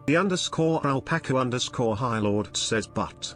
The underscore alpaca underscore high lord says but.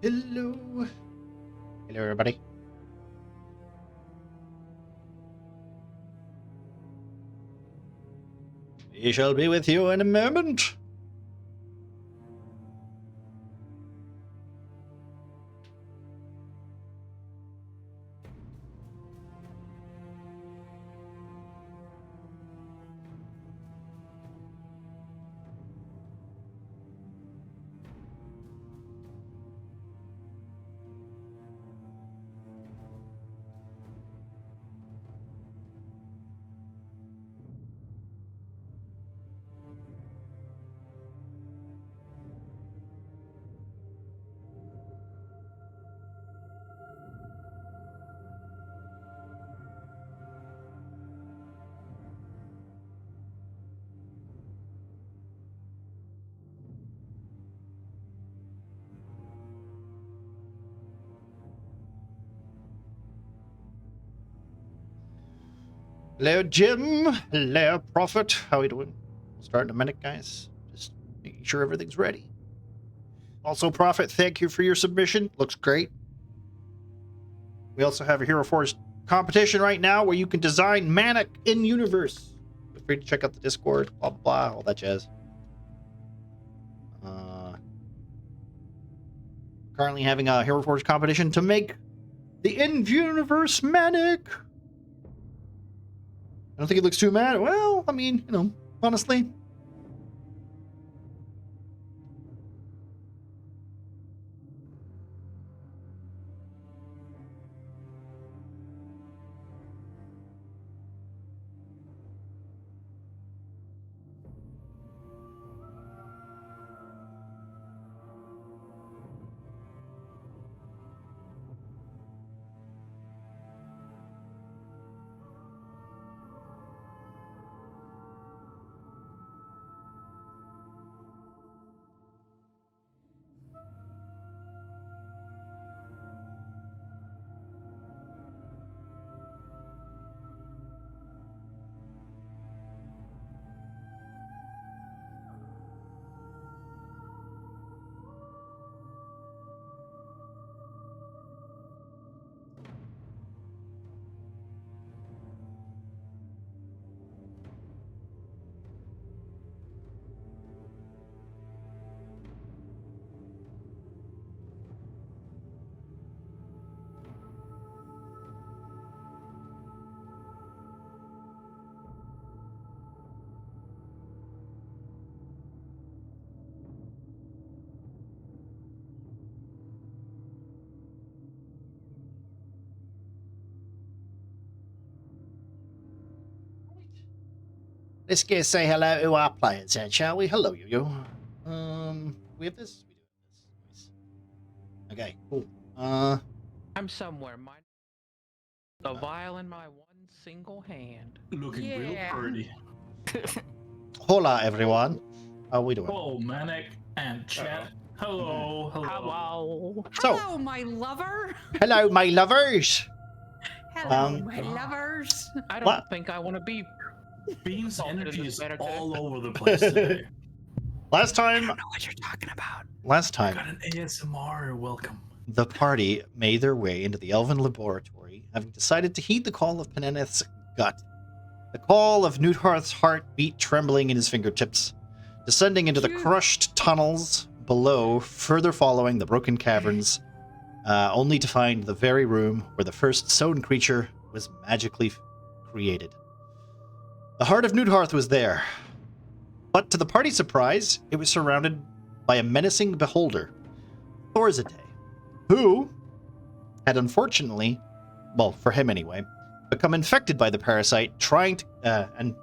Hello. Hello, everybody. We shall be with you in a moment. Hello, Jim. Hello, Prophet. How are you doing? We'll start in a minute, guys. Just making sure everything's ready. Also, Prophet, thank you for your submission. Looks great. We also have a Hero Forge competition right now where you can design Manic in universe. Feel free to check out the Discord, blah, blah, blah, all that jazz. Currently having a Hero Forge competition to make the in-universe Manic. I don't think it looks too bad. Well, I mean, you know, honestly. Let's go say hello to our players then, shall we? Hello, yo-yo. We have this? We do have this. Nice. Okay, cool. I'm somewhere. The vial in my one single hand. Looking real pretty. Hola, everyone. How are we doing? Hello, Manic and chat. Hello, hello. Hello. So- Hello, my lover. Hello, my lovers. Hello, my lovers. I don't What? think I want to be. Bean's Oh, energy this is is better today. all over the place today. Last time, know what you're talking about. last Got time, an ASMR welcome. the party made their way into the Elven laboratory, having decided to heed the call of Peneneth's gut. The call of Newharth's heart beat trembling in his fingertips, descending into the Phew. crushed tunnels below, further following the broken caverns, only to find the very room where the first sown creature was magically created. The heart of Newharth was there, but to the party's surprise, it was surrounded by a menacing beholder, Thorzate, who had unfortunately, well, for him anyway, become infected by the parasite, trying to, and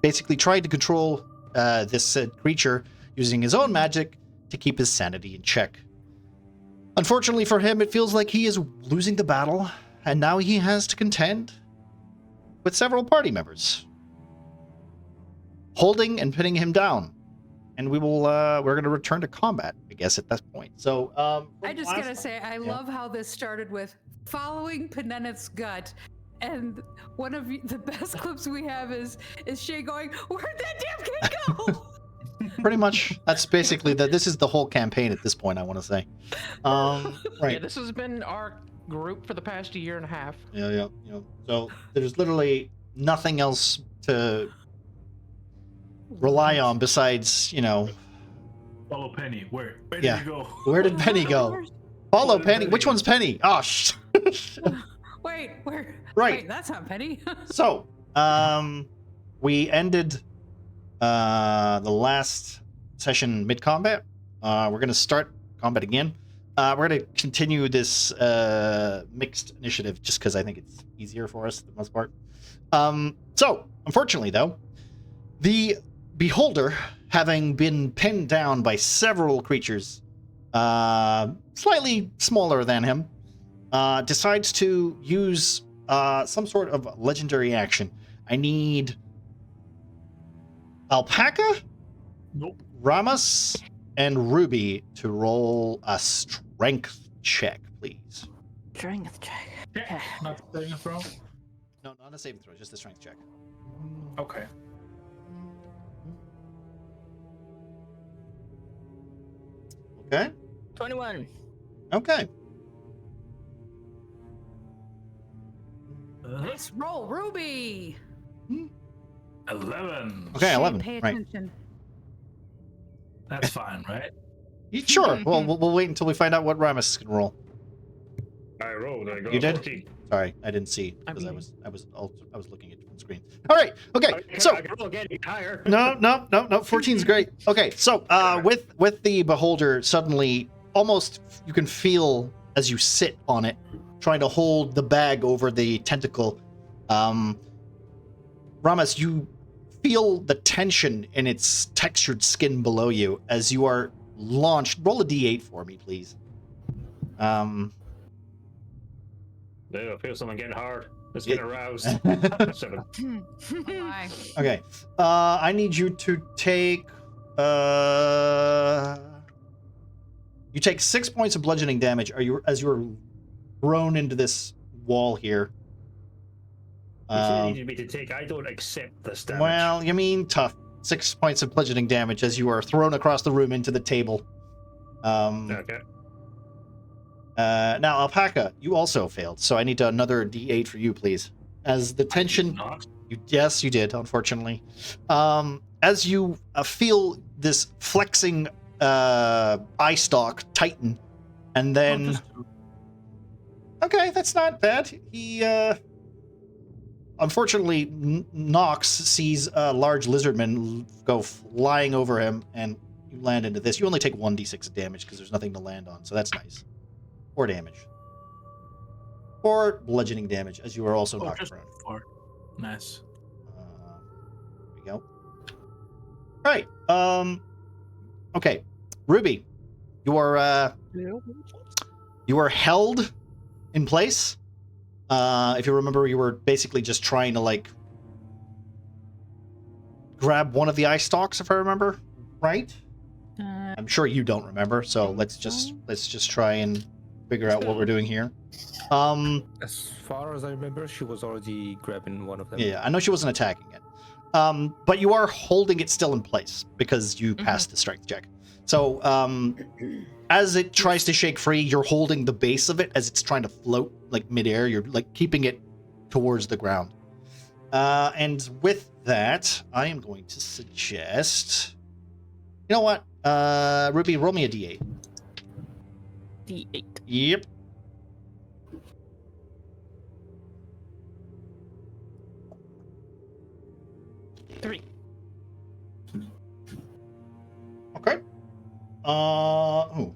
basically tried to control this creature using his own magic to keep his sanity in check. Unfortunately for him, it feels like he is losing the battle, and now he has to contend with several party members, holding and pinning him down. And we're going to return to combat, I guess, at that point. So, I just gotta say, I love how this started with following Peneneth's gut. And one of the best clips we have is Shay going, "Where'd that damn kid go?" pretty much, that's basically this is the whole campaign at this point, I want to say. Yeah, Right. this has been our group for the past year and a half. Yeah. So there's literally nothing else to rely on besides, Follow Penny. Where did Yeah. you go? where did Penny go? Follow Where did Penny. Penny Which go? one's Penny? Oh, Wait, where? Right. Wait, that's not Penny. So, we ended the last session mid-combat. We're going to start combat again. We're going to continue this mixed initiative just because I think it's easier for us for the most part. So, unfortunately, though, the Beholder, having been pinned down by several creatures slightly smaller than him, decides to use some sort of legendary action. I need Alpaca, Nope. Ramos, and Ruby to roll a strength check, please. Strength check. Yeah, not saying a throw. No, not a saving throw, just a strength check. Okay. Okay. 21. Okay. Let's roll, Ruby. 11. Okay, Shay, 11. Pay Right. attention. That's fine, right? Sure. Well, we'll wait until we find out what Ramos can roll. I rolled. I got You did? 14. Sorry, I didn't see I because I mean- was looking at the screen. All right. Okay. So I can roll again. Get higher. no. 14's great. Okay. So with the Beholder, suddenly almost you can feel as you sit on it, trying to hold the bag over the tentacle. Ramos, you feel the tension in its textured skin below you as you are launched. Roll a d8 for me, please. There, I feel someone getting hard. It's Yeah. getting aroused. 7. Oh my. Okay. I need you to take you take 6 points of bludgeoning damage as you're thrown into this wall here. You said you needed me to take. I don't accept this damage. Well, you mean tough. 6 points of bludgeoning damage as you are thrown across the room into the table. Okay. Now, Alpaca, you also failed, so I need another D8 for you, please. As the tension, Not. yes, you did, unfortunately. As you feel this flexing eye stalk tighten, and then okay, that's not bad. He unfortunately Nox sees a large lizardman go flying over him, and you land into this. You only take 1d6 of damage because there's nothing to land on, so that's nice. 4 damage. 4 bludgeoning damage as you are also knocked Just prone. 4. Nice. There we go. All right. Okay, Ruby, you are held in place. If you remember, you were basically just trying to grab one of the eye stalks, if I remember right. Uh, I'm sure you don't remember, so let's just try and figure out what we're doing here. As far as I remember, she was already grabbing one of them. Yeah, I know she wasn't attacking it. But you are holding it still in place because you passed the strength check. So, as it tries to shake free, you're holding the base of it as it's trying to float like midair. You're like keeping it towards the ground. And with that, I am going to suggest, you know what? Ruby, roll me a d8. D8. Yep. Three. Okay. Oh.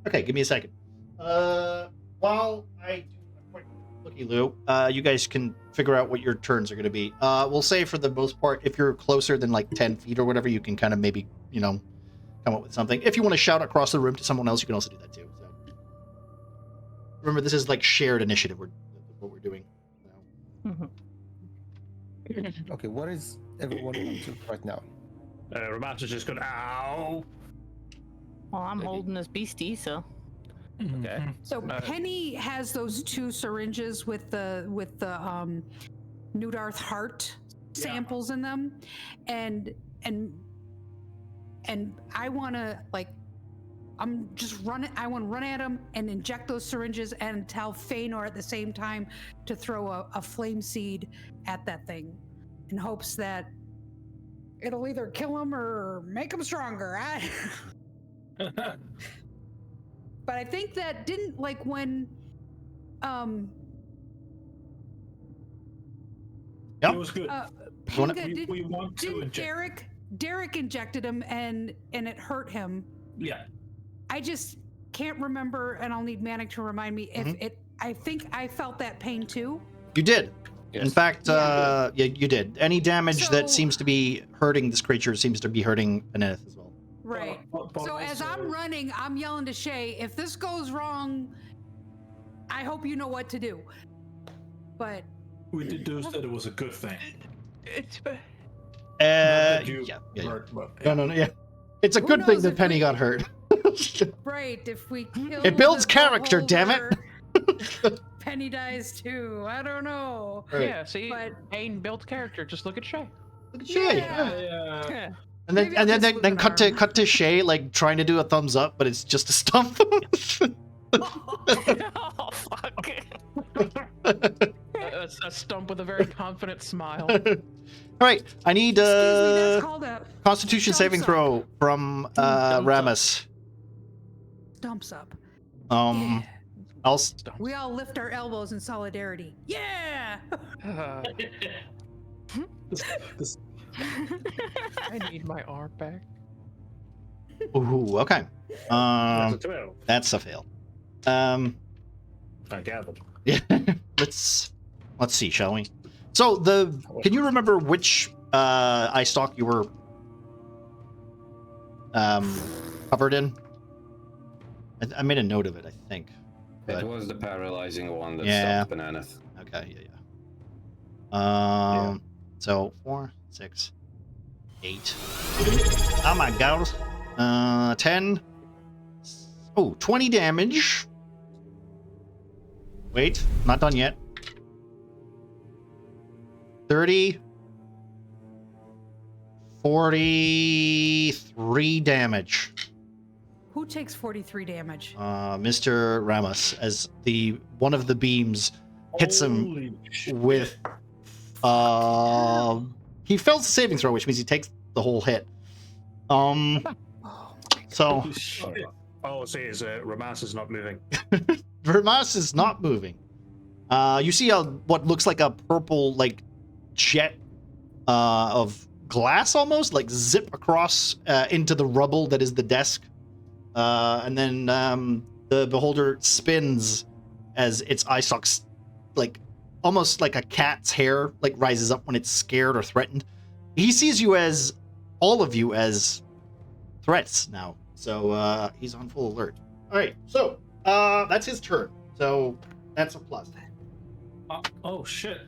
Okay, give me a second. While I do a quick looky-loo, you guys can figure out what your turns are going to be. We'll say for the most part, if you're closer than like 10 feet or whatever, you can kind of maybe, come up with something. If you want to shout across the room to someone else, you can also do that too. So remember, this is like shared initiative. What we're doing. Mm-hmm. Okay, what is everyone up to right now? Ramas is just going, ow. Well, I'm holding this beastie, so. Okay. So Penny has those 2 syringes with the Nudarth heart samples in them, and I want to I want to run at him and inject those syringes and tell Feanor at the same time to throw a flame seed at that thing, in hopes that it'll either kill him or make him stronger. But I think that didn't when It was good. Pinga we want to didn't inject. Derek injected him and it hurt him. Yeah. I just can't remember, and I'll need Manic to remind me if I think I felt that pain too. You did. In fact, you did. Any damage that So- seems to be hurting this creature seems to be hurting Aneth as well. Right. But So as also- I'm running, I'm yelling to Shay, if this goes wrong, I hope you know what to do. But we deduced that it was a good thing. Not Yeah. that you Yeah. hurt, but No. Yeah. It's a Who good thing knows that if Penny we- got hurt. right, if we kill It builds the character, damn it. beholder, Penny dies too. I don't know. Right. Yeah, see, But- Ain built character. Just look at Shay. Look at Shay. Yeah. Yeah. And then Maybe I'll just lose an cut to Shay trying to do a thumbs up, but it's just a stump. Oh, fuck. A stump with a very confident smile. All right, I need Excuse me, that's called a Constitution Stumps saving up. throw from Ramus. stumps up. Um, I'll We all lift our elbows in solidarity. Yeah. Uh, This- I need my arm back. Ooh, okay. That's a 12. That's a fail. I gathered. Yeah. let's see, shall we? So can you remember which eye stalk you were covered in? I made a note of it, I think. It But- was the paralyzing one that Yeah. stopped Bananath. Okay, yeah. So 4, 6, 8. Oh my god. 10. Oh, 20 damage. Wait, not done yet. 30. 43 damage. Who takes 43 damage? Mr. Ramos, as one of the beams hits him Holy shit. with he fails the saving throw, which means he takes the whole hit. So Holy shit. All I'll say is Ramas is not moving. Vermas is not moving. You see what looks like a purple jet of glass almost zip across into the rubble that is the desk, and then the beholder spins as its eye stalks almost like a cat's hair rises up when it's scared or threatened. He sees you as all of you as threats now, so he's on full alert. All right, so that's his turn, so that's a plus. Oh shit.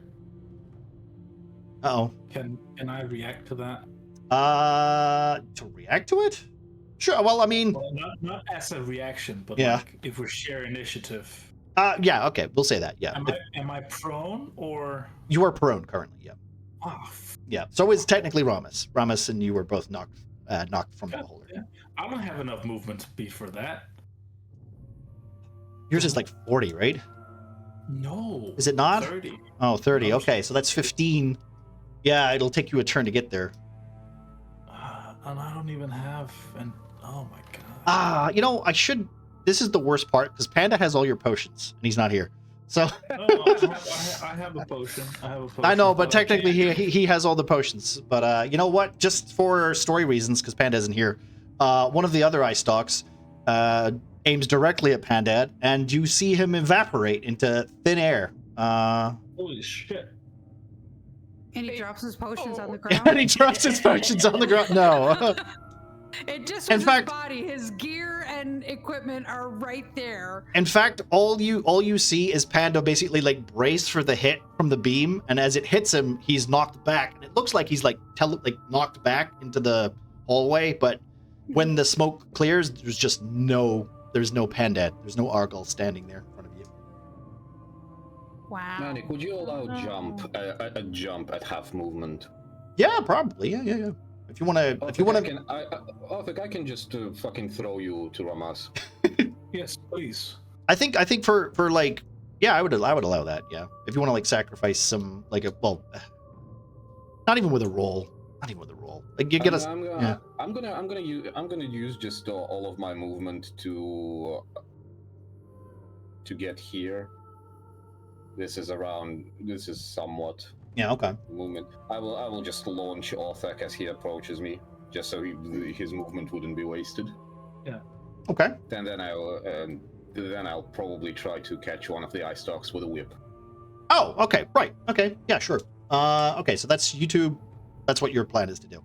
Uh-oh. Can I react to that? To react to it? Sure. Well, I mean, Well, not as a reaction, but Yeah. like if we share initiative. yeah. Okay, we'll say that. Yeah. Am I prone or? You are prone currently. Yeah. Oh, Yeah. So it's technically Ramus. Ramus and you were both knocked from the beholder. yeah. I don't have enough movement speed for that. Yours is like 40, right? No. Is it not? 30. Oh, 30. No. Okay, so that's 15. Yeah, it'll take you a turn to get there. And I don't even have oh my god. You know, I should. This is the worst part because Panda has all your potions and he's not here. So I have a potion. I know, but I technically can't- he has all the potions. But you know what? Just for story reasons, because Panda isn't here, one of the other eye stalks aims directly at Pandad, and you see him evaporate into thin air. Holy shit. And he drops his potions on the And ground. he drops his potions on the ground. No. It just In was fact- his body. His gear and equipment are right there. In fact, all you see is Panda basically like brace for the hit from the beam, and as it hits him, he's knocked back. And it looks like he's like knocked back into the hallway, but when the smoke clears, there's no Panda. There's no Argyle standing there in front of you. Wow. Manny, could you allow a jump at half movement? Yeah, probably. Yeah. If you want to, I think I can just fucking throw you to Ramas. Yes, please. I think for like, yeah, I would allow that. Yeah, if you want to like sacrifice some like not even with a roll, like you get us. I'm gonna use just all of my movement to get here. This is somewhat. Yeah. Okay. Movement. I will just launch Orthek as he approaches me, just so his movement wouldn't be wasted. Yeah. Okay. And then I'll probably try to catch one of the eye stalks with a whip. Oh. Okay. Right. Okay. Yeah. Sure. Okay. So that's YouTube. That's what your plan is to do.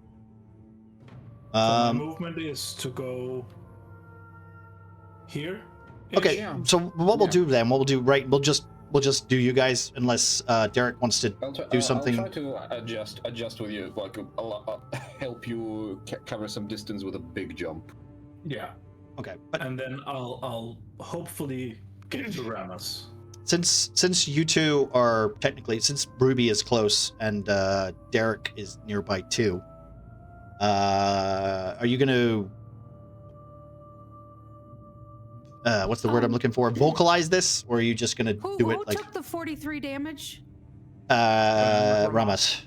So my movement is to go here. Okay. Yeah. So what we'll do then? What we'll do? Right. We'll just do you guys unless Derek wants to do something. I'll try to adjust with you, like help you cover some distance with a big jump. Yeah. Okay. But And then I'll hopefully get to Ramus. since you two are technically, since Ruby is close and Derek is nearby too, are you gonna what's the word I'm looking for? Vocalize this, or are you just gonna do Who it like took the 43 damage? Ramas?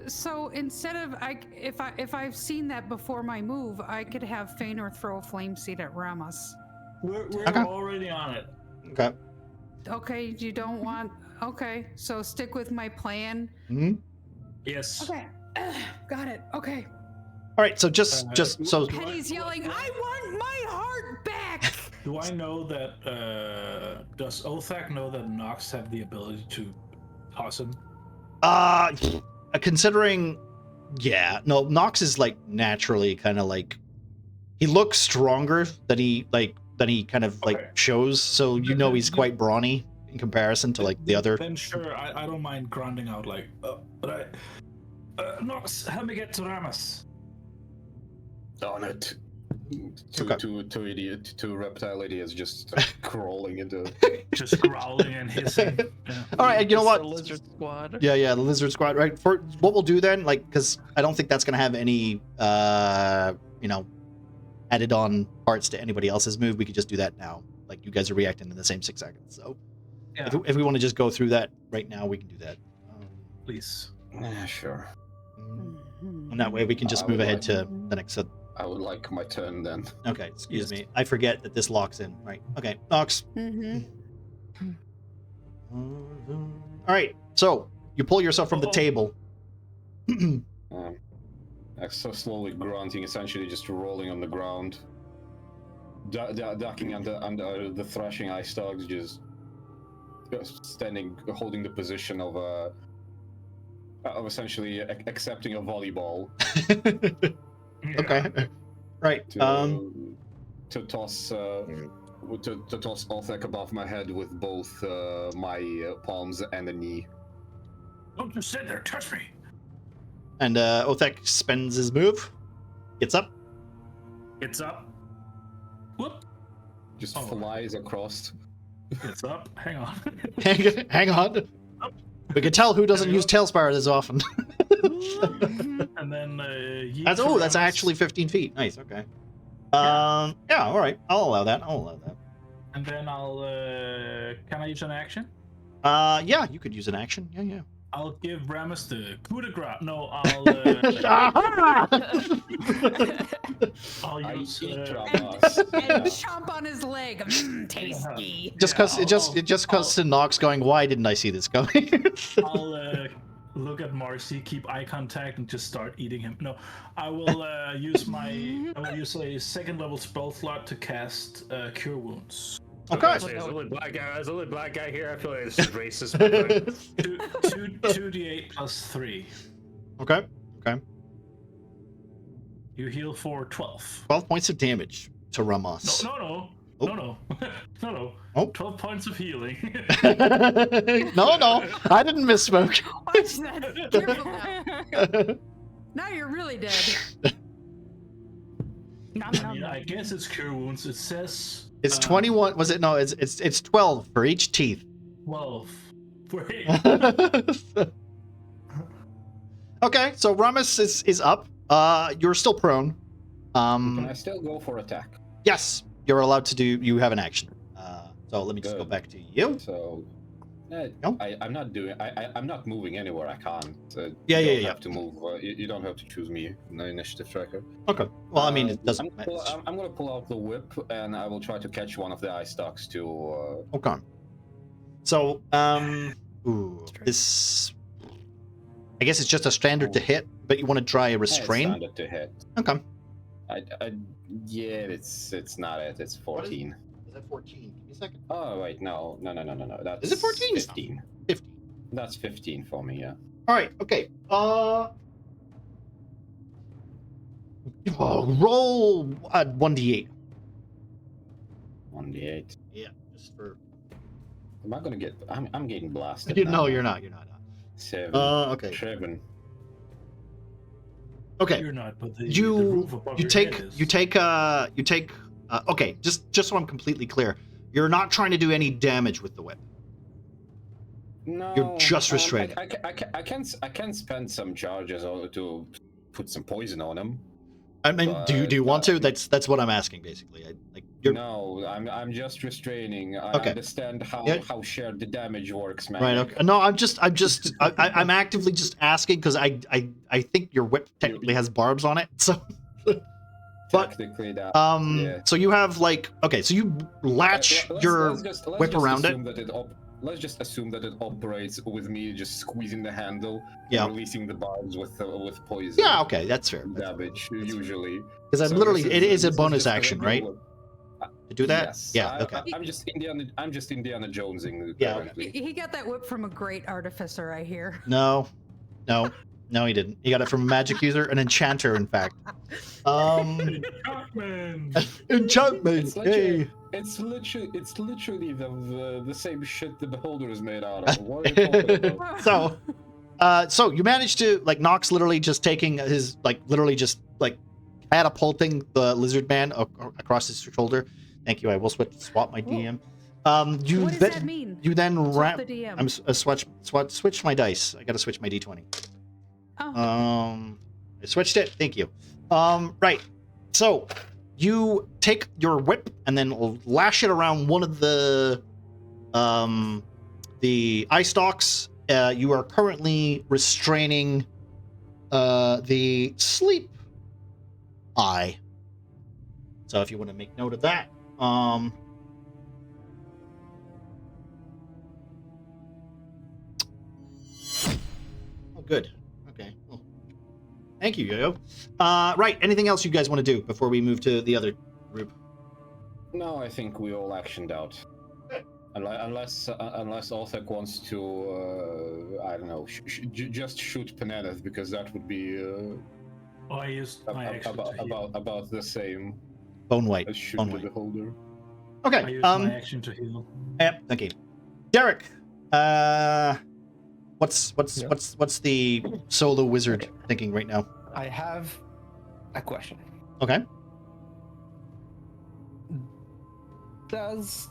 So instead of if I've seen that before my move, I could have Feanor throw a flame seed at Ramus. We're Okay. already on it. Okay. Okay, you don't want. Okay, so stick with my plan. Hmm. Yes. Okay, got it. Okay. All right. So just so Penny's yelling, "I want my heart back!" Do I know that? Does Othak know that Nox have the ability to toss him? considering, yeah, no, Nox is like naturally kind of like he looks stronger than he kind of like Okay. shows. So you know he's quite brawny in comparison to like the other. Then sure, I don't mind grinding out like, but Nox, help me get to Ramus. On it. Okay. Two reptile idiots just crawling into. Just growling and hissing. Yeah. All right, you know It's what? the lizard squad. Yeah, the lizard squad. Right. For what we'll do then, like, because I don't think that's gonna have any, added on parts to anybody else's move. We could just do that now. Like, you guys are reacting in the same 6 seconds. So, Yeah. if we want to just go through that right now, we can do that. Please. Yeah, sure. And that way we can just move ahead to the next. I would like my turn then. Okay, excuse Yes. me. I forget that this locks in. Right. Okay, Nox. Mm-hmm. All right. So you pull yourself from the table. So slowly grunting, essentially just rolling on the ground, ducking under the thrashing ice dogs, just standing, holding the position of essentially accepting a volleyball. Okay. Right. To toss Orthek above my head with both my palms and a knee. Don't just sit there. Touch me. And Othek spends his move. Gets up. It's up. Whoop. Just Oh. flies across. It's up. Hang on. Hang on. We can tell who doesn't use Tailspire as often. And then yeet That's to that's Ramus. actually 15 feet. Nice. Okay. Yeah. All right. I'll allow that. And then I'll. Can I use an action? Yeah, you could use an action. Yeah. I'll give Ramus the coup de grace. No, I'll I use. eat And Ramas. chomp on his leg. Tasty. Just cause Nox going, why didn't I see this coming? I'll look at Marcy, keep eye contact, and just start eating him. No, I will use a second level spell slot to cast Cure Wounds. Okay. There's only black guy. There's only black guy here. I feel like this is racist. But like, 2d8 plus 3. Okay. You heal for 12. 12 points of damage to Ramos. No. Oh. 12 points of healing. No, I didn't misspoke. Watch that. Careful now. Now you're really dead. Nom, I nom, mean, nom. I guess it's Cure Wounds. It says. It's 21. Was it? No, it's 12 for each teeth. 12. Wait. Okay, so Ramos is up. You're still prone. Can I still go for attack? Yes, you're allowed to do. You have an action. So let me just go Good. back to you. So, No? I'm not doing. I'm not moving anywhere. I can't. Yeah. You don't have to move. You don't have to choose me in the initiative tracker. Okay. Well, I mean, it doesn't I'm, matter. I'm gonna pull out the whip and I will try to catch one of the eye stalks to. Okay. So, this. I guess it's just a standard to hit, but you want to try a restrain. Standard to hit. Okay. Yeah, it's not it. It's 14. Is that 14? Give me a second. Oh wait, no. That's Is it 14? 15. 15. That's 15 for me. Yeah. All right. Okay. Roll 1d8. 1d8. Yeah, just for. Am I gonna get? I'm getting blasted. No, now. you're not. You're not. 7. Okay. 7. Okay. You're not, but the You roof above your head is. you take. Okay. Just so I'm completely clear, you're not trying to do any damage with the whip. No. You're just restraining. I can spend some charges to put some poison on him. I mean, do you want to? That's what I'm asking, basically. No, I'm just restraining. I Okay. understand how shared the damage works, man. Right. Okay. No, I'm actively just asking because I think your whip technically has barbs on it. So. But Technically, that. Yeah. so you have so you latch your whip around it. Let's just assume that it operates with me just squeezing the handle Yeah. and releasing the barbs with poison. Yeah. Okay. That's fair. Damage usually. Because I'm So literally, this it is a this bonus just action, regular- right? To do that? Yes. Yeah. Okay. I'm just Indiana Jonesing Yeah, currently. He got that whip from a great artificer, I hear. No, he didn't. He got it from a magic user, an enchanter, in fact. Enchantment. Hey. It's literally the same shit the beholder is made out of. What are you talking about? So you managed to Nox literally just taking his catapulting the lizard man across his shoulder. Thank you. I will swap my DM. What does that mean? You then Swap wrap. the DM. I'm switch my dice. I gotta switch my D20. Oh. I switched it. Thank you. Right. So you take your whip and then lash it around one of the eye stalks. You are currently restraining the sleep eye. So if you want to make note of that. Oh, good. Okay. Well, thank you, Yo-Yo. Right. Anything else you guys want to do before we move to the other group? No, I think we all actioned out. Unless Orthek wants to, I don't know, just shoot Penaneth, because that would be I used my action to heal. about the same Bone white. as shoot Bone the white. beholder. Okay. I used my action to heal. Yep. Okay. Derek. What what's Yeah. what's the solo wizard thinking right now? I have a question. Okay. Does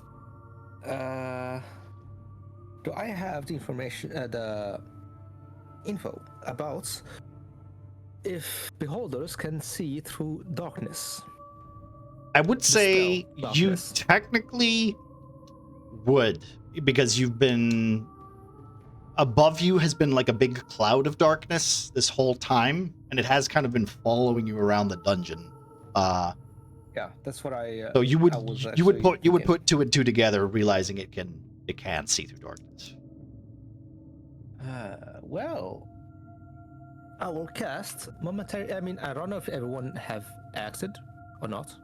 do I have the information, the info about if beholders can see through darkness? I would say Dispel you darkness. technically would, because you've been above you has been like a big cloud of darkness this whole time, and it has kind of been following you around the dungeon. Yeah, that's what I. So you would I was you would actually put thinking. 2 and 2 together, realizing it can see through darkness. Well, I will cast momentary. I mean, I don't know if everyone have acted or not.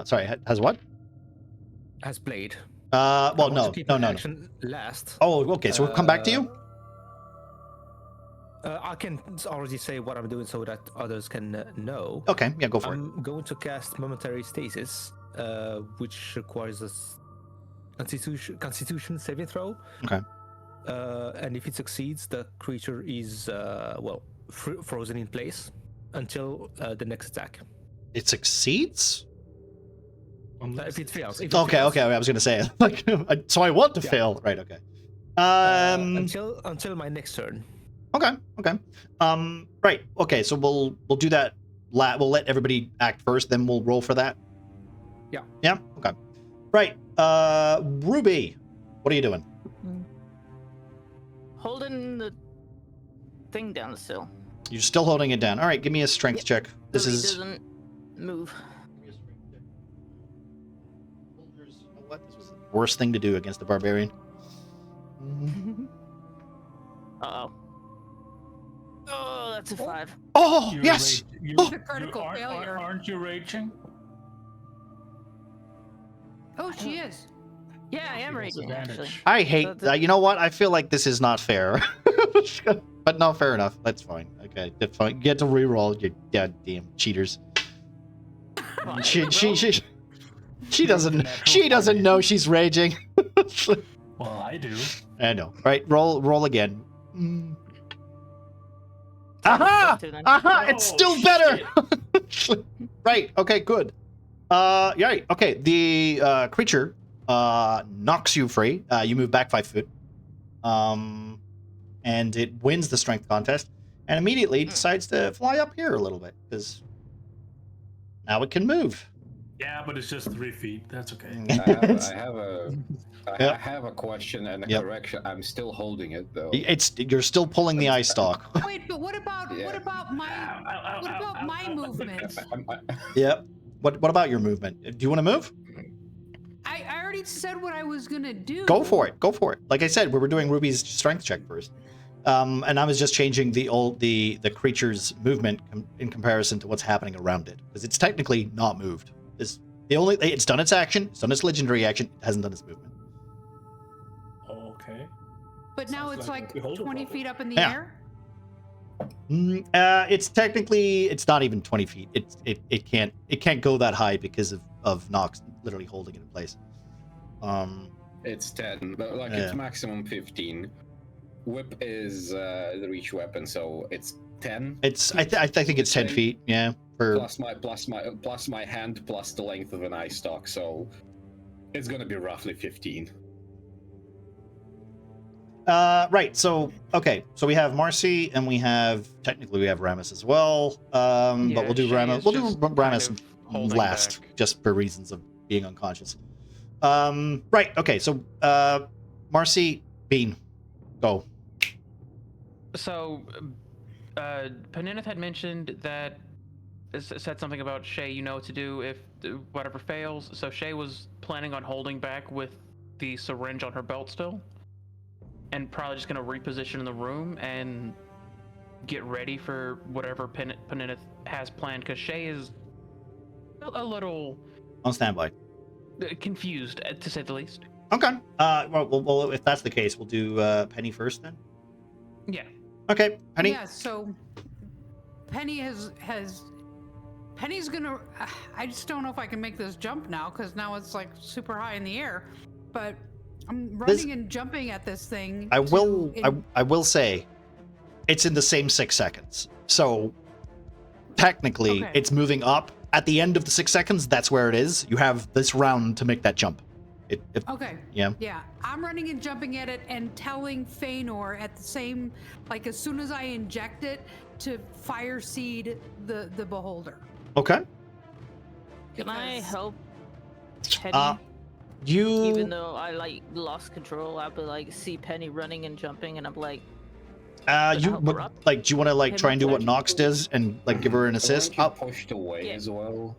Sorry, has what? Has played. Well, I want no, to keep no, my no, no. action last. Oh, okay. So we'll come back to you. I can already say what I'm doing so that others can know. Okay, yeah, go for it. I'm going to cast momentary stasis, which requires a Constitution saving throw. Okay. And if it succeeds, the creature is frozen in place until the next attack. It succeeds. If it fails. Okay, I was gonna say like, so I want to fail, right? Okay. Until my next turn. Okay. Right. Okay. So we'll do that. We'll let everybody act first, then we'll roll for that. Yeah. Yeah. Okay. Right. Ruby, what are you doing? Holding the thing down the sill. You're still holding it down. All right. Give me a strength check. This So he is. doesn't move. What? This was the worst thing to do against a barbarian. Uh-oh. Oh, that's a 5. Oh You yes. rage- you- Oh. The critical aren't- failure. Aren't you raging? Oh, she is. Yeah, I am raging, actually. Disadvantage. I hate So the- that. You know what? I feel like this is not fair. But no, fair enough. That's fine. Okay, that's fine. You get to reroll. You goddamn cheaters. Well, She Natural doesn't 20. know she's raging. Well, I do. I know. Right, roll again. Mm. Aha! Two then. Aha! It's Oh, still better. Right. Okay. Good. Yeah. Right, okay. The creature knocks you free. You move back 5 foot. And it wins the strength contest, and immediately decides to fly up here a little bit because now it can move. Yeah, but it's just 3 feet. That's okay. I have a question and a Yep. correction. I'm still holding it though. You're still pulling the eye stalk. Wait, but what about my movement? Yep. What about your movement? Do you want to move? I already said what I was gonna do. Go for it. Go for it. Like I said, we were doing Ruby's strength check first, and I was just changing the creature's movement in comparison to what's happening around it, because it's technically not moved. It's done its action. It's done its legendary action. It hasn't done its movement. Okay. But now Sounds it's like like a beholder 20 problem. feet up in the Yeah. air. It's not even 20 feet. It can't go that high because of Nox literally holding it in place. It's 10, but like Yeah. it's maximum 15. Whip is the reach weapon, so it's 10. I think it's 10 feet. Yeah. For Plus my hand plus the length of an eye stalk, so it's gonna be roughly 15. right. So okay. So we have Marcy, and we have Ramus as well. But Yeah, we'll do Shay Ramus. is We'll do just kind Ramus of holding last, back. just for reasons of being unconscious. Right. Okay. So Marcy, Bean, go. So, Pennineth had mentioned that said something about Shay. You know what to do if whatever fails. So Shay was planning on holding back with the syringe on her belt still, and probably just gonna reposition in the room and get ready for whatever Pennineth has planned. Because Shay is a little On standby. confused, to say the least. Okay. Well, if that's the case, we'll do Penny first then. Yeah. Okay, Penny. Yeah, so Penny Penny's gonna. I just don't know if I can make this jump now because now it's like super high in the air. But I'm running and jumping at this thing. I will. to I will say, it's in the same 6 seconds. So technically, Okay. it's moving up. At the end of the 6 seconds, that's where it is. You have this round to make that jump. Okay. Yeah. Yeah, I'm running and jumping at it and telling Feanor at the same, like as soon as I inject it, to fire seed the beholder. Okay. Can I Because- help Penny? You. Even though I like lost control, I'll be like see Penny running and jumping, and I'm like, You help would her up? like? Do you want to like Can try we and do what flash? Nox does and like give her an assist? Weren't you pushed away Yeah. as well?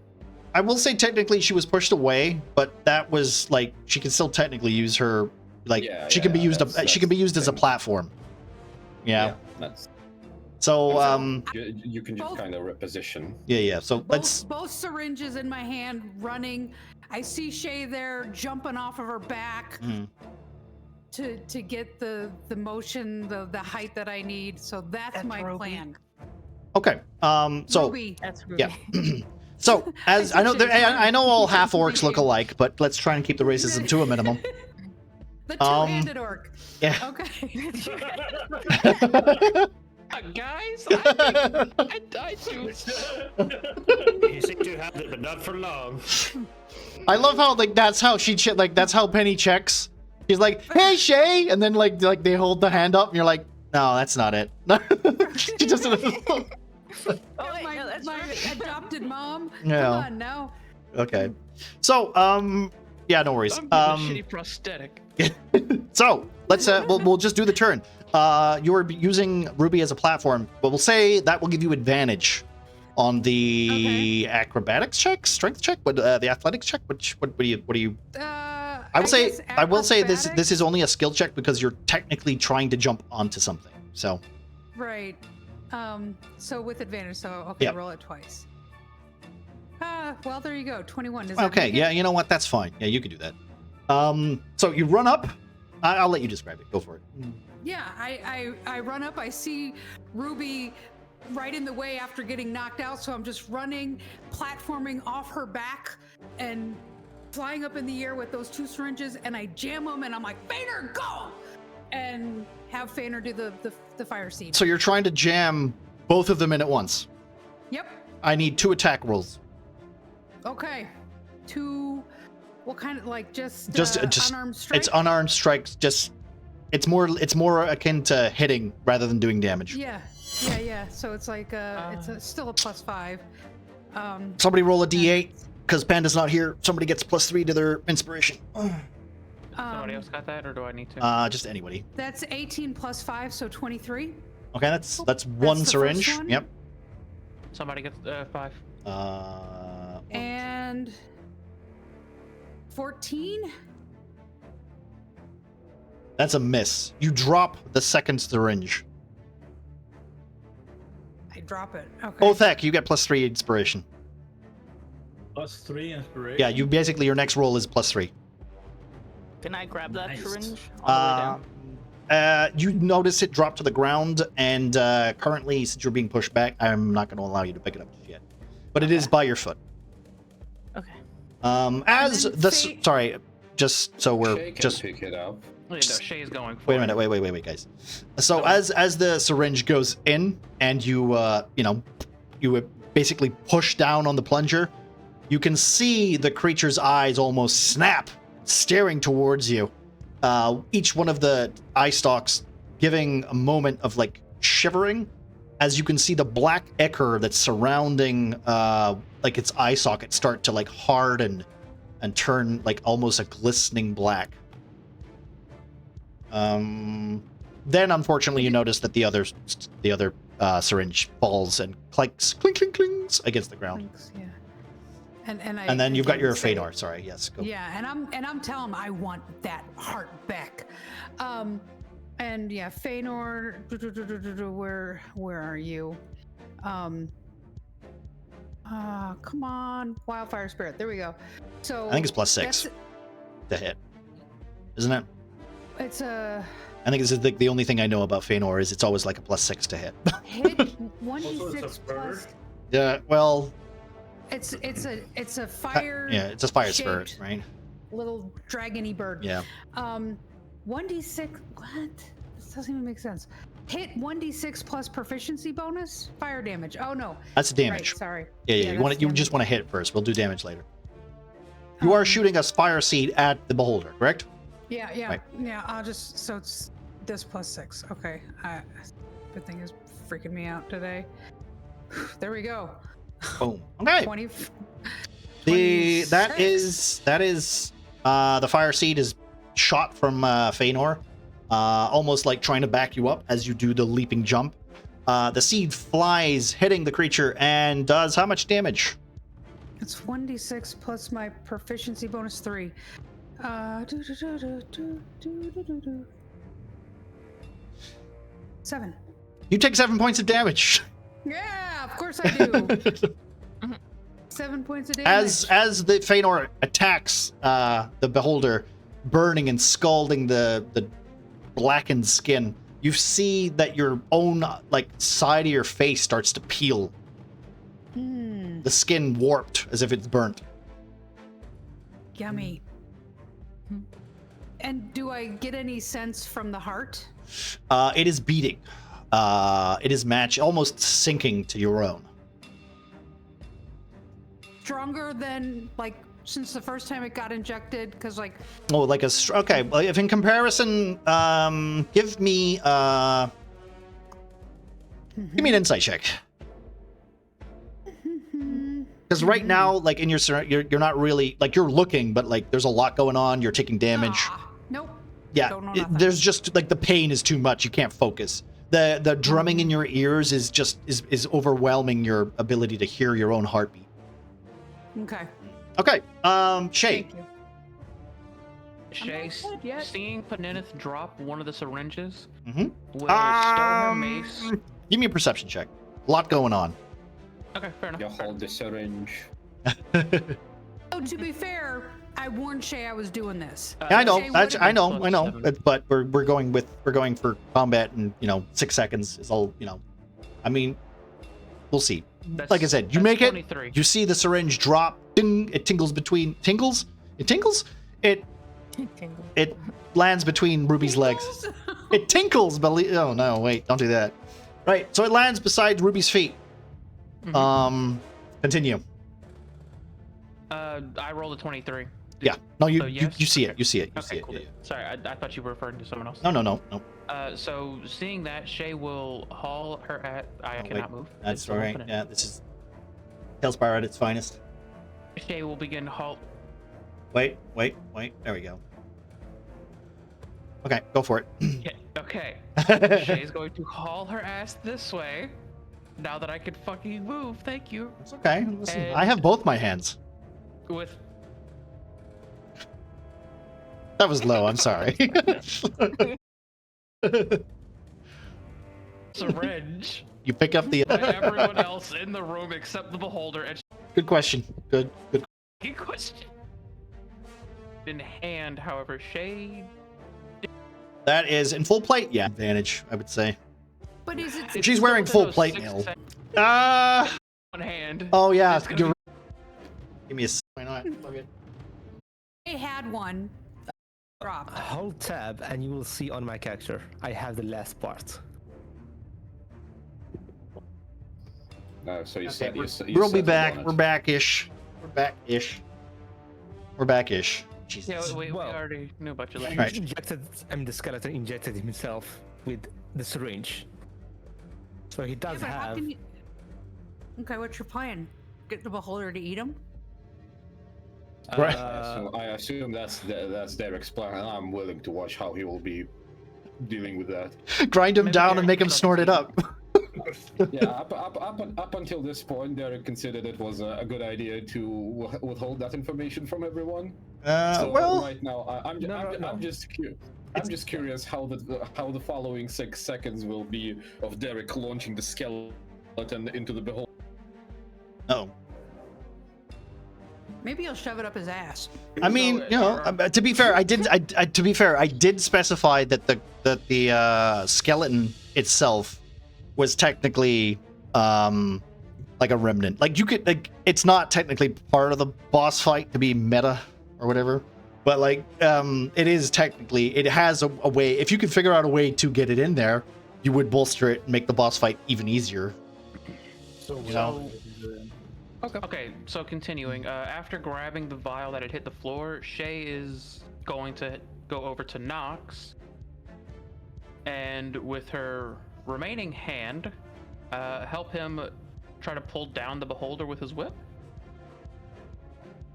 I will say technically she was pushed away, but that was like she can still technically use her. Like Yeah, she can be yeah, used. that's She can be used the as a thing. platform. Yeah. That's So you can just Both- kind of reposition. yeah. So let's. Both syringes in my hand, running. I see Shay there jumping off of her back Mhm. to get the motion, the height that I need. So that's my plan. Okay. So Ruby, that's Ruby. yeah. So as I know, I know all half orcs look alike, but let's try and keep the racism to a minminimum. the two-handed orc. Yeah. Okay. Guys, I choose. You seem to have it, but not for long. I love how like that's how that's how Penny checks. She's like, "Hey Shay," and then like they hold the hand up, and you're like, "No, that's not it." She just. Oh wait, my no, that's my Ruby. adopted mom. Yeah. Come on now. Okay. So yeah, no worries. I'm getting a shitty prosthetic. So let's we'll just do the turn. You're using Ruby as a platform, but we'll say that will give you advantage on the acrobatics check, strength check, but the athletics check. What do you? I will say this acrobatics? is only a skill check because you're technically trying to jump onto something. So Right. So with advantage. So okay, Yep. roll it twice. Well, there you go. 21. Does that okay, make it? yeah, you know what? That's fine. Yeah, you could do that. So you run up. I'll let you describe it. Go for it. Yeah, I run up. I see Ruby right in the way after getting knocked out. So I'm just running, platforming off her back, and flying up in the air with those 2 syringes. And I jam them, and I'm like, Fainer, go! And have Fainer do the fire seed. So you're trying to jam both of them in at once. Yep. I need 2 attack rolls. Okay. 2. What kind of just unarmed strike? It's unarmed strikes. Just it's more akin to hitting rather than doing damage. Yeah. So it's like still a +5. Somebody roll a d8 because Panda's not here. Somebody gets +3 to their inspiration. Somebody else got that, or do I need to? Just anybody. That's 18 + 5, so 23. Okay, that's one the syringe. first one? Yep. Somebody gets 5. And 14. That's a miss. You drop the second syringe. I drop it. Okay. Othek, you get +3 inspiration. +3 inspiration. Yeah, you basically your next roll is +3. Can I grab that Nice. syringe on the way down? You notice it drop to the ground, and currently, since you're being pushed back, I'm not going to allow you to pick it up just yet. But it is by your foot. Okay. As then the Faye- sorry, just so we're Shay can just pick it up. No, Shay's going for wait a it. minute, wait, guys. So as the syringe goes in, and you basically push down on the plunger, you can see the creature's eyes almost snap, staring towards you. Each one of the eye stalks giving a moment of like shivering, as you can see the black ichor that's surrounding like its eye socket start to like harden and turn like almost a glistening black. Then unfortunately you notice that the other syringe falls and clinks clings against the ground. Thanks, yeah. And And then you've got your say- Feanor. Sorry, yes. Go. Yeah, and I'm telling him I want that heart back. And yeah, Feanor, where are you? Come on, Wildfire Spirit. There we go. So I think it's +6 that's- to hit, isn't it? It's a I think this is the only thing I know about Feanor is it's always like a +6 to hit. hit Also, it's 1d6 a bird. plus. Yeah, well, It's a fire. yeah, it's a fire spirit, shaped right? little dragony bird. Yeah. 1d6. What? This doesn't even make sense. Hit 1d6 plus proficiency bonus. Fire damage. Oh no. That's damage. Right, sorry. Yeah. You just want to hit first. We'll do damage later. You are shooting a fire seed at the beholder, correct? Yeah. Right. Yeah. I'll just. So it's this plus 6. Okay. Good thing is freaking me out today. There we go. Boom. Okay. 20. That is the fire seed is shot from Feanor, almost like trying to back you up as you do the leaping jump. The seed flies, hitting the creature, and does how much damage? It's 1d6 plus my proficiency bonus 3. 7. You take 7 points of damage. Yeah, of course I do. 7 points of damage. As the Feanor attacks the beholder, burning and scalding the blackened skin, you see that your own side of your face starts to peel. The skin warped as if it's burnt. Yummy. And do I get any sense from the heart? It is beating. It is almost sinking to your own. Stronger than since the first time it got injected? Because okay. Well, if in comparison, give me an insight check. Because right now, in your you're not really you're looking, but there's a lot going on. You're taking damage. Nope. Yeah, Don't know nothing. there's just the pain is too much. You can't focus. The drumming in your ears is overwhelming your ability to hear your own heartbeat. Okay. Okay. Shay. Thank you. Shay, not dead yet. seeing Panenith drop one of the syringes, Mhm. will stow her mace. Give me a perception check. A lot going on. Okay, fair enough. You hold the syringe. Oh, to be fair, I warned Shay I was doing this. Yeah, I know. Shay That's would've- I know. +7. But we're going for combat, and 6 seconds is all. I mean, we'll see. Like I said, you That's make 23. it. You see the syringe drop. Ding! It tingles between tingles. It tingles. It lands between Ruby's legs. It tinkles. Oh no! Wait! Don't do that. Right. So it lands beside Ruby's feet. Mhm. Continue. I rolled a 23. Yeah. No, you So yes? you see it. Okay. You see it. You Okay, see it. cool. Yeah, yeah. Sorry, I thought you were referring to someone else. No. So seeing that, Shay will haul her at. I Oh, cannot move. That's It's all right. open. Yeah, this is Tailspire at its finest. Shay will begin haul. Wait. There we go. Okay, go for it. Yeah, okay. Shay's going to haul her ass this way. Now that I can fucking move, thank you. It's okay. Listen, And- I have both my hands. With That was low. I'm sorry. syringe You pick up the. by everyone else in the room except the beholder and Good question. Good. Good question. In hand, however, Shay. That is in full plate. Yeah, advantage. I would say. But is it? It's She's still wearing within full those plate 6 mail. seconds Ah. on hand. Oh yeah. It's gonna You're. Give me a. Why not? Okay. I had one. Drop. Hold tab and you will see on my character. I have the last part. No, so you Okay, said we'll you be settled back. on it. We're back-ish. We're back-ish. Jesus. Yeah, we Well, already knew about your He language. Right. injected, the skeleton injected himself with the syringe. So he Yeah, does but how have. can you... Okay, what's your plan? Get the beholder to eat him? Right. So I assume that's Derek's plan, and I'm willing to watch how he will be dealing with that. Grind him Maybe down and Derek make him can snort it up. Yeah, up until this point, Derek considered it was a good idea to withhold that information from everyone. So Well. right now, I'm just curious how the following 6 seconds will be of Derek launching the skeleton into the beholder. Oh. Maybe he'll shove it up his ass. I mean, to be fair, I did specify that the skeleton itself was technically like a remnant. Like you could it's not technically part of the boss fight to be meta or whatever. But like, it is technically, it has a way. If you could figure out a way to get it in there, you would bolster it and make the boss fight even easier. So, Okay, so continuing. After grabbing the vial that had hit the floor, Shay is going to go over to Nox, and with her remaining hand, help him try to pull down the beholder with his whip.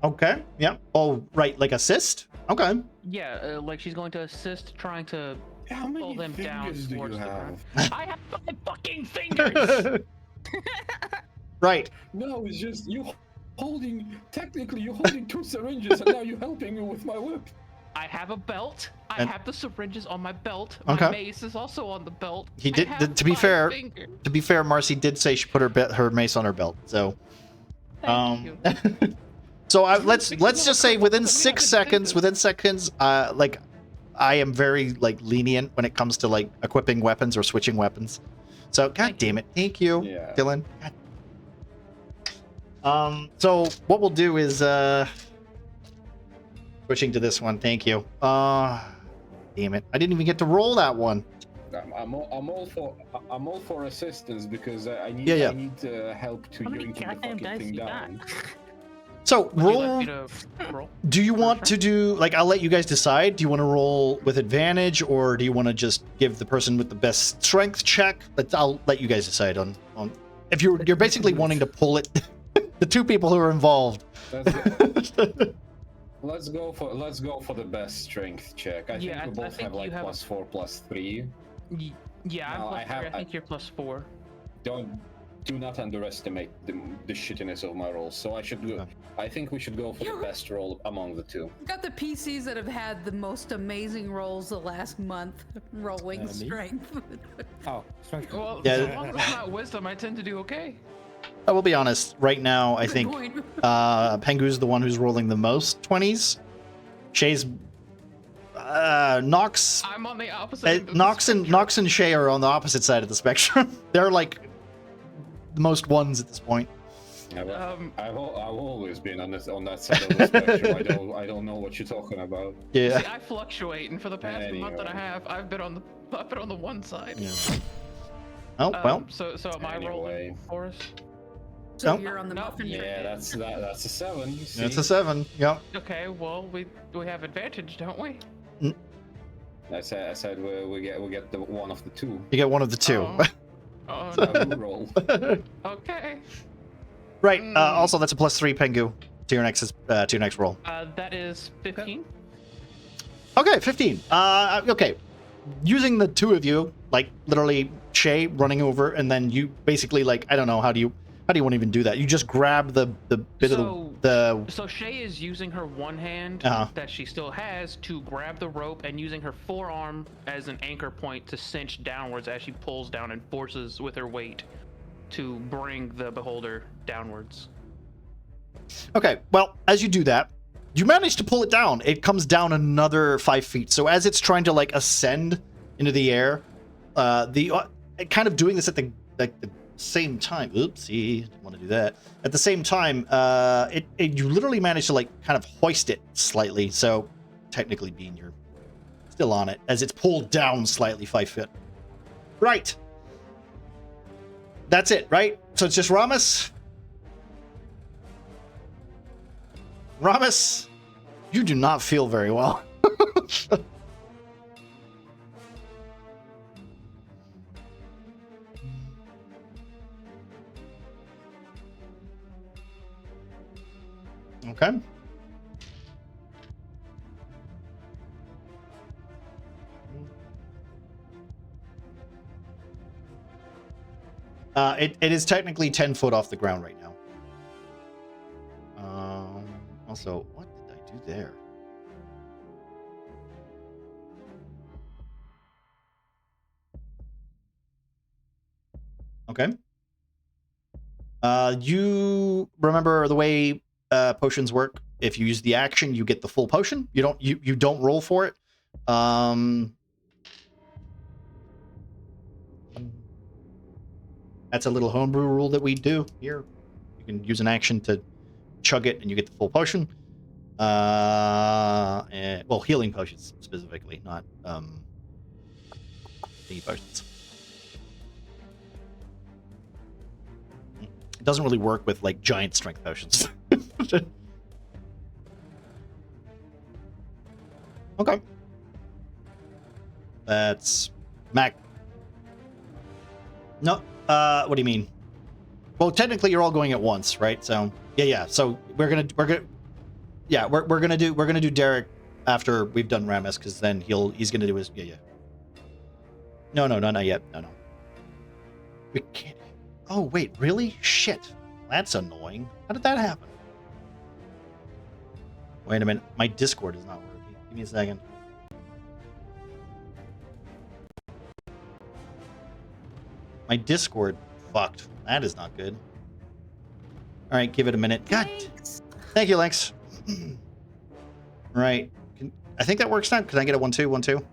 Okay. Yeah. Oh, right. Like assist. Okay. Yeah, like she's going to assist trying to How pull many them down fingers do you towards the have? ground. I have 5 fucking fingers. Right. No, it's just you holding. Technically, you're holding 2 syringes, and now you're helping me with my whip. I have a belt. I And- have the syringes on my belt. Okay. My mace is also on the belt. He I did. have To be 5 fair, fingers. Marcy did say she put her mace on her belt. So, Thank you. so let's just say within 6 seconds, like I am very like lenient when it comes to like equipping weapons or switching weapons. So, god damn it, thank you, Yeah. Dylan. So what we'll do is switching to this one. Thank you. Damn it, I didn't even get to roll that one. I'm all for assistance because I need Yeah. I need help to How many yoink the goddamn fucking dice thing you down. So Would you like roll. me to roll? Do you want to Sure. do like I'll let you guys decide. Do you want to roll with advantage or do you want to just give the person with the best strength check? But I'll let you guys decide on if you're basically wanting to pull it. The 2 people who are involved. Let's go for the best strength check. I Yeah, think we I both think have like you have a- +4, +3. Yeah, No, I'm +3. I think you're +4. Do not underestimate the shittiness of my rolls. So I think we should go for the best roll among the 2. Got the PCs that have had the most amazing rolls the last month rolling Me? strength. Oh, strength. Well, Yeah. as long as it's not wisdom, I tend to do okay. I will be honest. Right now, I Good think point. Pengu's the one who's rolling the most 20s. Shay's Nox. I'm on the opposite end of the Nox spectrum. and Shay are on the opposite side of the spectrum. They're like the most ones at this point. I've always been on that side of the spectrum. I don't know what you're talking about. Yeah. See, I fluctuate, and for the past month and a half, I've been on the one side. Yeah. Oh well. So am I rolling Anyway. for us? So Nope. you're on the Nope. muffin Yeah, tray. that's a 7. You see? That's a 7. Yep. Okay, well we have advantage, don't we? I said we get the one of the 2. You get one of the 2. Oh, So I will roll. okay. Right. Also, that's a +3 Pengu to your next roll. That is 15. Okay, 15. Okay. Using the 2 of you, like literally Shay running over, and then you basically like I don't know how do you want to even do that? You just grab the bit of the So Shay is using her one hand that she still has to grab the rope and using her forearm as an anchor point to cinch downwards as she pulls down and forces with her weight to bring the beholder downwards. Okay, well, as you do that, you manage to pull it down. It comes down another 5 feet. So as it's trying to like ascend into the air, kind of doing this at the same time. Oopsie, didn't want to do that. At the same time, you literally manage to like kind of hoist it slightly. So technically, Bean, you're still on it as it's pulled down slightly 5 feet. Right. That's it, right? So it's just Ramus. Ramus, you do not feel very well. Okay. It is technically 10 foot off the ground right now. Also, what did I do there? Okay. You remember the way potions work? If you use the action, you get the full potion. You don't roll for it. That's a little homebrew rule that we do here. You can use an action to chug it, and you get the full potion. Well, healing potions specifically, not thingy potions. It doesn't really work with like giant strength potions. Okay. That's Mac. No, what do you mean? Well, technically you're all going at once, right? So yeah. So we're gonna do Derek after we've done Ramus, because then he's gonna do his No, not yet. No. We can't. Oh wait, really? Shit, that's annoying. How did that happen? Wait a minute, my Discord is not working. Give me a second. My Discord fucked. That is not good. All right, give it a minute. God. Thanks. Thank you, Lex. Right. I think that works now. Can I get a 1-2, 1-2?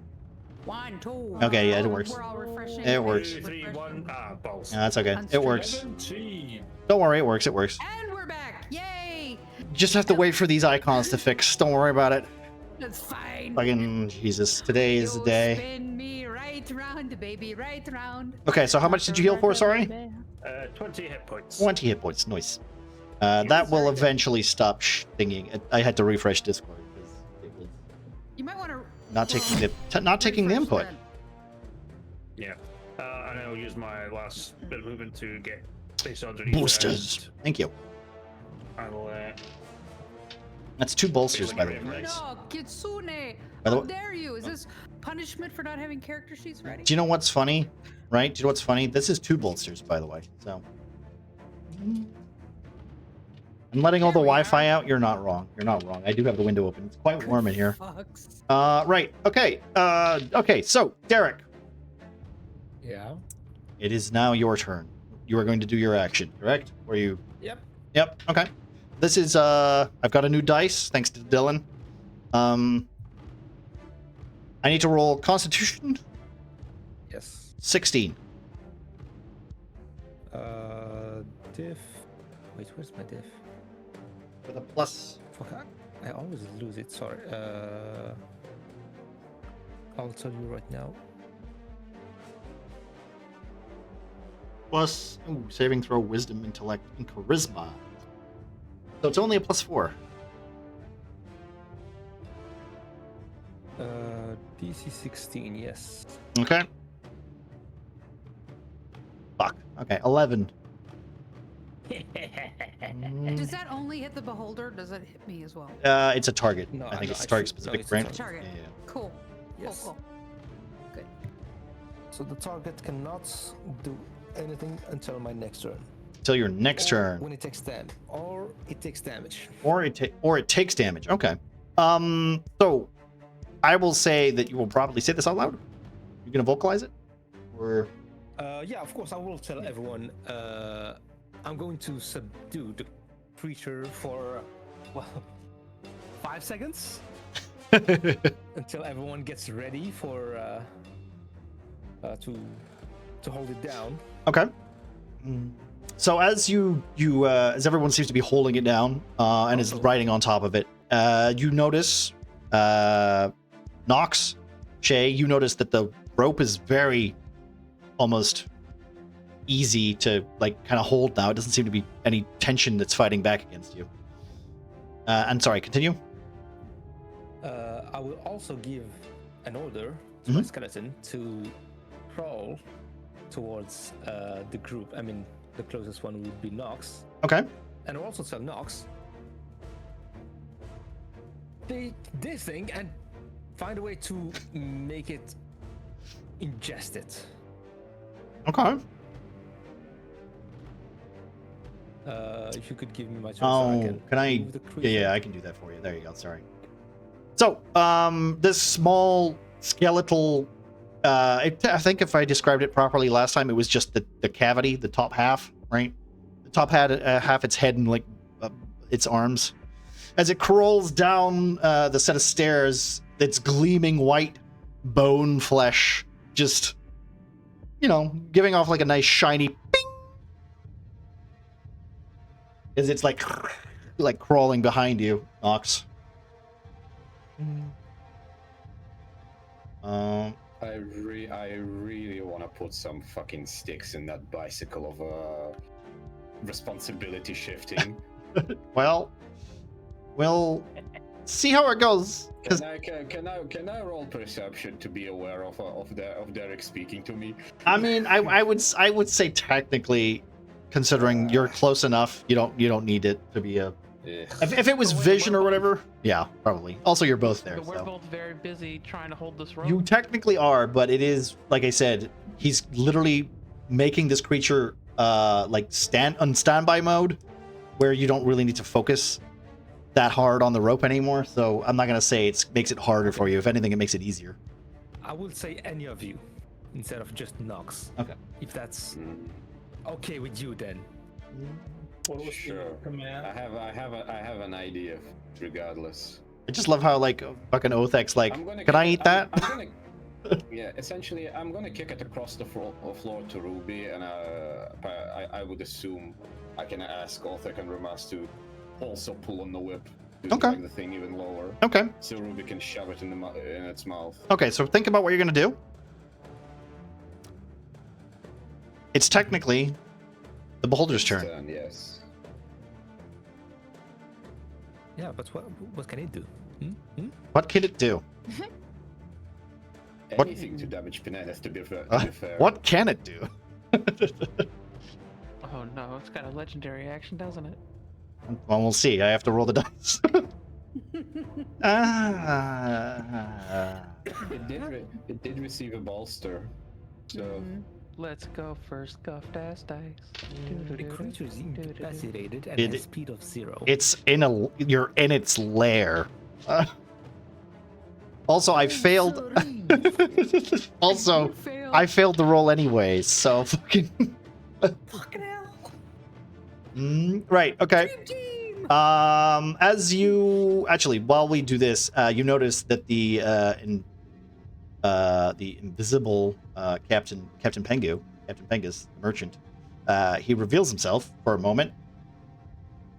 1, 2. Okay, yeah, it works. We're all refreshing. It works. 2, 3, 1. Balls. Yeah, that's okay. It works. 17. Don't worry, it works. It works. And we're back. Yay. Just have to wait for these icons to fix. Don't worry about it. That's fine. Fucking Jesus. Today is the You day. Spin me right round, baby, right round. Okay, so how much did you heal for? Sorry? 20 hit points. 20 hit points. Nice. That will eventually stop thinking. I had to refresh Discord because it was You might want to not taking the input. Yeah. And I'll use my last bit of movement to get space underneath. Boosters. Thank you. I'll That's 2 bolsters, by the way, Nice. guys. No, Kitsune. By the How way- dare you? Is this punishment for not having character sheets ready? Do you know what's funny? Right? Do you know what's funny? This is 2 bolsters, by the way. So I'm letting all the There we Wi-Fi are. out. You're not wrong. You're not wrong. I do have the window open. It's quite warm in here. Fucks. Right. Okay. Okay. So, Derek, Yeah. it is now your turn. You are going to do your action, correct? Or you? Yep. Yep. Okay. This is I've got a new dice thanks to Dylan. I need to roll Constitution. Yes. 16. Diff. Wait, where's my diff? With a plus. Fuck, I always lose it. Sorry. I'll tell you right now. Plus, saving throw, wisdom, intellect, and charisma. So it's only a +4. DC 16. Yes. Okay. Fuck. Okay, 11. Does that only hit the beholder? Does it hit me as well? It's a target. No, I think no, it's I target should- no, specific, it's a right? Target. Yeah, yeah. Cool. Yes. Cool. Good. So the target cannot do anything until my next turn. Till your next Or turn, When it takes damage, or it takes damage. or it takes damage. Okay. So I will say that you will probably say this out loud. You gonna vocalize it, or Yeah, of course, I will tell everyone. I'm going to subdue the creature for, well, 5 seconds until everyone gets ready for to hold it down. okay. So as as everyone seems to be holding it down and is riding on top of it, you notice Nox, Shay, you notice that the rope is very almost easy to like kind of hold now. It doesn't seem to be any tension that's fighting back against you. And sorry, continue. I will also give an order to my skeleton to crawl towards the group. I mean, the closest one would be Nox. Okay. And I'll also tell Nox, take this thing and find a way to make it ingest it. Okay. If you could give me my choice, so can I? move the creature. Yeah, I can do that for you. There you go. Sorry. So, this small skeletal. I think if I described it properly last time, it was just the cavity, the top half, right? The top had half its head and like its arms. As it crawls down the set of stairs, its gleaming white bone flesh just, giving off like a nice shiny ping. As it's like crawling behind you, Nox. I really want to put some fucking sticks in that bicycle of responsibility shifting. Well, we'll see how it goes. Can I roll perception to be aware of Derek speaking to me? I mean, I would say technically, considering you're close enough, you don't need it to be a. If it was vision or whatever, yeah, probably. Also, you're both there. But we're So. both very busy trying to hold this rope. You technically are, but it is like I said. He's literally making this creature like on standby mode, where you don't really need to focus that hard on the rope anymore. So I'm not gonna say it makes it harder for you. If anything, it makes it easier. I would say any of you instead of just Nox. Okay. If that's okay with you, then. What was Sure. the command? I have an idea. Regardless, I just love how like fucking Othek's like, can I eat that? Yeah, essentially, I'm gonna kick it across the floor to Ruby, and I would assume I can ask Othek and Ramas to also pull on the whip to drag the thing even lower. Okay. So Ruby can shove it in its mouth. Okay, so think about what you're gonna do. It's technically the beholder's turn. Yes. Yeah, but what can it do? What can it do? Anything to damage Penaneth, to be fair. What can it do? Oh no, it's got a legendary action, doesn't it? Well, we'll see. I have to roll the dice. It did receive a bolster. So Let's go for scuffed ass dice. The creature is incapacitated and It- has speed of 0. You're in its lair. Also, I failed. Also, I failed the roll anyway. So fucking. Fucking hell. Right. Okay. Dream team. As you actually, while we do this, you notice that the invisible Captain Pengus, the merchant, he reveals himself for a moment,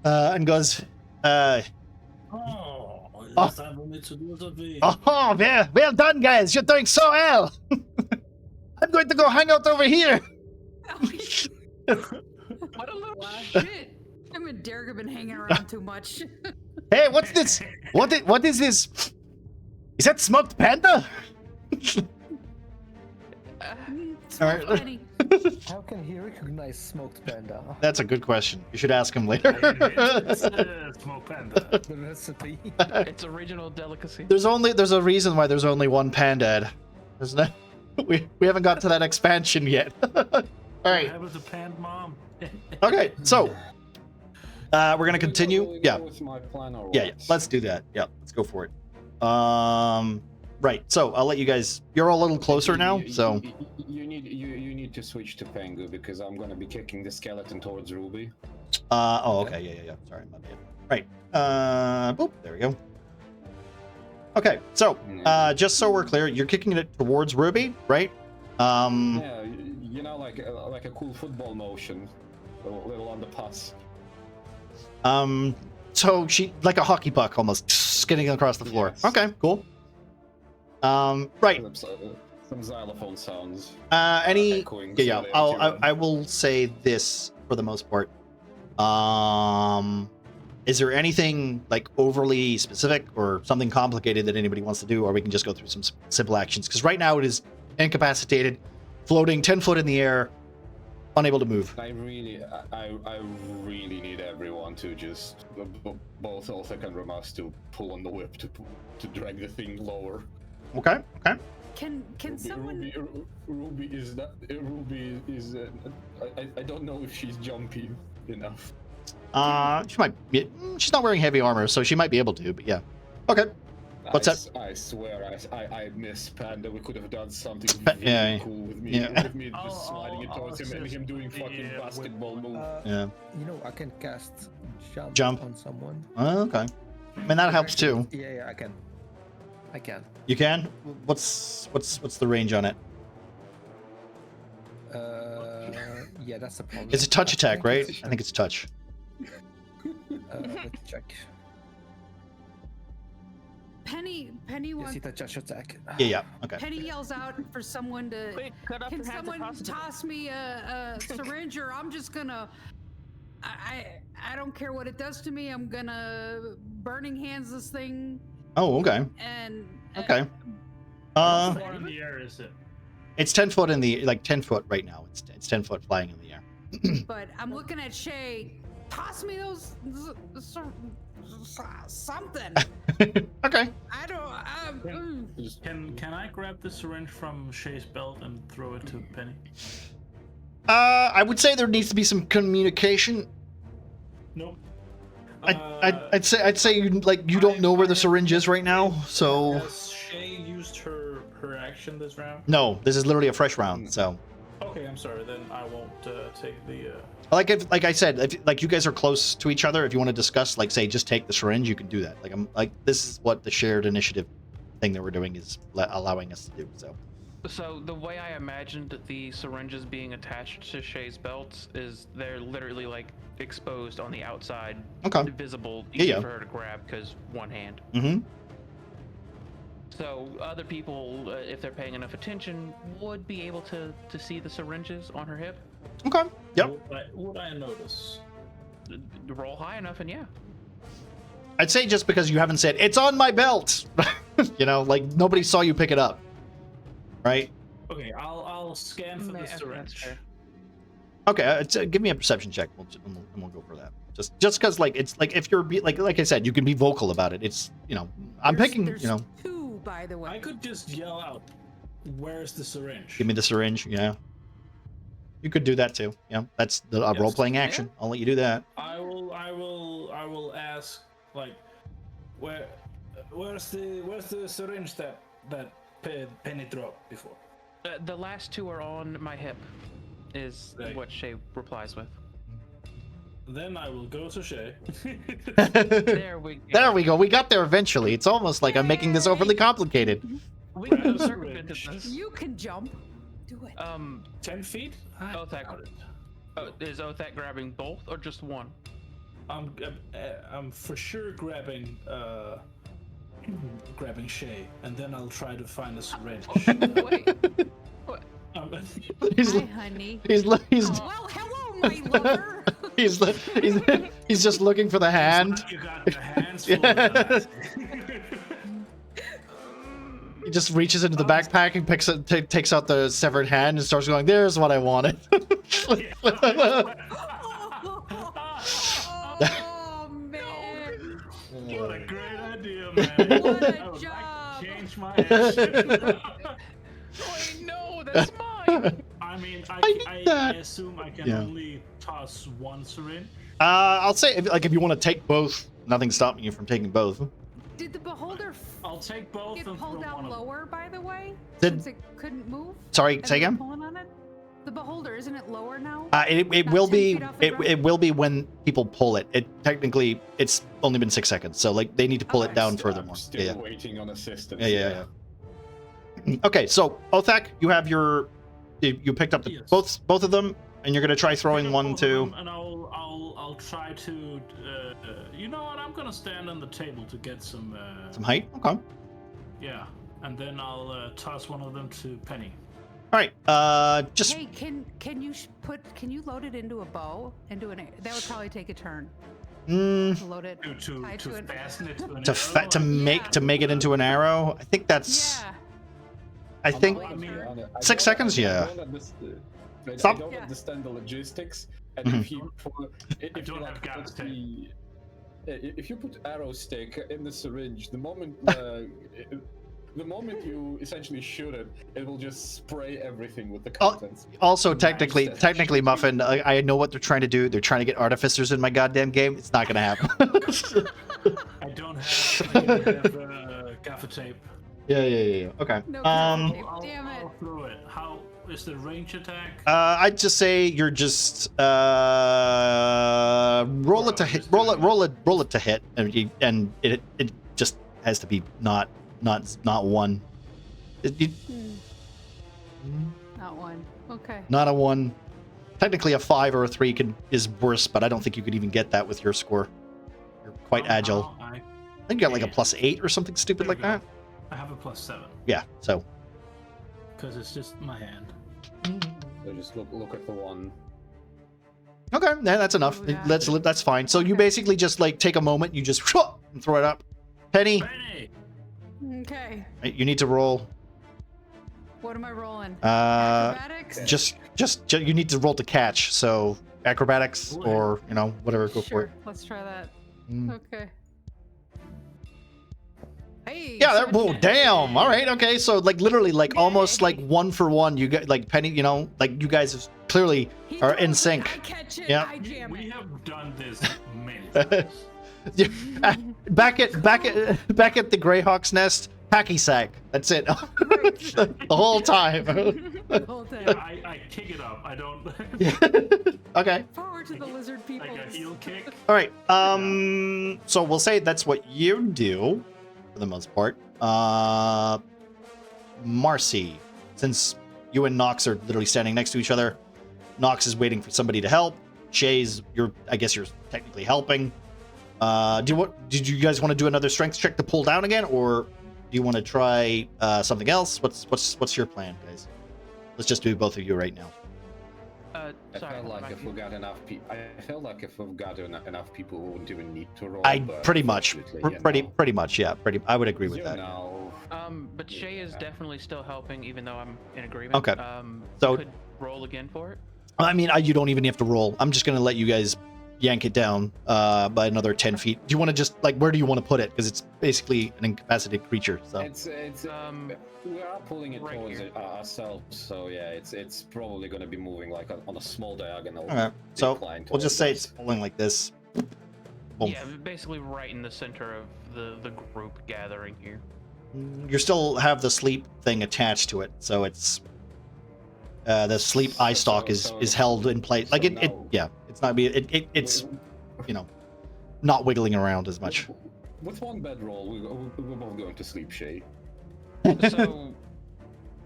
and goes, Oh, it's time for me to do something. "Oh, well done, guys! You're doing so well. I'm going to go hang out over here." What a little Wow. shit! Him and Derek have been hanging around too much. Hey, what's this? What is this? Is that smoked panda? It's All right. funny. How can he recognize smoked panda? That's a good question. You should ask him later. It's Smoke Panda. The recipe. It's a regional delicacy. There's a reason why there's only one panda. Isn't it? We haven't got to that expansion yet. All right. What happened to Pan Mom? Okay. So we're gonna continue. We Yeah. go with my plan or Yeah. Let's do that. Yeah. Let's go for it. Right. So I'll let you guys. You're all a little closer now. So you need to switch to Pengu because I'm gonna be kicking the skeleton towards Ruby. Oh, okay. Yeah. Sorry, my bad. Right. Boop. There we go. Okay. So just so we're clear, you're kicking it towards Ruby, right? Yeah, you know, like a cool football motion, a little on the pass. So she like a hockey puck almost skidding across the floor. Yes. Okay, cool. Right. Some xylophone sounds. Any? Echoing Yeah. slowly I around. will say this for the most part. Is there anything like overly specific or something complicated that anybody wants to do, or we can just go through some simple actions? Because right now it is incapacitated, floating 10 foot in the air, unable to move. I really need everyone to just both Olthek and Ramas to pull on the whip to drag the thing lower. Okay. Okay. Can someone? Ruby is not. Ruby is. I don't know if she's jumpy enough. She might. She's not wearing heavy armor, so she might be able to. But yeah. Okay. What's that? I swear, I miss Panda. We could have done something Yeah, really cool with me, yeah. with me just sliding it towards him and him doing fucking basketball move. Yeah. You know, I can cast Jump. on someone. Oh, okay. I mean that helps too. Yeah, I can. I can. You can. What's the range on it? Yeah, that's a problem. It's a touch attack, think right? it's- I think it's touch. Let's check. Penny Yes, wants. hit a charge attack. Yeah. Okay. Penny yells out for someone to. Quick, cut off Can your hands and someone toss it. toss me a syringe, or I'm just gonna. I don't care what it does to me. I'm gonna burning hands this thing Oh, okay. and. Okay. How far in the air is it? It's 10 foot in the 10 foot right now. It's 10 foot flying in the air. But I'm looking at Shay. Toss me those something. Okay. I don't. Can I grab the syringe from Shay's belt and throw it to Penny? I would say there needs to be some communication. Nope. I'd say you don't know where the syringe is right now, so. Has Shay used her action this round? No, this is literally a fresh round. So. Okay, I'm sorry. Then I won't take the. Like I said, if you guys are close to each other, if you want to discuss, say, just take the syringe, you can do that. This is what the shared initiative thing that we're doing is allowing us to do. So the way I imagined the syringes being attached to Shay's belts is they're literally exposed on the outside, Okay. visible, Yeah, easy yeah. for her to grab because one hand. Mm-hmm. So other people, if they're paying enough attention, would be able to see the syringes on her hip. Okay. Yep. Would I notice? Roll high enough, and yeah. I'd say just because you haven't said it's on my belt, nobody saw you pick it up, right? Okay, I'll scan for the That's syringe. fair. Okay. Give me a perception check. We'll go for that. Just because it's if you're like I said, you can be vocal about it. It's I'm picking There's two, by the way. I could just yell out, "Where's the syringe?" Give me the syringe. Yeah. You could do that too. Yeah, that's the Yes. role-playing action. I'll let you do that. I will ask where's the syringe that Penny dropped before? The last two are on my hip, is Right. what Shay replies with. Then I will go to Shay. There we go. There we go. We got there eventually. It's almost like I'm making this overly complicated. We could have Grab the circumvented syringe. this. You can jump. Do it. 10 feet? I Othak. doubt it. Is Othak grabbing both or just one? I'm for sure grabbing Shay, and then I'll try to find a syringe. Wait. What? He's Hi, honey. he's Well, hello, my lover. he's just looking for the hand. You got the hands full of that. He just reaches into the backpack and takes out the severed hand and starts going, "There's what I wanted." Oh man. What a great idea, man. What a I would job. like to change my action. Wait, no, that's mine. I mean, I I assume I can Yeah. only toss one syringe. I'll say if you want to take both, nothing's stopping you from taking both. Did the beholder I'll take both get and pulled throw one down of them. lower, by the way? Did- Since it couldn't move? Sorry, And say they were again. pulling on it? The beholder, isn't it lower now? It Not will 10 be feet off the ground? it will be when people pull it. Technically it's only been 6 seconds, so they need to pull it Okay. down I'm furthermore. still Yeah. waiting on assistance. Yeah. Okay, so Othak, you have you picked up Yes. both of them, and you're gonna try throwing Pick up one both of to. them, and I'll try to. You know what? I'm gonna stand on the table to get some. Some height. Okay. All Yeah, and then I'll toss one of them to Penny. right. Just Hey, can you load it into a bow? That would probably take a turn. mm, To load it. To tied to an- fasten it to an to arrow. to make it into an arrow. I think that's. Yeah. I think. I mean, 6 seconds, yeah. I Stop. don't Yeah. understand the logistics. And Mhm. if you don't have gas put if you put arrow stick in the syringe, the moment you essentially shoot it, it will just spray everything with the Oh, contents. Also, Nice. technically, Muffin, I know what they're trying to do. They're trying to get artificers in my goddamn game. It's not gonna happen. I don't have gaffer tape. Yeah. Okay. No, Um. Damn it. I'll throw it. How is the range attack? I'd just say you're just roll it to hit, roll it to hit, and it just has to be not one. Not one. Okay. Not a 1. Technically, a 5 or a 3 is worse, but I don't think you could even get that with your score. You're quite agile. think you got like a +8 or something stupid There like we go. that. I have a +7 Yeah, so. because it's just my hand. So just look at the one. Okay, yeah, that's enough. Oh, yeah. That's fine. So you Okay. basically just like take a moment, you just and throw it up. Penny, Penny! Okay. you need to roll. What am I rolling? Uh, Acrobatics? just you need to roll to catch. So acrobatics or whatever. Go for Sure. it. Let's try that. Mm. Okay. Hey. Yeah. Whoa. 17. Damn. All right. Okay. So like literally like almost Yay. like 1 for 1. You get like Penny. Like you guys clearly He are throws in it, sync. I catch it. Yeah. I jam We it. have done this many times. back at the Greyhawk's nest. Hacky sack. That's it. the whole time. The whole Yeah, time. I kick it up. I don't Okay. Forward to the lizard people. like a heel kick. All right. So we'll say that's what you do for the most part. Marcy, since you and Nox are literally standing next to each other, Nox is waiting for somebody to help. Shay's, I guess you're technically helping. Did you guys want to do another strength check to pull down again, or do you want to try something else? What's your plan, guys? Let's just do both of you right now. I Sorry, felt like Mike. if we got enough people, I felt like if we've got enough people, we wouldn't even need to roll. but Pretty much, unfortunately, pretty much, yeah. I would agree with you that. know, But Shay is Yeah. definitely still helping, even though I'm in agreement. Okay. So- could roll again for it. I mean, you don't even have to roll. I'm just gonna let you guys yank it down by another 10 feet. Do you want to just like where do you want to put it? Because it's basically an incapacitated creature. So it's we are pulling it right towards here. Ourselves, so yeah, it's probably going to be moving like on a small diagonal. all right. So decline we'll just towards say us. it's pulling like this. Boom. Yeah, basically right in the center of the group gathering here. You still have the sleep thing attached to it, so it's the sleep eye stalk is held in place. Like it's not it's not wiggling around as much. With one bedroll, we're both going to sleep, Shay.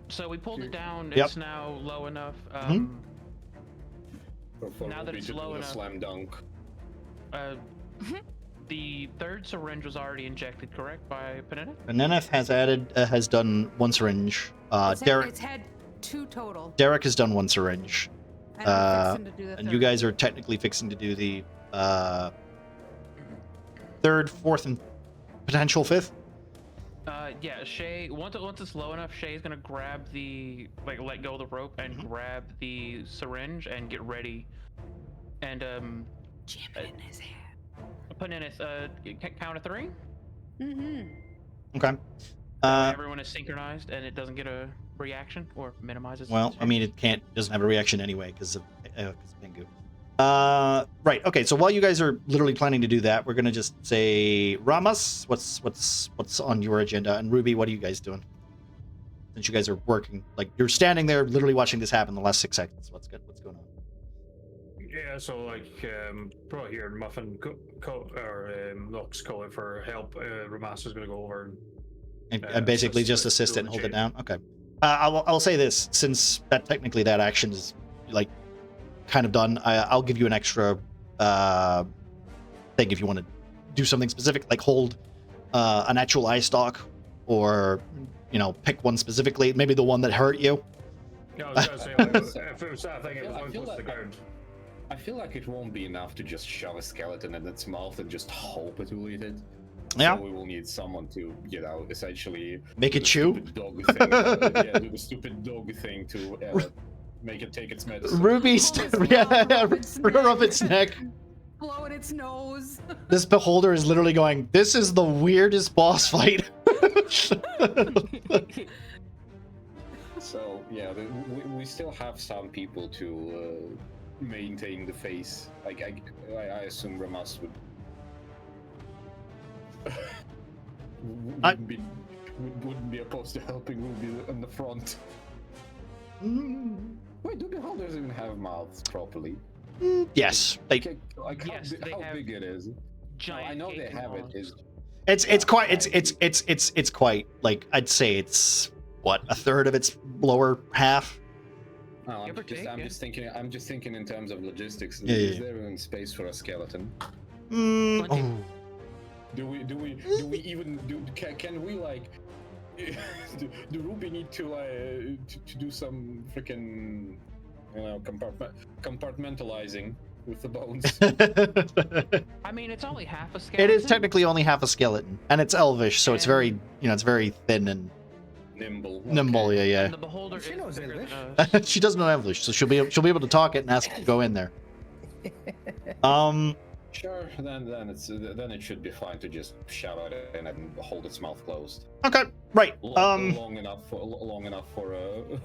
So we pulled it down. Yep. It's now low enough. For Now that Ruby it's to do low the enough. slam dunk. The third syringe was already injected, correct, by Panetta? And Neneth has done one syringe. It's had 2 total. Derek has done one syringe. And I'm fixing to do the And you third. guys are technically fixing to do the third, fourth, and potential fifth. Yeah, Shay. Once it's low enough, Shay's gonna grab let go of the rope and grab the syringe and get ready. And Jam it in his hand. Panetta, count of 3. Mm-hmm. Okay. Everyone is synchronized and it doesn't get a reaction or minimizes. Well, I mean, it doesn't have a reaction anyway because of Pingu. Right. Okay. So while you guys are literally planning to do that, we're gonna just say Ramas. What's on your agenda? And Ruby, what are you guys doing? Since you guys are working, like you're standing there, literally watching this happen the last 6 seconds. What's good? What's going on? Yeah, so like probably here Muffin Lux calling for help. Remaster's gonna go over And basically just assist it and hold it down. Okay. I'll say this, since technically that action is like kind of done. I'll give you an extra thing if you want to do something specific, like hold an actual eye stalk, or pick one specifically, maybe the one that hurt you. Yeah, I was gonna say like, if it was that thing, it was I going feel close to the like- ground. I feel like it won't be enough to just shove a skeleton in its mouth and just hope it will eat it. Yeah. So we will need someone to, essentially Make do it the chew. stupid dog thing. Do the stupid dog thing to make it take its medicine. Ruby, rub its neck. Blowing its nose. This beholder is literally going, this is the weirdest boss fight. So yeah, we still have some people to maintain the face. Like I assume Ramas wouldn't be opposed to helping Ruby on the front. Wait, do beholders even have mouths properly? Yes, Like Yes, they how have big it is? No, Giant I know they gaping have it. mouths. it's quite like, I'd say it's what, a third of its lower half. No, Give or take, I'm yeah. just thinking in terms of logistics. Yeah, Is yeah. there even space for a skeleton? Plenty. Oh. Do do we even can we like do Ruby need to do some freaking compartmentalizing with the bones? I mean, it's only half a skeleton. It is technically only half a skeleton, and it's elvish, so it's very, it's very thin and Nimble. nimble. Yeah, And the beholder She is knows bigger than English. us. She doesn't know English, so she'll be able to talk it and ask to go in there. Sure, then it should be fine to just shout at it and hold its mouth closed. Okay, right. Long enough for the All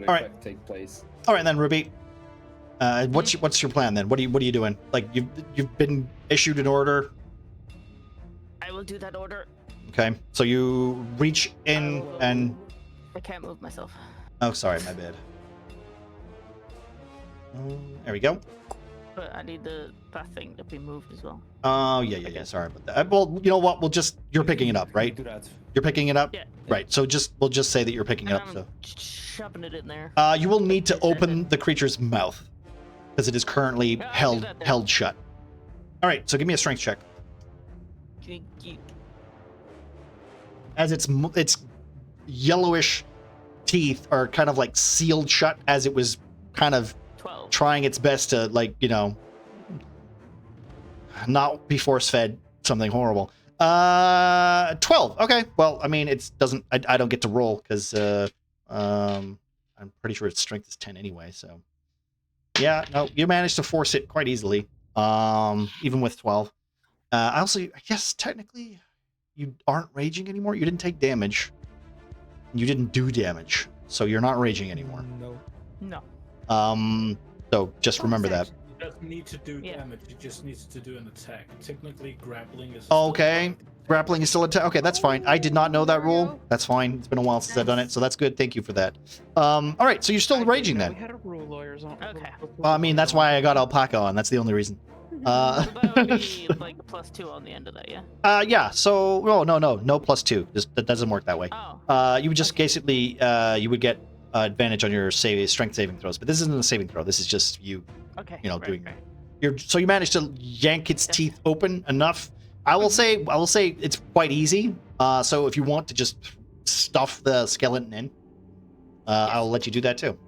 right. effect to take place. All right then, Ruby. What's your plan then? What are you doing? Like you've been issued an order. I will do that order. Okay, so you reach in and. I can't move myself. Oh, sorry, my bad. There we go. But I need that thing to be moved as well. Oh, yeah. Sorry about that. Well, you know what? You're picking it up, right? Do that. You're picking it up? Yeah. Right. So we'll just say that you're picking it And up. I'm So. shoving it in there. You will need to open the creature's mouth because it is currently Yeah, I'll do that then. held shut. All right. So give me a strength check. As its yellowish teeth are kind of like sealed shut as it was kind of 12. trying its best to not be force fed something horrible. 12. Okay. Well, I mean, it doesn't. I don't get to roll because I'm pretty sure its strength is 10 anyway. So yeah, no, you managed to force it quite easily. Even with 12. I guess technically you aren't raging anymore. You didn't take damage. You didn't do damage, so you're not raging anymore. No. So just remember that. It doesn't need to do Yeah. damage. It just needs to do an attack. Technically, grappling is. Okay. Grappling is still attack. Okay, that's fine. I did not know that rule. That's fine. It's been a while since I've done it, so that's good. Thank you for that. All right, so you're still raging then. We had a rule lawyers on. Okay. Well, I mean, that's why I got alpaca on. That's the only reason. So that would be like a +2 on the end of that, yeah? Yeah. So, no, +2. That doesn't work that way. Oh. You would just basically, you would get advantage on your strength saving throws, but this isn't a saving throw. This is just you, Okay. doing. Right. So you managed to yank its teeth open enough. I will say it's quite easy. So if you want to just stuff the skeleton in, I'll let you do that too.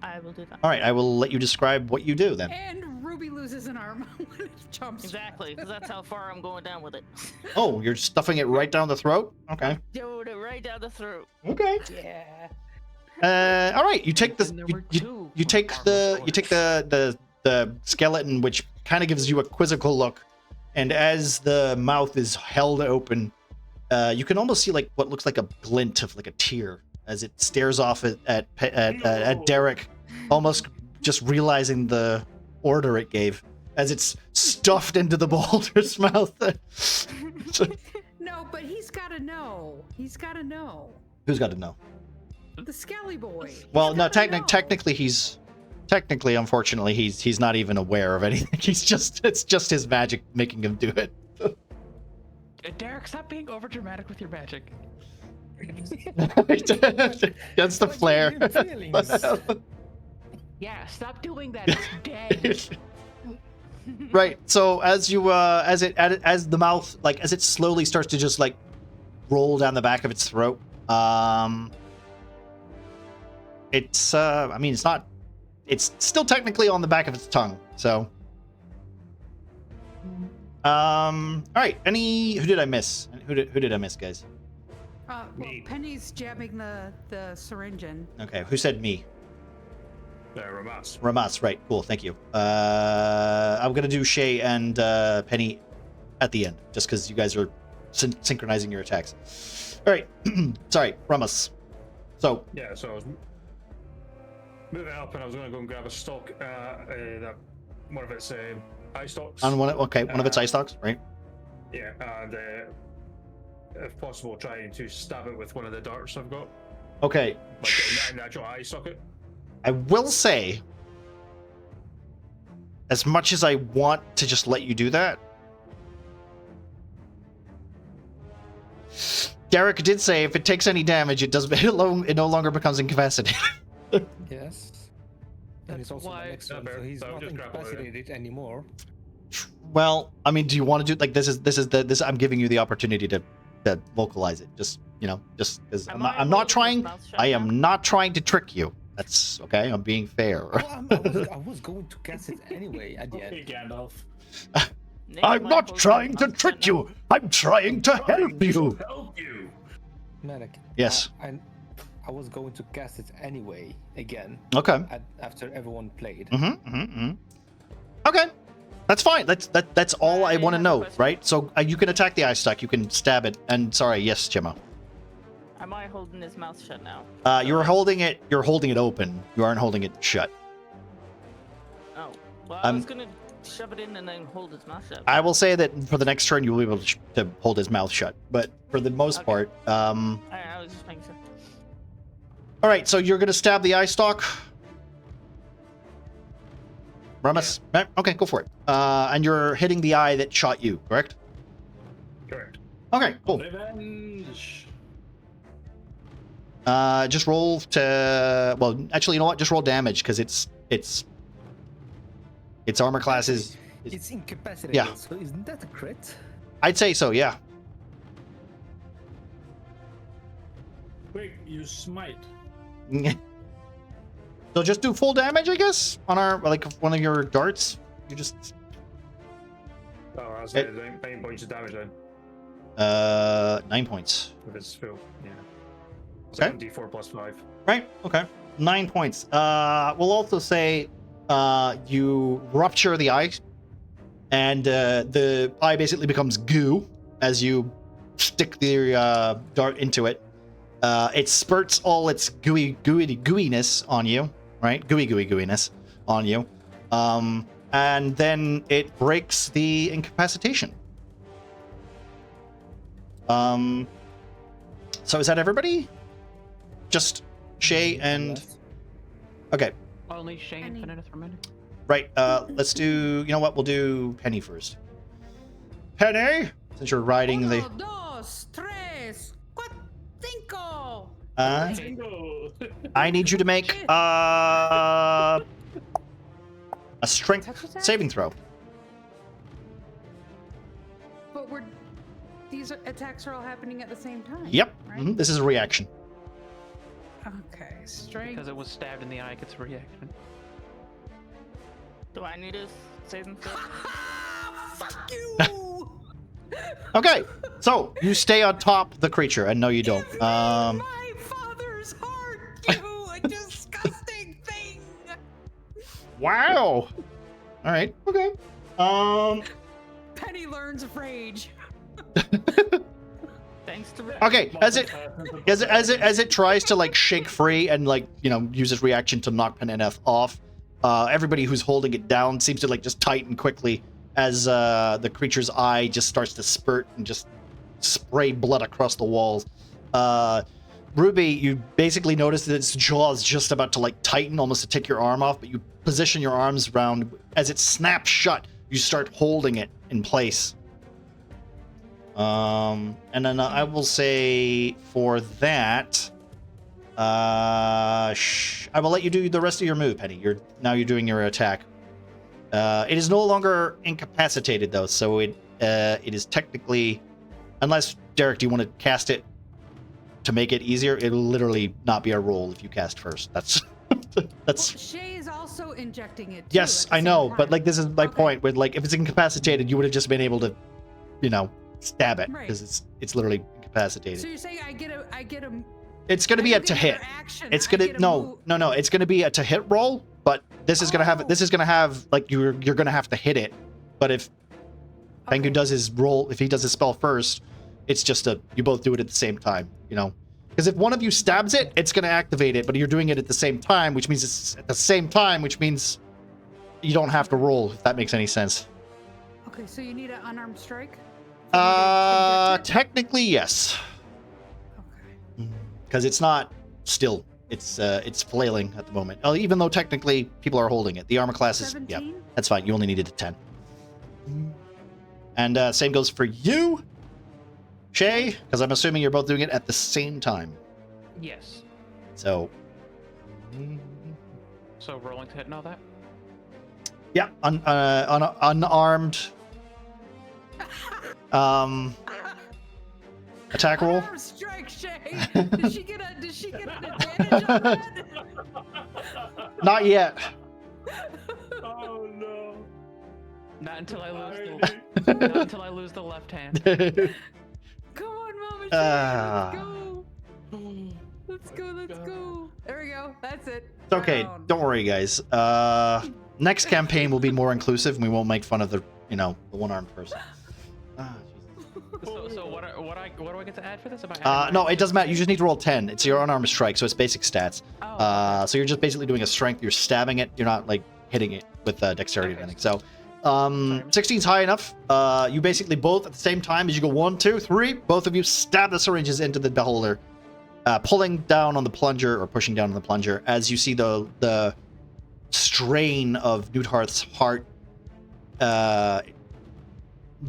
I will do that. All right, I will let you describe what you do then. And Ruby loses an arm when it jumps. Exactly, because that's how far I'm going down with it. Oh, you're stuffing it right down the throat? Okay. Doing it right down the throat. Okay. Yeah. All right. You take And there the were you two take the skeleton, which kind of gives you a quizzical look, and as the mouth is held open, you can almost see like what looks like a glint of like a tear as it stares off at Derek, almost just realizing the order it gave as it's stuffed into the beholder's mouth. No, but he's got to know. He's got to know. Who's got to know? The Skelly boy. Well, He's no, gotta know. technically, unfortunately, he's not even aware of anything. It's just his magic making him do it. Derek, stop being over dramatic with your magic. That's the flair. Yeah, stop doing that. It's dead. Right. So as you as the mouth, like as it slowly starts to just like roll down the back of its throat, it's I mean it's still technically on the back of its tongue. So all right. Who did I miss? Who did I miss, guys? Well, Penny's jamming the syringe in. Okay. Who said me? Ramas. Ramas, right. Cool, thank you. I'm going to do Shay and Penny at the end, just because you guys are synchronizing your attacks. All right. Sorry, Ramas. So. Yeah, so I was moving up and I was going to go and grab a stock, that one of its eye stalks. On one of its eye stalks, right? Yeah, and if possible, trying to stab it with one of the darts I've got. Okay. Like an actual eye socket. I will say, as much as I want to just let you do that, Derek did say if it takes any damage, it no longer becomes incapacitated. Yes. And it's also why- the next one, Yeah, so he's so not just grapple it. incapacitated anymore. Well, I mean, do you want to do like this? I'm giving you the opportunity to vocalize it. Just just because I'm not trying. I am not trying to trick you. That's okay. I'm being fair. I was going to cast it anyway at the Okay, end. Gandalf. I'm not trying to trick you. I'm trying to help you. Help you. Medic. Yes. I was going to cast it anyway again. Okay. After everyone played. Okay. That's fine. That's all I want to have a know, question. right? So you can attack the eye stuck. You can stab it. And sorry, yes, Gemma. Am I holding his mouth shut now? You're holding it. You're holding it open. You aren't holding it shut. Oh, well, I was gonna shove it in and then hold his mouth shut. I will say that for the next turn, you will be able to hold his mouth shut. But for the most part, I was just making sure. all right. So you're gonna stab the eye stalk. Ramus. Okay, go for it. And you're hitting the eye that shot you, correct? Correct. Okay, cool. Revenge. Just roll to. Well, actually, you know what? Just roll damage because its armor class is. It's incapacitated. Yeah. So isn't that a crit? I'd say so. Yeah. Quick, you smite. So just do full damage, I guess, on our like one of your darts. You just. Oh, I'll say 9 points of damage then. 9 points. If it's full. Yeah. Okay. 74 plus 5. Right. Okay. 9 points. We'll also say you rupture the eye, and the eye basically becomes goo as you stick the dart into it. It spurts all its gooiness on you, right? Gooiness on you. And then it breaks the incapacitation. So is that everybody? Just Shay and... Okay, Only Shay and Penny. Feneth remaining. right. Let's do... You know what? We'll do Penny first. Penny! Since you're riding the... 1, 2, 3, 4, 5. Bingo! I need you to make a strength Touch attack? saving throw. But these attacks are all happening at the same time. Yep. Right? This is a reaction. Okay. Strength. Because it was stabbed in the eye, it gets a reaction. Do I need a saving throw? Fuck you! Okay, so you stay on top of the creature, and no, you don't. Give me my father's heart, you disgusting thing! Wow. All right. Okay. Penny learns rage. Thanks to Rick. Okay. As it tries to like shake free and like use its reaction to knock Peneneth off, everybody who's holding it down seems to like just tighten quickly as the creature's eye just starts to spurt and just spray blood across the walls. Ruby, you basically notice that its jaw is just about to like tighten, almost to take your arm off, but you position your arms around. As it snaps shut, you start holding it in place. And then I will say for that, I will let you do the rest of your move, Penny. You're doing your attack. It is no longer incapacitated though, so it is technically, unless Derek, do you want to cast it to make it easier? It'll literally not be a roll if you cast first. That's Well, Shay is also injecting it. Too, yes, at the I know, same but time. like this is my Okay. point. With like if it's incapacitated, you would have just been able to, stab it Right. because it's literally incapacitated. So you're saying I get a it's going to be a to hit. Action. It's gonna no. It's gonna be a to hit roll, but this is gonna have like you're gonna have to hit it. But if Pengu does his roll, if he does his spell first, it's just you both do it at the same time, Because if one of you stabs it, it's gonna activate it, but you're doing it at the same time, which means it's at the same time, which means you don't have to roll. If that makes any sense. Okay, so you need an unarmed strike. For me to inject it? Technically yes, Okay. because it's not still. It's flailing at the moment. Even though technically people are holding it. The armor class is 17? that's fine. You only needed a 10. And same goes for you, Shay, because I'm assuming you're both doing it at the same time. Yes. So, So rolling to hit and all that? yeah, unarmed Attack roll. Unarmed strike, Shay. Does she get an advantage on that? Not yet. Oh no. Not until I lose Sorry. not until I lose the left hand. Come on, Mama Shay. Ah. Let's go. Let's go. There we go. That's it. It's okay. Round. Don't worry, guys. Next campaign will be more inclusive, and we won't make fun of the one-armed person. Ah, So what do I get to add for this? Am I Jesus. adding No, my- it doesn't matter. You just need to roll 10. It's your unarmed strike, so it's basic stats. Oh, So you're just basically doing a strength. You're stabbing it. You're not like hitting it with dexterity or Okay. anything. So, 16's high enough. You basically both at the same time as you go 1, 2, 3. Both of you stab the syringes into the beholder, pulling down on the plunger or pushing down on the plunger as you see the strain of Newtharth's heart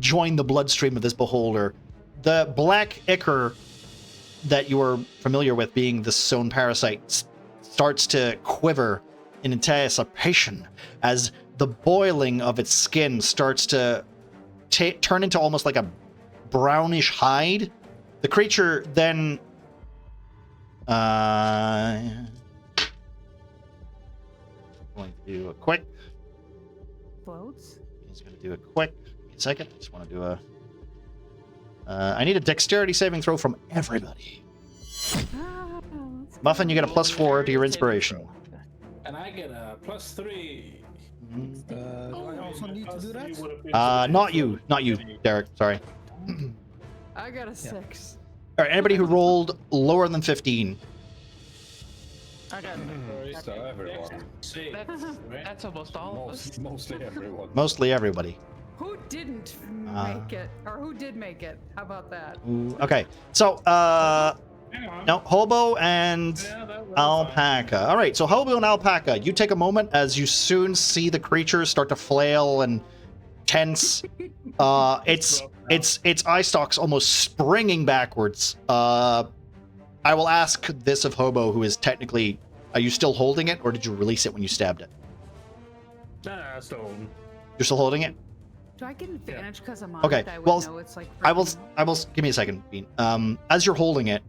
join the bloodstream of this beholder. The black ichor that you are familiar with, being the sown parasite, starts to quiver in anticipation as the boiling of its skin starts to turn into almost like a brownish hide. The creature then going to do a quick. Floats. He's going to do a quick. Give me a second. I just want to do a. I need a dexterity saving throw from everybody. Ah, let's go. Muffin, you get a +4 to your inspiration. And I get a +3. Do I also need to do that? Not you, Derek. Sorry. I got a 6. All right, anybody who rolled lower than 15. I got So everyone. That's almost all of us. Mostly everyone. Mostly everybody. Who didn't make it? Or who did make it? How about that? Ooh, okay, so no, Hobo and Alpaca. All right, so Hobo and Alpaca, you take a moment as you soon see the creatures start to flail and tense. Its eye stalks almost springing backwards. I will ask this of Hobo, who is technically. Are you still holding it, or did you release it when you stabbed it? Nah, still. You're still holding it. Do I get advantage because I'm on Okay, it? I would well, know it's like I will. freaking- Give me a second, Bean. As you're holding it,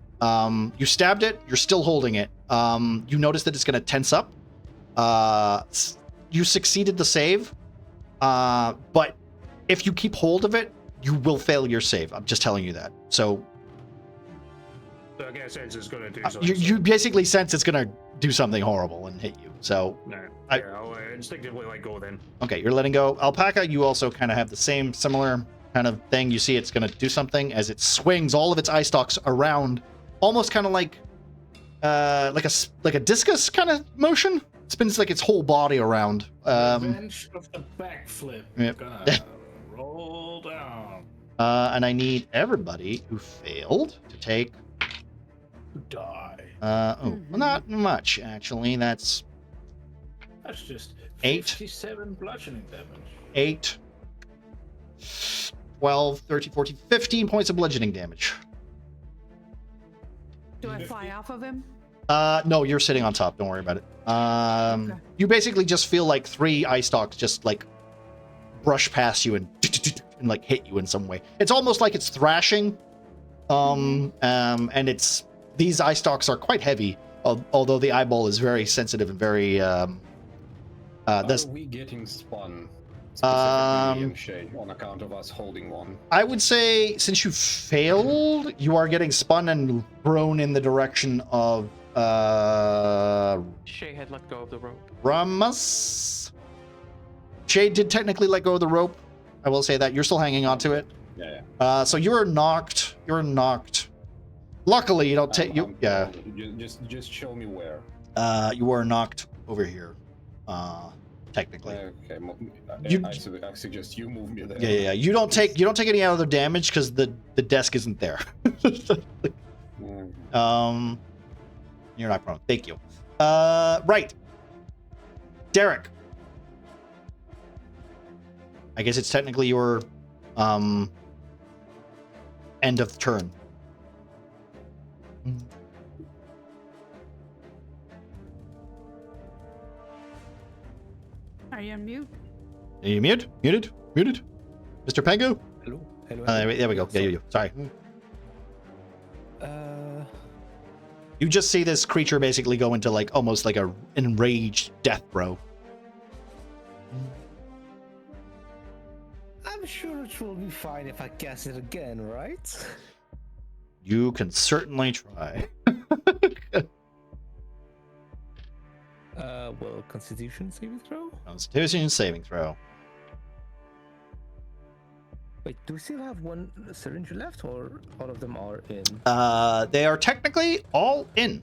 you stabbed it. You're still holding it. You notice that it's going to tense up. You succeeded the save, but if you keep hold of it, you will fail your save. I'm just telling you that. So So I guess it's going to do something. you basically sense it's going to do something horrible and hit you. So Nah, I- yeah, I'll instinctively let go then. okay, you're letting go. Alpaca, you also kind of have the same similar kind of thing. You see it's going to do something as it swings all of its eye stalks around, almost kind of like a discus kind of motion. It spins like its whole body around. Revenge of the backflip. Yep. Gonna roll down. And I need everybody who failed to take. Die. Well, not much actually. That's That's just 8. 57 bludgeoning damage. 8, 12, 13, 14, 15 points of bludgeoning damage. Do I fly off of him? No, you're sitting on top. Don't worry about it. Okay. You basically just feel like 3 eye stalks just like brush past you and like hit you in some way. It's almost like it's thrashing. And these eye stalks are quite heavy, although the eyeball is very sensitive and very. Are This we getting spun? Specifically, me Um, and Shay, on account of us holding one. I would say, since you failed, you are getting spun and thrown in the direction of Shay had let go of the rope. Ramus. Shay did technically let go of the rope. I will say that you're still hanging on to it. Yeah. So you're knocked. You're knocked. Luckily, you don't take you. Yeah. Just show me where. You are knocked over here. Technically. Okay. You- I suggest you move me there. Yeah. You don't take any other damage because the desk isn't there. Mm. You're not prone. Thank you. Right. Derek. I guess it's technically your end of the turn. Are you on mute? Are you muted? Muted? Mr. Pango? Hello. Hello. There we go. Yeah, you. Sorry. Uh, You just see this creature basically go into like almost like a enraged death throw. I'm sure it will be fine if I cast it again, right? You can certainly try. Well, Constitution saving throw. Constitution saving throw. Wait, do we still have one syringe left, or all of them are in? They are technically all in.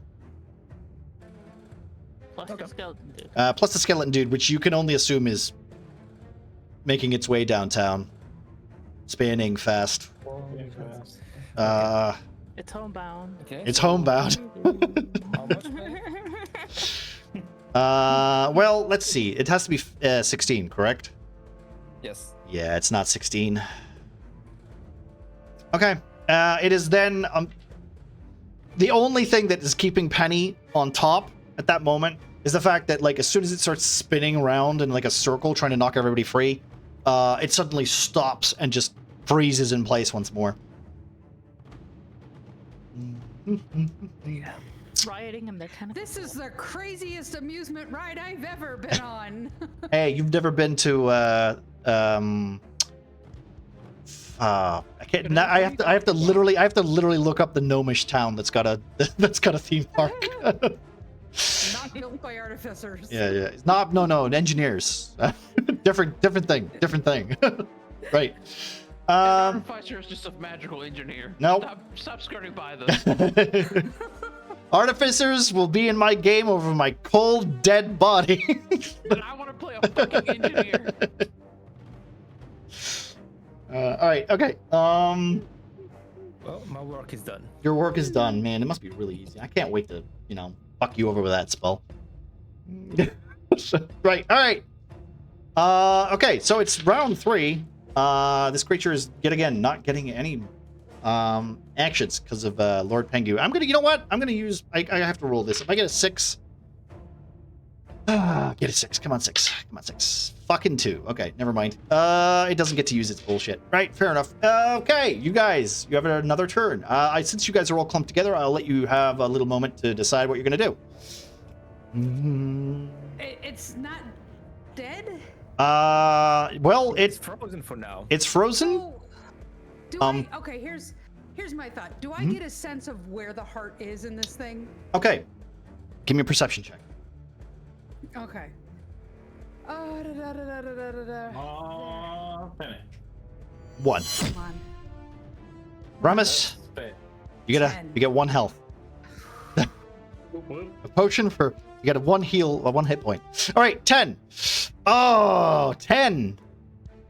Plus the skeleton dude. Plus the skeleton dude, which you can only assume is making its way downtown, spanning fast. It's homebound. Okay. It's homebound. How much? Man? Well, let's see. It has to be 16, correct? Yes. Yeah, it's not 16. Okay. It is then the only thing that is keeping Penny on top at that moment is the fact that, like, as soon as it starts spinning around in like a circle trying to knock everybody free, it suddenly stops and just freezes in place once more. Rioting in the tentacles. This is the craziest amusement ride I've ever been on. Hey, you've never been to I can't. I have to literally look up the gnomish town that's got a theme park. Not built by artificers. Yeah. It's not. No. Engineers. different thing. Right. Artificer is just a magical engineer. Nope. Stop skirting by this. Artificers will be in my game over my cold, dead body. But I want to play a fucking engineer. All right. Okay. Well, my work is done. Your work is done, man. It must be really easy. I can't wait to, fuck you over with that spell. Right. All right. Okay. So it's round 3. This creature is yet again not getting any actions because of Lord Pengu. You know what? I'm gonna use. I have to roll this. If I get a 6, get a 6. Come on, 6. Fucking 2. Okay, never mind. It doesn't get to use its bullshit. Right, fair enough. Okay, you guys, you have another turn. Since you guys are all clumped together, I'll let you have a little moment to decide what you're gonna do. It's not dead? Well, It's frozen for now. it's frozen. Oh, okay, here's my thought. Do I get a sense of where the heart is in this thing? Okay, give me a perception check. Okay. Penny. 1. Come on. Ramus, you 10. get 1 health. A potion for you get a 1 hit point. All right, 10. Oh, 10.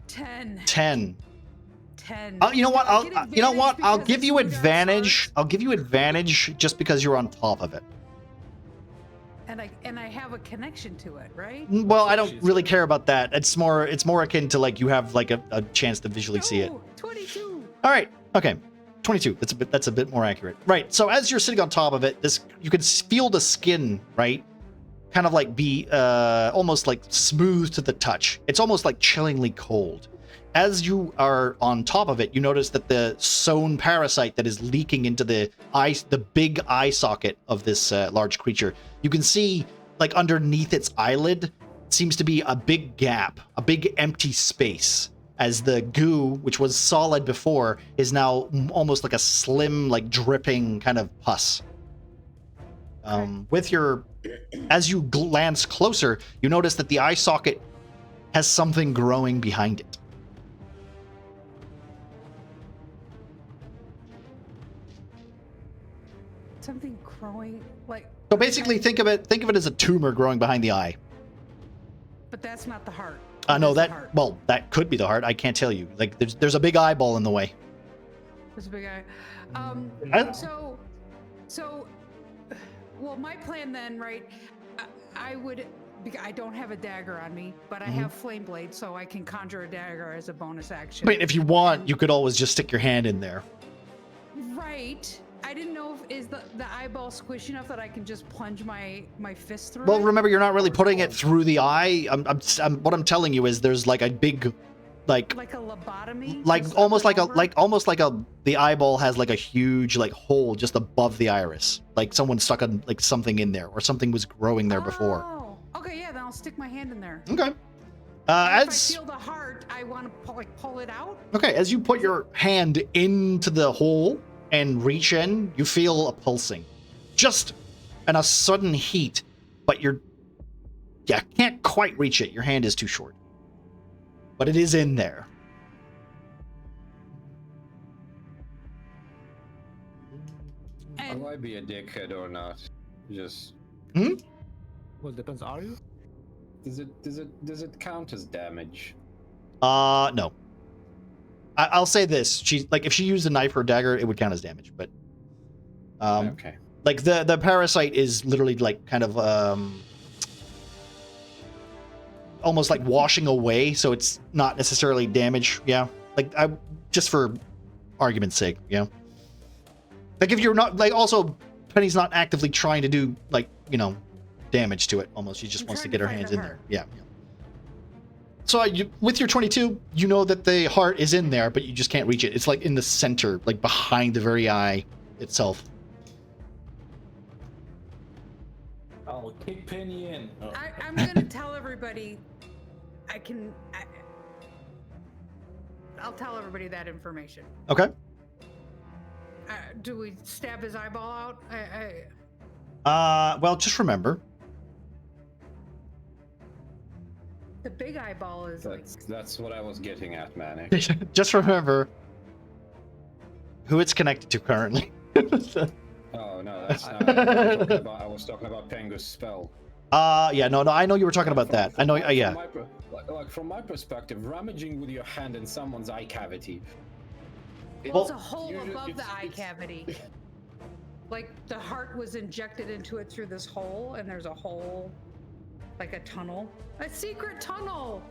10. 10. 10. You know what? I'll give you because it's advantage. I'll give you advantage just because you're on top of it. And I have a connection to it, right? Well, I don't really care about that. It's more akin to like you have like a chance to visually see it. 22. All right. Okay. 22. That's a bit more accurate. Right. So as you're sitting on top of it, you can feel the skin, right? Kind of like be almost like smooth to the touch. It's almost like chillingly cold. As you are on top of it, you notice that the sewn parasite that is leaking into the big eye socket of this large creature, you can see like underneath its eyelid seems to be a big gap, a big empty space, as the goo, which was solid before, is now almost like a slim, like dripping kind of pus. As you glance closer, you notice that the eye socket has something growing behind it. Something growing like. So basically, think of it as a tumor growing behind the eye. But that's not the heart. No, That's the heart. that could be the heart. I can't tell you. Like, there's a big eyeball in the way. There's a big eye. Well, my plan then, right? I don't have a dagger on me, but I have flame blade, so I can conjure a dagger as a bonus action. I mean, if you want, you could always just stick your hand in there. Right. I didn't know is the eyeball squishy enough that I can just plunge my fist through. Well, it? remember, you're not really putting it through the eye. What I'm telling you is there's like a big Like a lobotomy? like Just almost up like and over? almost like the eyeball has like a huge like hole just above the iris, like someone stuck like something in there or something was growing there before. Oh, okay, yeah. Then I'll stick my hand in there. Okay. And if I feel the heart, I want to pull it out. Okay, as you put your hand into the hole and reach in, you feel a pulsing, just and a sudden heat, but can't quite reach it. Your hand is too short, but it is in there. Will I be a dickhead or not? Just. Well, depends. Are you? Does it count as damage? No. I'll say this: she's like, if she used a knife or a dagger, it would count as damage. But, Okay. like the parasite is literally like kind of almost like washing away, so it's not necessarily damage. Yeah, like just for argument's sake, yeah. Like if you're not like also Penny's not actively trying to do like damage to it. Almost, she just I'm wants to trying get to her find hands the in there. heart. Yeah. So with your 22, you know that the heart is in there, but you just can't reach it. It's like in the center, like behind the very eye itself. I'll kick Penny in. Oh. I'm gonna tell everybody. I'll tell everybody that information. Okay. Do we stab his eyeball out? Well, just remember. The big eyeball is That's what I was getting at, man. Just remember who it's connected to currently. Oh no, that's not. I was talking about Pengu's spell. Yeah, no, I know you were talking about that. I know, yeah. From my perspective, rummaging with your hand in someone's eye cavity. Well, it's a hole above the eye cavity. Like the heart was injected into it through this hole, and there's a hole, like a tunnel, a secret tunnel.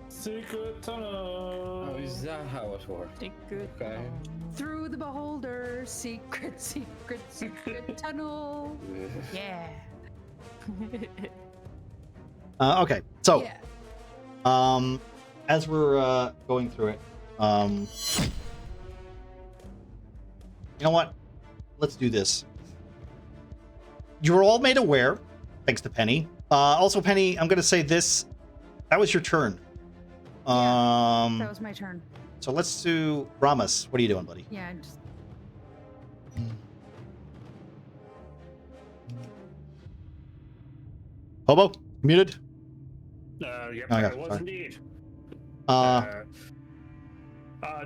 Secret tunnel. Oh, is that how it works? Secret. Okay. Through the beholder, secret tunnel. Yeah. Okay, so Yeah. as we're going through it, you know what? Let's do this. You were all made aware, thanks to Penny. Also, Penny, I'm gonna say this. That was your turn. That was my turn. So let's do Ramos. What are you doing, buddy? Yeah. Just... Hobo, muted. Yep, Oh, yeah, it was sorry. indeed. Uh,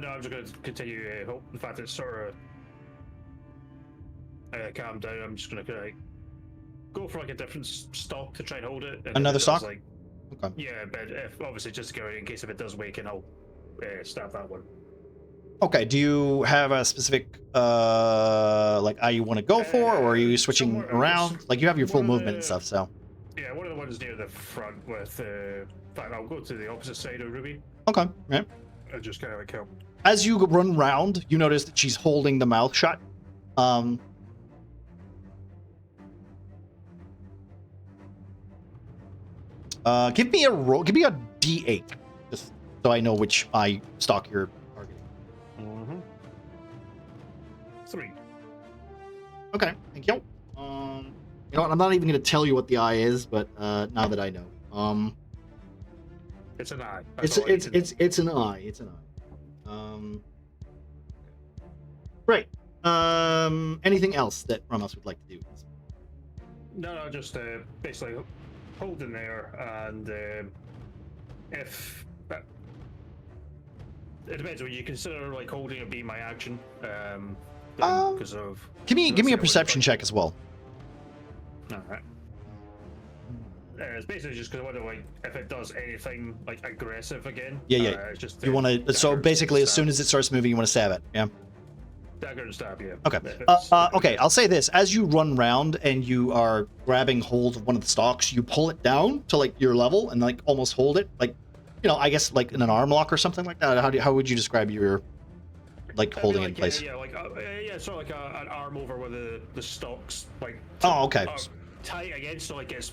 No, I'm just going to continue. Hope the fact that it's sort of calmed down. I'm just going to go for like a different stock to try and hold it. And Another if it does, stock? Like, Okay. yeah, but if, obviously just to go in case if it does waken, I'll stab that one. Okay. Do you have a specific like eye you want to go for, or are you switching somewhere- around? Like you have your full one of movement and the- stuff. So Yeah, one of the ones near the front with. In fact, I'll go to the opposite side of Ruby okay. Yeah. and just kind of like help. As you run round, you notice that she's holding the mouth shut. Give me a roll. Give me a D8, just so I know which eye stock you're targeting. Mm-hmm. 3. Okay, thank you. You know what? I'm not even going to tell you what the eye is, but now that I know, It's an eye. it's That's all I need to know. it's an eye. It's an eye. Right. Anything else that Ramos would like to do? No, just basically hold in there, and if it depends. Would you consider like holding it being my action? Because of Give me a perception check as well. All right. It's basically just because I wonder like if it does anything like aggressive again. Yeah. It's just You want to. So dagger, basically, as stab. soon as it starts moving, you want to stab it. Yeah. Dagger and stab, yeah. Okay. If it's- Okay. I'll say this: as you run round and you are grabbing hold of one of the stalks, you pull it down to like your level and like almost hold it, like I guess like in an arm lock or something like that. How would you describe your like holding it in place? Yeah, sort of like an arm over where the stalks like. Oh, okay. Tight against, so like it's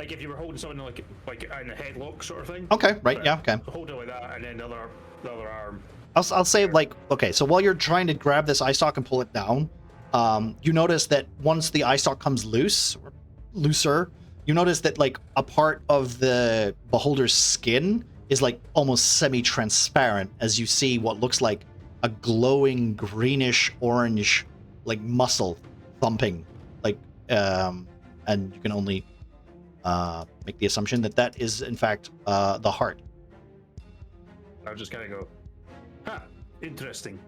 Like if you were holding something like in a headlock sort of thing. Okay, right, yeah, okay. Hold it like that, and then the other arm. I'll say like, okay, so while you're trying to grab this eye stalk and pull it down, you notice that once the eye stalk comes looser, you notice that like a part of the beholder's skin is like almost semi-transparent as you see what looks like a glowing greenish orange like muscle thumping, like and you can only make the assumption that that is in fact the heart. I'll just kind of go, ha, interesting.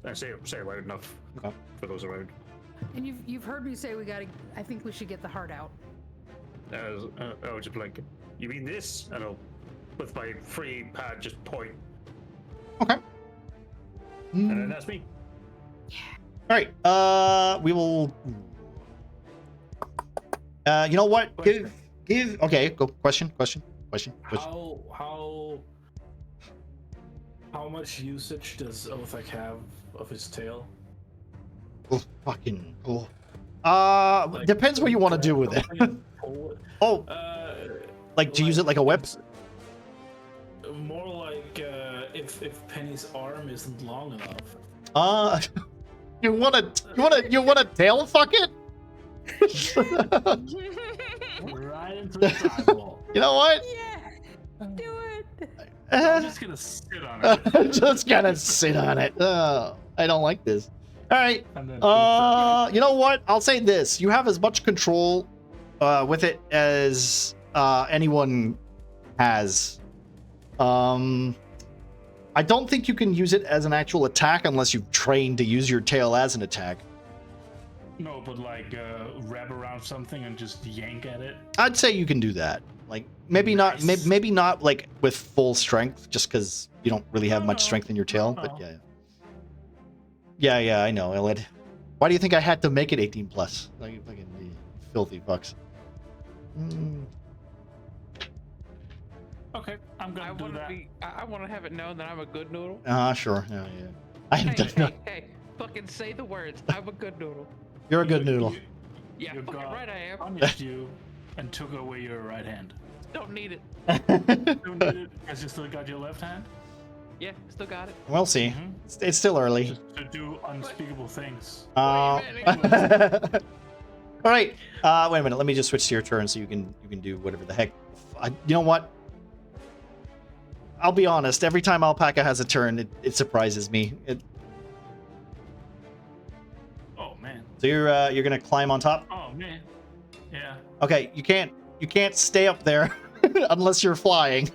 I say it loud enough for those around. And you've heard me say I think we should get the heart out. I was just like, you mean this? And I'll, with my free pad, just point. Okay. And then that's me. All right. We will. You know what? Question. Give. Okay. Go. Question. How much usage does Othek have of his tail? Oh, fucking. Oh. Depends what you want to do with it. Oh. Like to use it like a whip? More like if Penny's arm isn't long enough. You want to tail fuck it? Right into the eyeball. You know what? Yeah, do it. I'm just gonna sit on it. Just gonna sit on it. Oh, I don't like this. All right. And then You know what? I'll say this: you have as much control with it as anyone has. I don't think you can use it as an actual attack unless you've trained to use your tail as an attack. No, but like wrap around something and just yank at it. I'd say you can do that. Like maybe not, maybe not like with full strength, just because you don't really have much strength in your tail. But yeah, I know, Elid. Why do you think I had to make it 18 plus? Like fucking filthy fucks. Okay, I'm gonna do that. I want to have it known that I'm a good noodle. Sure. Yeah. I am definitely. Hey, fucking say the words. I'm a good noodle. You're a good noodle. Yeah, Your fucking god right I am. punished you and took away your right hand. Don't need it. Don't need it because you still got your left hand. Yeah, still got it. We'll see. It's still early. Just to do unspeakable things. All right. Wait a minute. Let me just switch to your turn so you can do whatever the heck. You know what? I'll be honest. Every time Alpaca has a turn, it surprises me. Oh man. So you're gonna climb on top. Oh man. Yeah. Okay. You can't stay up there unless you're flying.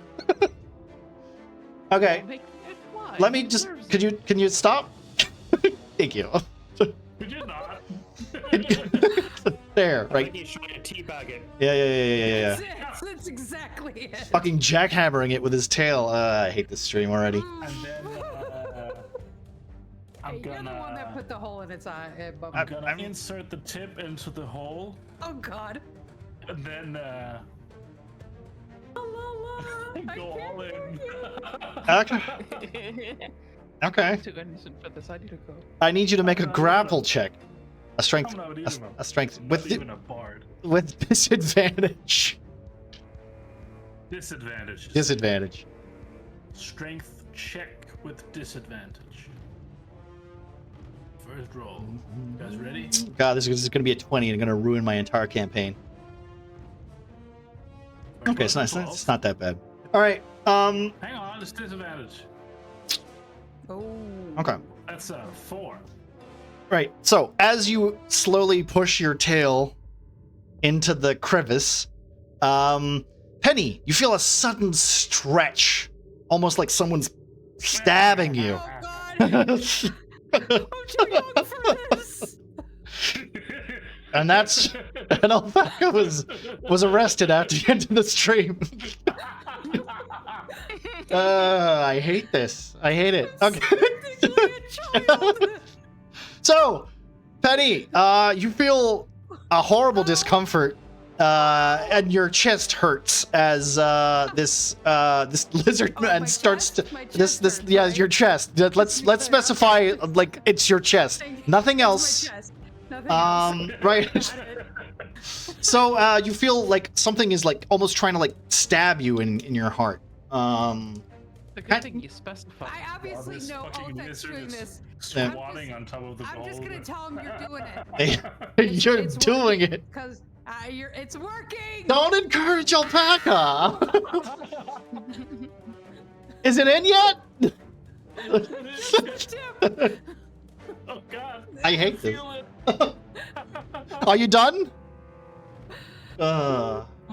Okay. Let me just. Can you stop? Thank you. Could you not? There, I right. think he's trying to teabag it. Yeah. That's exactly it. Fucking jackhammering it with his tail. I hate this stream already. And then I'm You're the one that gonna put the hole in its eye. I'm gonna insert the tip into the hole, Oh God. and then go all in. Okay. Too innocent for this. I need to go. I need you to make a grapple check. A strength. I'm not even A strength not with even a bard. with disadvantage. Disadvantage. Strength check with disadvantage. First roll. You guys ready? God, this is going to be a 20 and going to ruin my entire campaign. Okay, it's nice. It's not that bad. All right. Hang on, it's disadvantage. Oh. Okay. That's a 4. Right. So as you slowly push your tail into the crevice, Penny, you feel a sudden stretch, almost like someone's stabbing you. Oh God. I'm too young for this. And Alpaca was arrested after the end of the stream. I hate this. I hate it. Okay. So, Penny, you feel a horrible discomfort, and your chest hurts as this lizard man starts to your chest. Let's specify like it's your chest. Nothing else. Nothing else. Right. So you feel like something is like almost trying to like stab you in your heart. The good thing you specified. I obviously This know fucking Othek's lizard doing is this. Squatting on top of the I'm gold. just gonna tell him you're doing it. You're doing it. Because it's working. Don't encourage alpaca. Is it in yet? Oh god. I hate this. Feel it. Are you done?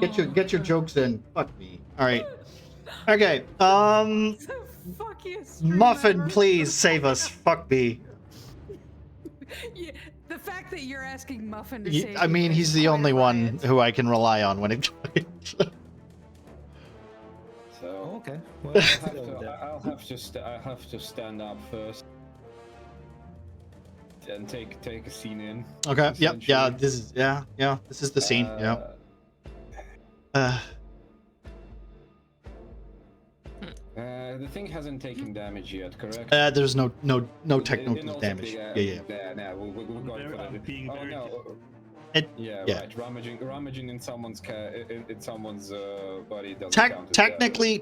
Get your jokes in. Fuck me. All right. Okay. It's the fuckiest stream Muffin, ever. please save us. Fuck me. Yeah, the fact that you're asking Muffin to save I mean, you he's is the quite only a one riot. who I can rely on when it joins. So Okay. Well, I'll have to stand up first and take a scene in. Okay. Yep. Yeah. essentially. This is This is the scene. Yeah. The thing hasn't taken damage yet, correct? There's no It technical also damage. be, Yeah. No, we're going for I'm the. being Oh very no. Yeah. Right. Rummaging in someone's body doesn't count as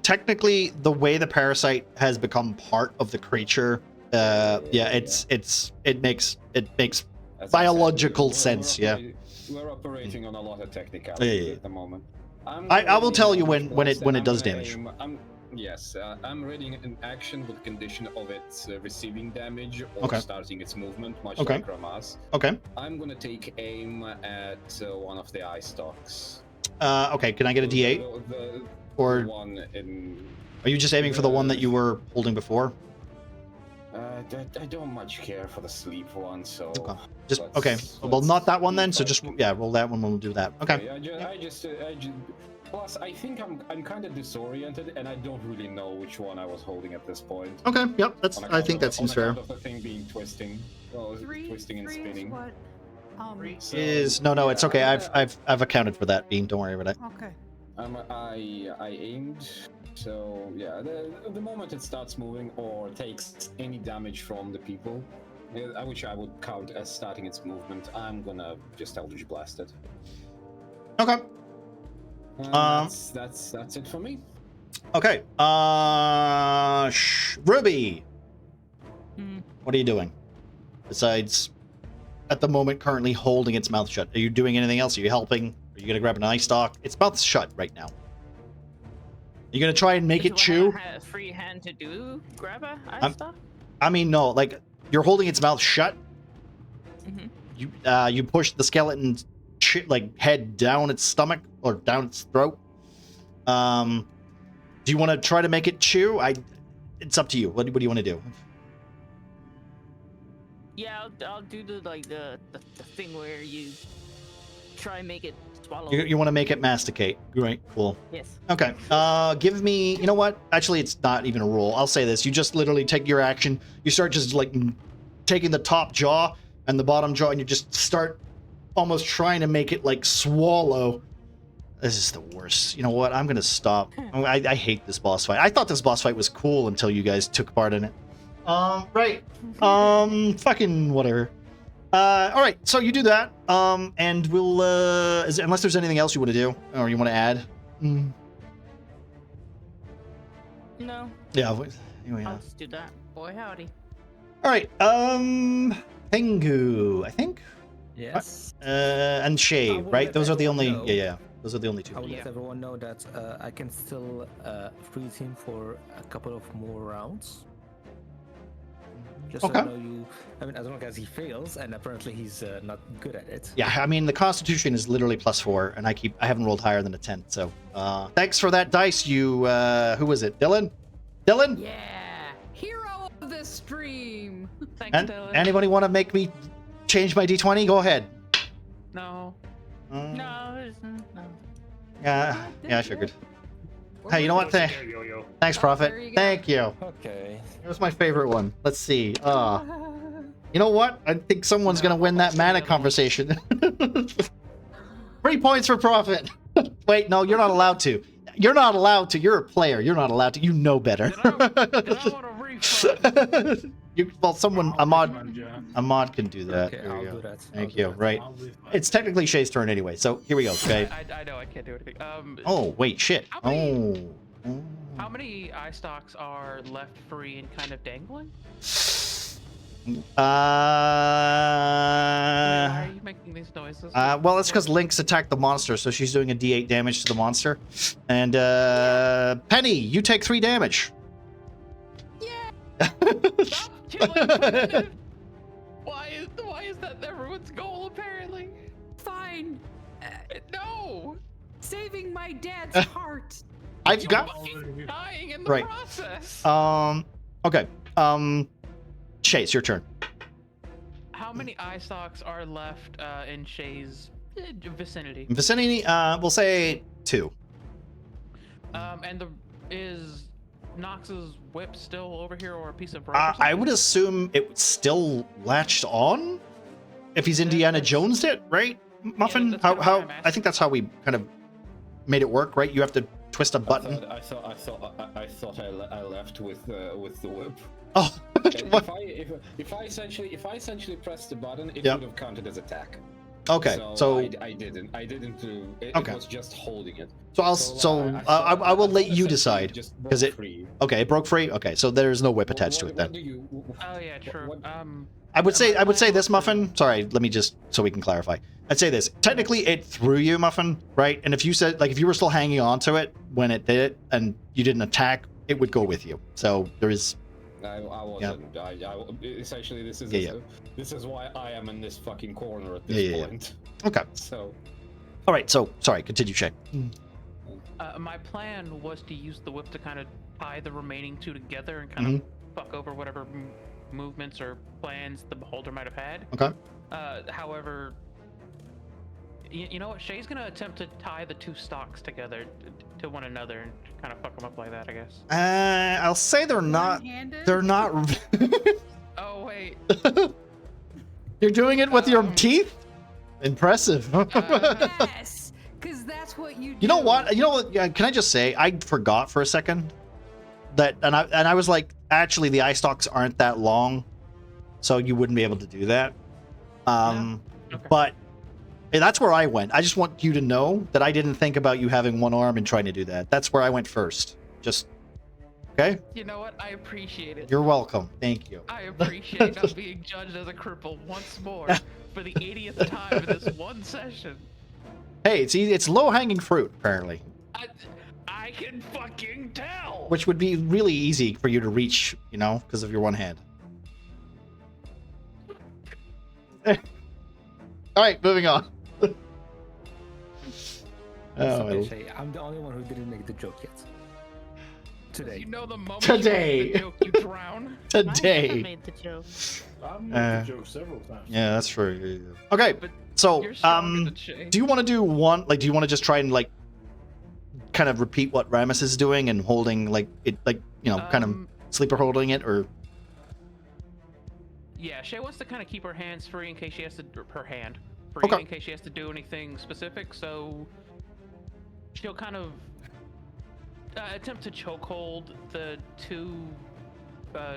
Technically, the way the parasite has become part of the creature, it makes As I said, biological we're sense. Yeah. We're operating on a lot of technicalities Yeah. at the moment. I will tell you when it does damage. I'm reading an action with the condition of it receiving damage or Okay. starting its movement, much Okay. like Ramas. Okay. I'm gonna take aim at one of the eye stalks. Okay. Can I get a D8? The Or one in. are you just aiming for the one that you were holding before? I don't much care for the sleep one, so. Okay. Just let's- okay. Well, let's not that one then. So keep just fighting. roll that one. We'll do that. Okay. I just. Plus, I think I'm kind of disoriented, and I don't really know which one I was holding at this point. Okay. Yep. That's. On I account think of- that seems on fair. account of the thing being twisting, twisting and Three spinning. is what? So, Is no. It's okay. I've accounted for that, Bean. Don't worry about it. Okay. I aimed. So yeah, the moment it starts moving or takes any damage from the people, which I would count as starting its movement, I'm gonna just Eldritch Blast it. Okay. That's it for me. Okay. Ruby, Hmm. what are you doing? Besides, at the moment, currently holding its mouth shut. Are you doing anything else? Are you helping? Are you gonna grab an eye stalk? Its mouth's shut right now. You gonna try and make it chew? Have a free hand to do grab a eye I'm- stalk? I mean, no. Like you're holding its mouth shut. Mhm. You push the skeleton's head down its stomach or down its throat. Do you want to try to make it chew? It's up to you. What do you want to do? Yeah, I'll do the thing where you try and make it swallow. You want to make it masticate. Great, cool. Yes. Okay. Give me. You know what? Actually, it's not even a roll. I'll say this. You just literally take your action. You start just like taking the top jaw and the bottom jaw, and you just start almost trying to make it like swallow. This is the worst. You know what? I'm gonna stop. I hate this boss fight. I thought this boss fight was cool until you guys took part in it. Right. Fucking whatever. All right. So you do that. And we'll unless there's anything else you want to do or you want to add. No, Yeah. Anyway, I'll just do that. Boy, howdy. All right. Pengu, I think. Yes. And Shay, I will right? let Those are the only. everyone know. Yeah. Those are the only two. I will let Yeah. everyone know that I can still freeze him for a couple of more rounds. Just Okay. so you know I mean, as long as he fails, and apparently he's not good at it. Yeah, I mean the Constitution is literally +4, and I haven't rolled higher than a 10. So, thanks for that dice. You, who was it? Dylan? Dylan? Yeah. Hero of the stream. Thanks, And Dylan. anybody want to make me change my D20? Go ahead. No. No, no. Yeah, I figured. Or Hey, you know what? There you go. Thanks, Prophet. There you go. Thank you. Okay. It was my favorite one. Let's see. You know what? I think someone's gonna win that mana conversation. 3 points for Prophet. Wait, no, you're not allowed to. You're not allowed to. You're a player. You're not allowed to. You know better. Did I want a refund? Someone, a mod can do that. Okay, There I'll you go. do that. Thank I'll do you. that. Right. It's technically Shay's turn anyway, so here we go. Okay. I know I can't do anything. Oh wait, shit. How many- Oh. How many eye stalks are left free and kind of dangling? Why are you making these noises? Well, it's because Lynx attacked the monster, so she's doing a D8 damage to the monster. And Penny, you take 3 damage. Stop killing Penny! Why is that everyone's goal apparently? Fine. No! Saving my dad's heart. I've You're got fucking dying in the Right. process. Okay. Shay, it's your turn. How many eye stalks are left in Shay's vicinity? Vicinity, we'll say 2. And is Nox's whip still over here or a piece of rope? or I something? would assume it would still latched on if he's Indiana Jones'd it, right? Muffin? that's kinda How what I'm I think that's how we kind of made it work, right? You have to twist a button. I thought I left with the whip. Oh, what? If I essentially pressed the button, it Yep. would have counted as attack. Okay, so I didn't do it. Okay. It was just holding it. I will let you decide Just because broke it. free. Okay, it broke free. Okay, so there's no whip attached to it then. What do you? Oh yeah, true. what- I would say this, Muffin. Sorry, let me just so we can clarify. I'd say this. Technically, it threw you, Muffin, right? And if you said if you were still hanging on to it when it did it and you didn't attack, it would go with you. So there is. I wasn't. Essentially, this is this is why I am in this fucking corner at this point. Okay. So. All right. So sorry. Continue, Shay. My plan was to use the whip to kind of tie the remaining 2 together and kind of fuck over whatever movements or plans the beholder might have had. Okay. However, you know what? Shay's gonna attempt to tie the 2 stalks together to one another and kind of fuck them up like that, I guess. I'll say they're not. One-handed? They're not. Oh wait. You're doing it with your teeth. Impressive. Yes, because that's what you do. You know what? Yeah, can I just say I forgot for a second that, and I was like, actually, the eye stalks aren't that long, so you wouldn't be able to do that. Okay. But that's where I went. I just want you to know that I didn't think about you having one arm and trying to do that. That's where I went first. Just okay. You know what? I appreciate it. You're welcome. Thank you. I appreciate not being judged as a cripple once more for the 80th time in this one session. Hey, it's low hanging fruit apparently, I can fucking tell. which would be really easy for you to reach, because of your one hand. All right, moving on. Shay, I'm the only one who didn't make the joke yet. Today. You know the moment Today. you make the joke, you drown. I Today. made the joke. I've made the joke several times. Yeah, that's true. Okay, But so You're stronger than Shay. do you want to do one? Do you want to just try and kind of repeat what Ramus is doing and holding kind of sleeper holding it, or? Yeah, Shay wants to kind of keep her hands free in case she has to Okay. in case she has to do anything specific. So she'll kind of attempt to chokehold the 2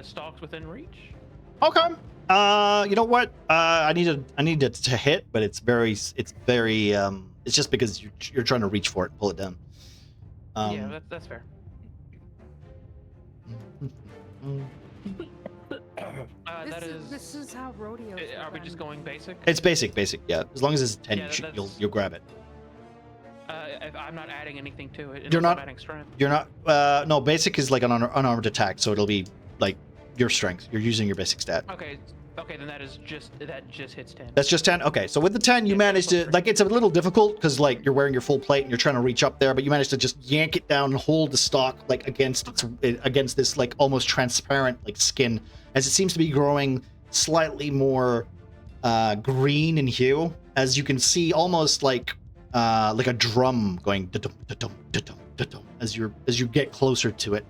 stalks within reach. Okay. You know what? I need it to hit, but it's just because you're trying to reach for it and pull it down. Yeah, that's fair. This is how rodeos. Are we just going basic? It's basic, yeah. As long as it's 10, Yeah, you'll grab it. If I'm not adding anything to it. You're unless not- I'm adding strength. You're not. No, basic is like an unarmed attack, so it'll be like your strength. You're using your basic stat. Okay, then that just hits 10. That's just 10. Okay, so with the 10, you Yeah, manage to that's it's a little difficult because you're wearing your full plate and you're trying to reach up there, but you manage to just yank it down and hold the stalk against this almost transparent skin, as it seems to be growing slightly more green in hue, as you can see, almost like a drum going da-dum, da-dum, da-dum, da-dum, as you get closer to it.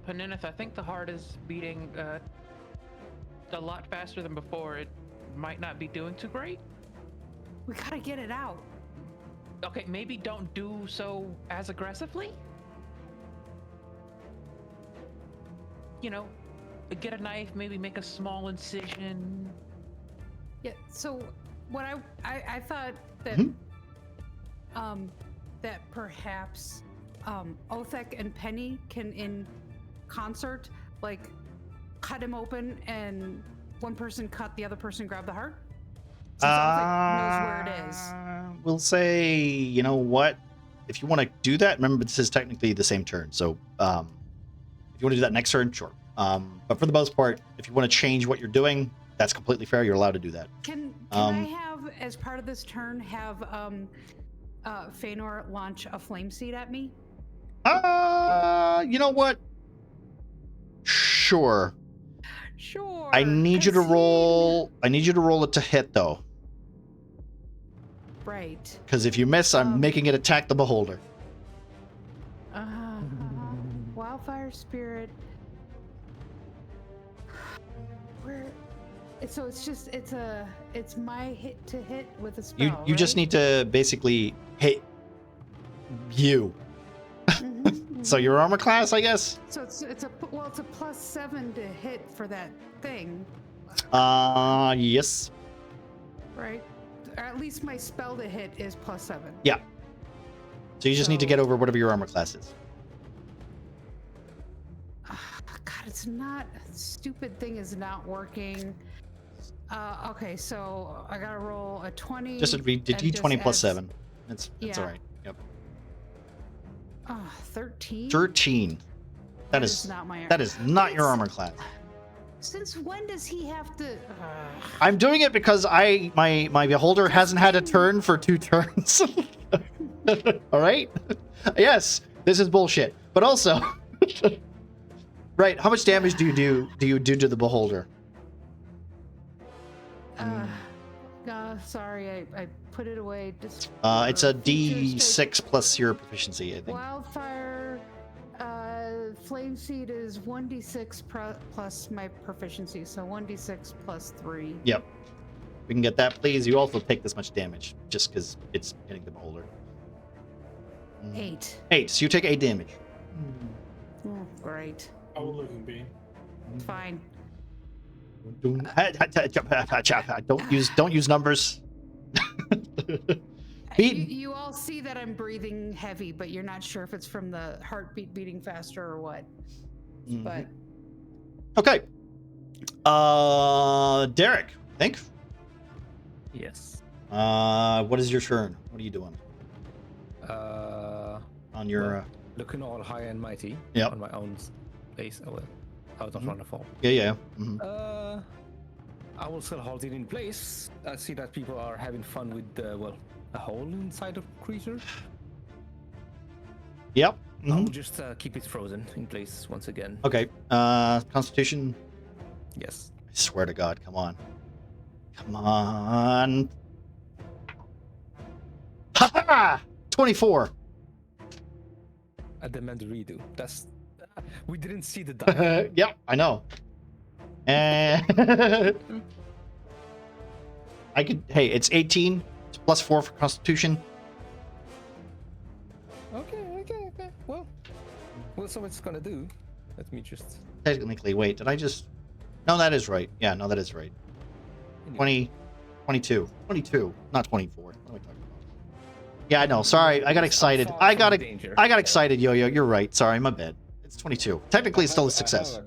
Pennineth, I think the heart is beating a lot faster than before. It might not be doing too great. We gotta get it out. Okay, maybe don't do so as aggressively. get a knife, maybe make a small incision. Yeah. So what I thought that that perhaps Othek and Penny can in concert like cut him open and one person cut, the other person grab the heart. Since Othek knows where it is. We'll say, you know what? If you want to do that, remember this is technically the same turn. So if you want to do that next turn, sure. But for the most part, if you want to change what you're doing, that's completely fair. You're allowed to do that. Can I have, as part of this turn, have Feanor launch a flame seed at me? You know what? Sure. Sure. I need you to roll. I need you to roll it to hit though. Right. Because if you miss, I'm making it attack the beholder. Wildfire spirit. Where? So it's my hit to hit with a spell. You just need to basically hit you. So your armor class, I guess. So it's a +7 to hit for that thing. Yes. Right. Or at least my spell to hit is +7. Yeah. So you just need to get over whatever your armor class is. God, it's not. Stupid thing is not working. Okay, so I gotta roll a 20. Just a d20 plus 7. That's all right. Yep. 13. 13. That is not my. That is not your armor class. Since when does he have to? I'm doing it because my beholder hasn't had a turn for 2 turns. All right. Yes, this is bullshit. But also, right? How much damage do you do to the beholder? Sorry, I put it away. Just it's a D6 plus your proficiency, I think. Wildfire, flame seed is 1d6 plus my proficiency, so 1d6 plus 3. Yep. We can get that, please. You also take this much damage just because it's hitting the beholder. 8. 8. So you take 8 damage. Oh, great. How looking be? Fine. Don't use numbers. You all see that I'm breathing heavy, but you're not sure if it's from the heartbeat beating faster or what. But okay. Derek, I think. Yes. What is your turn? What are you doing? On your looking all high and mighty. Yep. On my own base. Oh, well, out of Wonderful. Yeah. I will still hold it in place. I see that people are having fun with a hole inside a creature. Yep. I will just keep it frozen in place once again. Okay. Constitution. Yes. I swear to God, come on. Come on. Ha-ha! 24. I demand a redo. That's... we didn't see the die. Yep, I know. And I could... Hey, it's 18. It's plus 4 for Constitution. Okay. Well, so it's gonna do. Let me just... Technically, wait, did I just... No, that is right. Yeah, no, that is right. 20, 22. 22, not 24. What am I talking about? Yeah, I know. Sorry, I got excited. I got excited, Yo-Yo. You're right. Sorry, my bad. It's 22. Technically, it's still a success.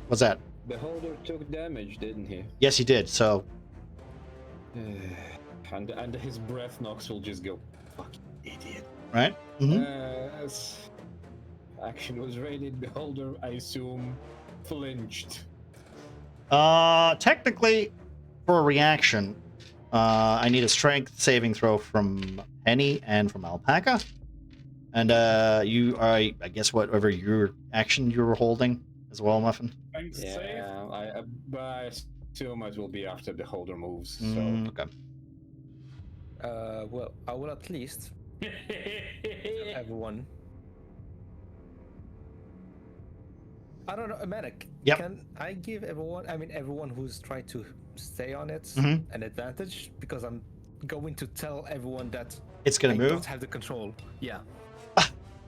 What's that? Beholder took damage, didn't he? Yes, he did. So... and his breath knocks will just go, fucking idiot. Right? Action was rated. Beholder, I assume, flinched. Technically, for a reaction, I need a strength saving throw from Penny and from Alpaca. And you are, I guess, whatever your action you were holding as well, Muffin. Yeah, I assume it will be after the holder moves. So. Okay. Well, I will at least everyone. I don't know, Manic. Yep. Can I give everyone who's trying to stay on it an advantage? Because I'm going to tell everyone that it's gonna move. Don't have the control. Yeah.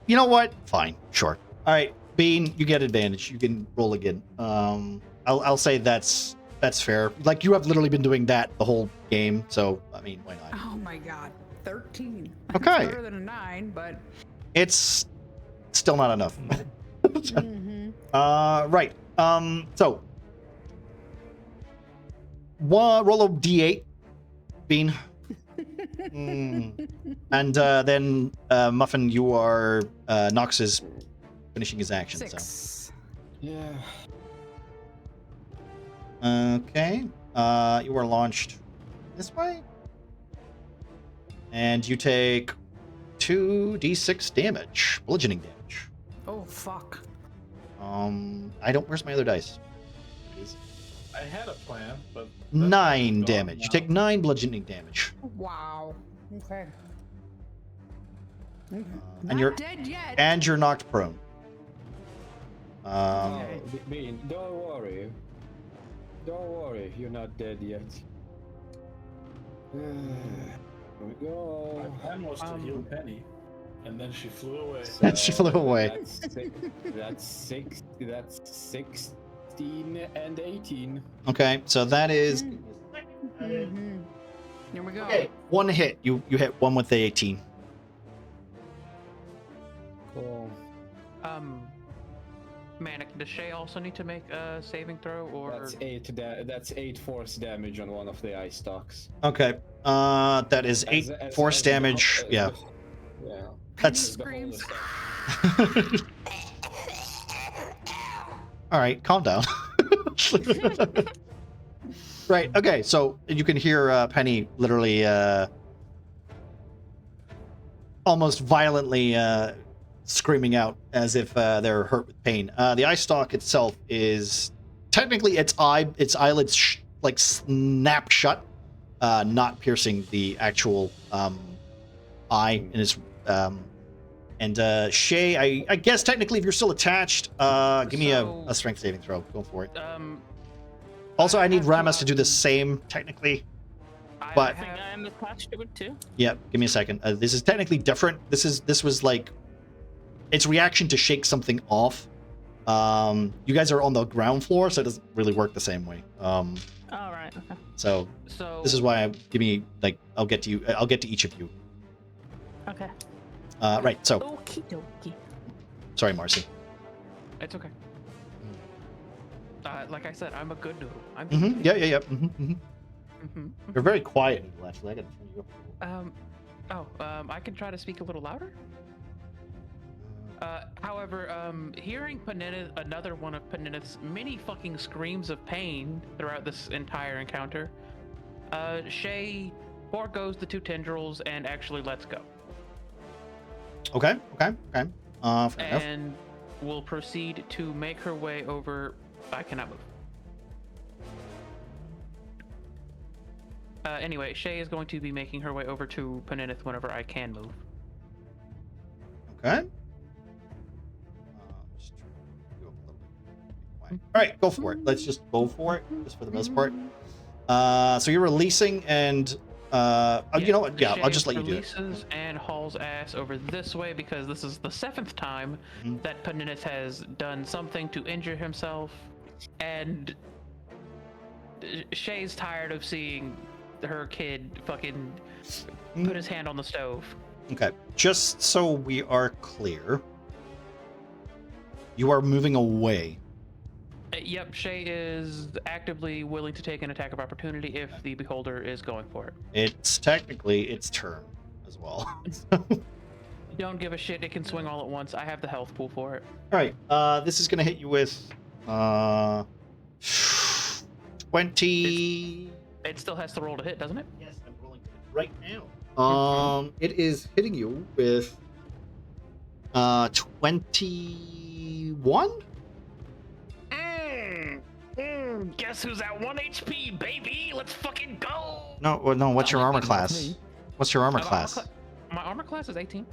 You know what? Fine. Sure. All right. Bean, you get advantage. You can roll again. I'll say that's fair. Like, you have literally been doing that the whole game, so I mean, why not? Oh my god, 13. Okay. It's better than a 9, but It's still not enough. Right. So roll a d8, Bean. And then Muffin, you are Nox is finishing his action. 6. So Yeah. okay. You are launched this way, and you take 2d6 damage, bludgeoning damage. Oh fuck. I don't. Where's my other dice? I had a plan, but 9 gone damage. You now. take 9 bludgeoning damage. Wow. Okay. And Not you're dead yet. and you're knocked prone. Oh, Bean, don't worry. Don't worry, you're not dead yet. Here we My go. plan was to heal Penny, and then she flew away. And she flew away. That's 16 and 18. Okay, so that is Mhm. Here we go. okay. 1 hit. You hit 1 with the 18. Cool. Manic, does Shay also need to make a saving throw, or That's 8 force damage on one of the eye stalks. Okay. That is 8 force damage. Yeah. Yeah. That's The whole Screams. stuff. all right. Calm down. Right. Okay. So you can hear Penny literally almost violently screaming out as if they're hurt with pain. The eye stalk itself is technically its eyelids like snap shut, not piercing the actual eye in its. And Shay, I guess technically if you're still attached, give me So- a strength saving throw. Go for it. Also, I need Ramus to do the same technically. But- I think I'm attached to it too. Yeah, give me a second. This is technically different. This was like its reaction to shake something off. You guys are on the ground floor, so it doesn't really work the same way. All right. Okay. So So this is why I'll get to you. I'll get to each of you. Okay. Right. So Okie dokie. sorry, Marcy. it's okay. Like I said, I'm a good noodle. I'm Yeah. Mhm. You're very quiet, Noodle, actually. I gotta turn you up. I can try to speak a little louder. However, hearing another one of Penina's many fucking screams of pain throughout this entire encounter, Shay forgoes the 2 tendrils and actually lets go. Okay. Fair enough. And will proceed to make her way over. I cannot move. Anyway, Shay is going to be making her way over to Pennineth whenever I can move. Okay. Just try to go up a little bit quiet. All right, go for it. Let's just go for it, just for the most part. So you're releasing, and you know what? Yeah, I'll just let you do it. Releases and hauls ass over this way because this is the 7th time that Pennineth has done something to injure himself, and Shay's tired of seeing her kid fucking put his hand on the stove. Okay, just so we are clear, you are moving away. Yep, Shay is actively willing to take an attack of opportunity if the beholder is going for it. It's technically its turn as well. Don't give a shit, it can swing all at once. I have the health pool for it. All right, this is gonna hit you with 20. It still has to roll to hit, doesn't it? Yes, I'm rolling it right now. It is hitting you with 21. Guess who's at 1 HP, baby? Let's fucking go! No, what's your armor class? me. What's your armor My class? My armor class is 18.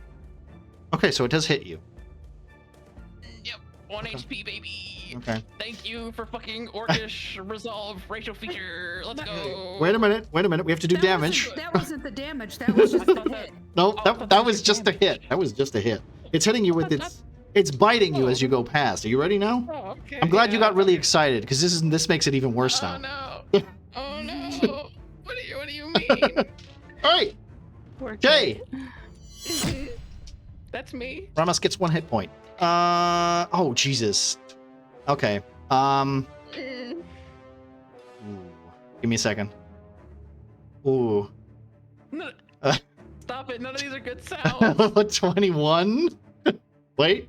Okay, so it does hit you. Yep, 1 HP, baby. Okay. Thank you for fucking orcish resolve racial feature. Let's go. Wait a minute. We have to do damage. That wasn't the damage. That was just the hit. No, that was just a hit. That was just a hit. It's hitting you with its It's biting you as you go past. Are you ready now? Oh, okay. I'm glad you got really excited because this makes it even worse now. No. Oh no. What do you mean? All right, Jay. That's me. Ramos gets 1 hit point. Oh Jesus. Okay. Ooh. Give me a second. Ooh. No, stop it. None of these are good sounds. 21. Wait.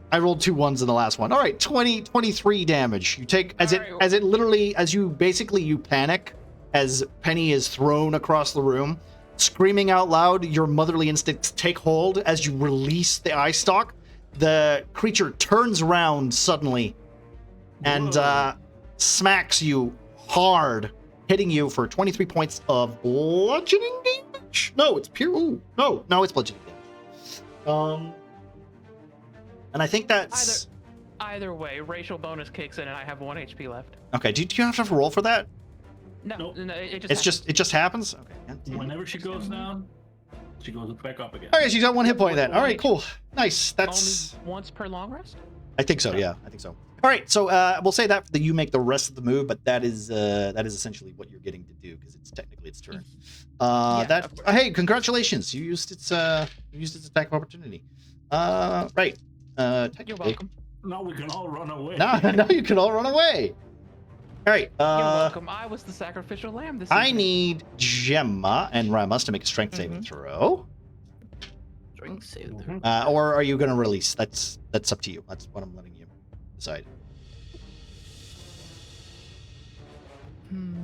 I rolled 2 1s in the last one. All right, 23 damage. You take as you panic as Penny is thrown across the room, screaming out loud. Your motherly instincts take hold as you release the eye stalk. The creature turns around suddenly and smacks you hard, hitting you for 23 points of bludgeoning damage. No, it's pure. Ooh, no, it's bludgeoning damage. And I think that's either way. Racial bonus kicks in, and I have 1 HP left. okay. Do you have to roll for that? No, Nope. no, it It just happens. Okay. Whenever she goes down, she goes back up again. All right, she's got 1 hit point then. All right, cool, nice. That's only once per long rest. I think so. Yeah, I think so. All right, so we'll say that you make the rest of the move, but that is essentially what you're getting to do because it's technically its turn. Hey, congratulations! You used its attack of opportunity. Right. You're welcome. Now we can all run away. Now you can all run away. All right. You're welcome. I was the sacrificial lamb this I evening. need Gemma and Ramus to make a strength saving throw. Drink save. Or are you going to release? That's up to you. That's what I'm letting you decide.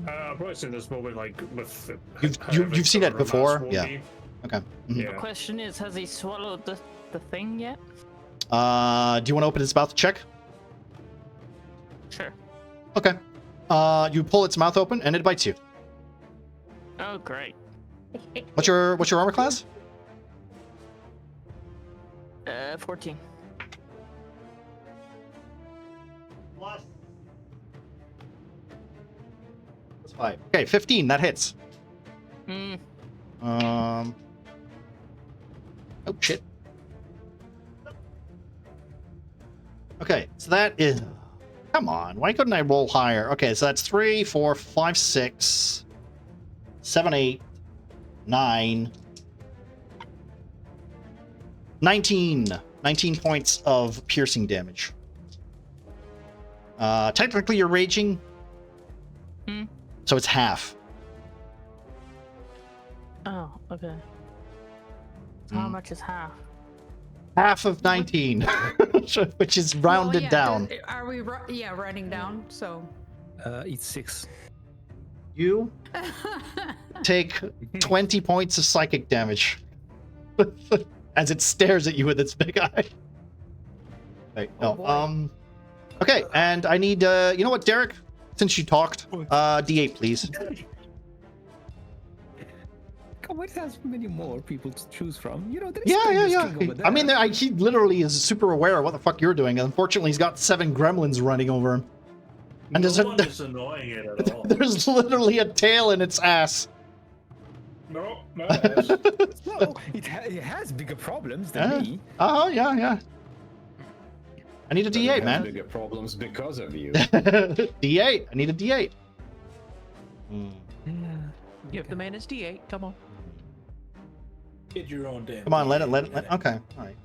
I've probably seen this movie like with. You've seen it before, yeah. Okay. Mhm. Yeah. The question is, has he swallowed the thing yet? Do you want to open its mouth to check? Sure. Okay. You pull its mouth open and it bites you. Oh, great. What's your armor class? 14. That's 5. Okay, 15. That hits. Oh shit. Okay, so that is. Come on, why couldn't I roll higher? Okay, so that's 3, 4, 5, 6, 7, 8, 9, 19. 19 points of piercing damage. Technically, you're raging, so it's half. Oh, okay. So how much is half? Half of 19, which is rounded down. Are we? Writing down. So. Eat 6. You take 20 points of psychic damage as it stares at you with its big eye. Wait, no. Okay, and I need. You know what, Derek? Since you talked, D8, please. It has many more people to choose from. You know, there's Yeah. King over there. I mean, he literally is super aware of what the fuck you're doing. Unfortunately, he's got 7 gremlins running over him. And No one is annoying it at all. there's literally a tail in its ass. No. No, it has bigger problems Yeah. than me. Oh, yeah. I need a But we D8, have man. Bigger problems because of you. D8. I need a D8. Give the man his D8. Come on. Get your own damn. Come on, let it. Okay, all right.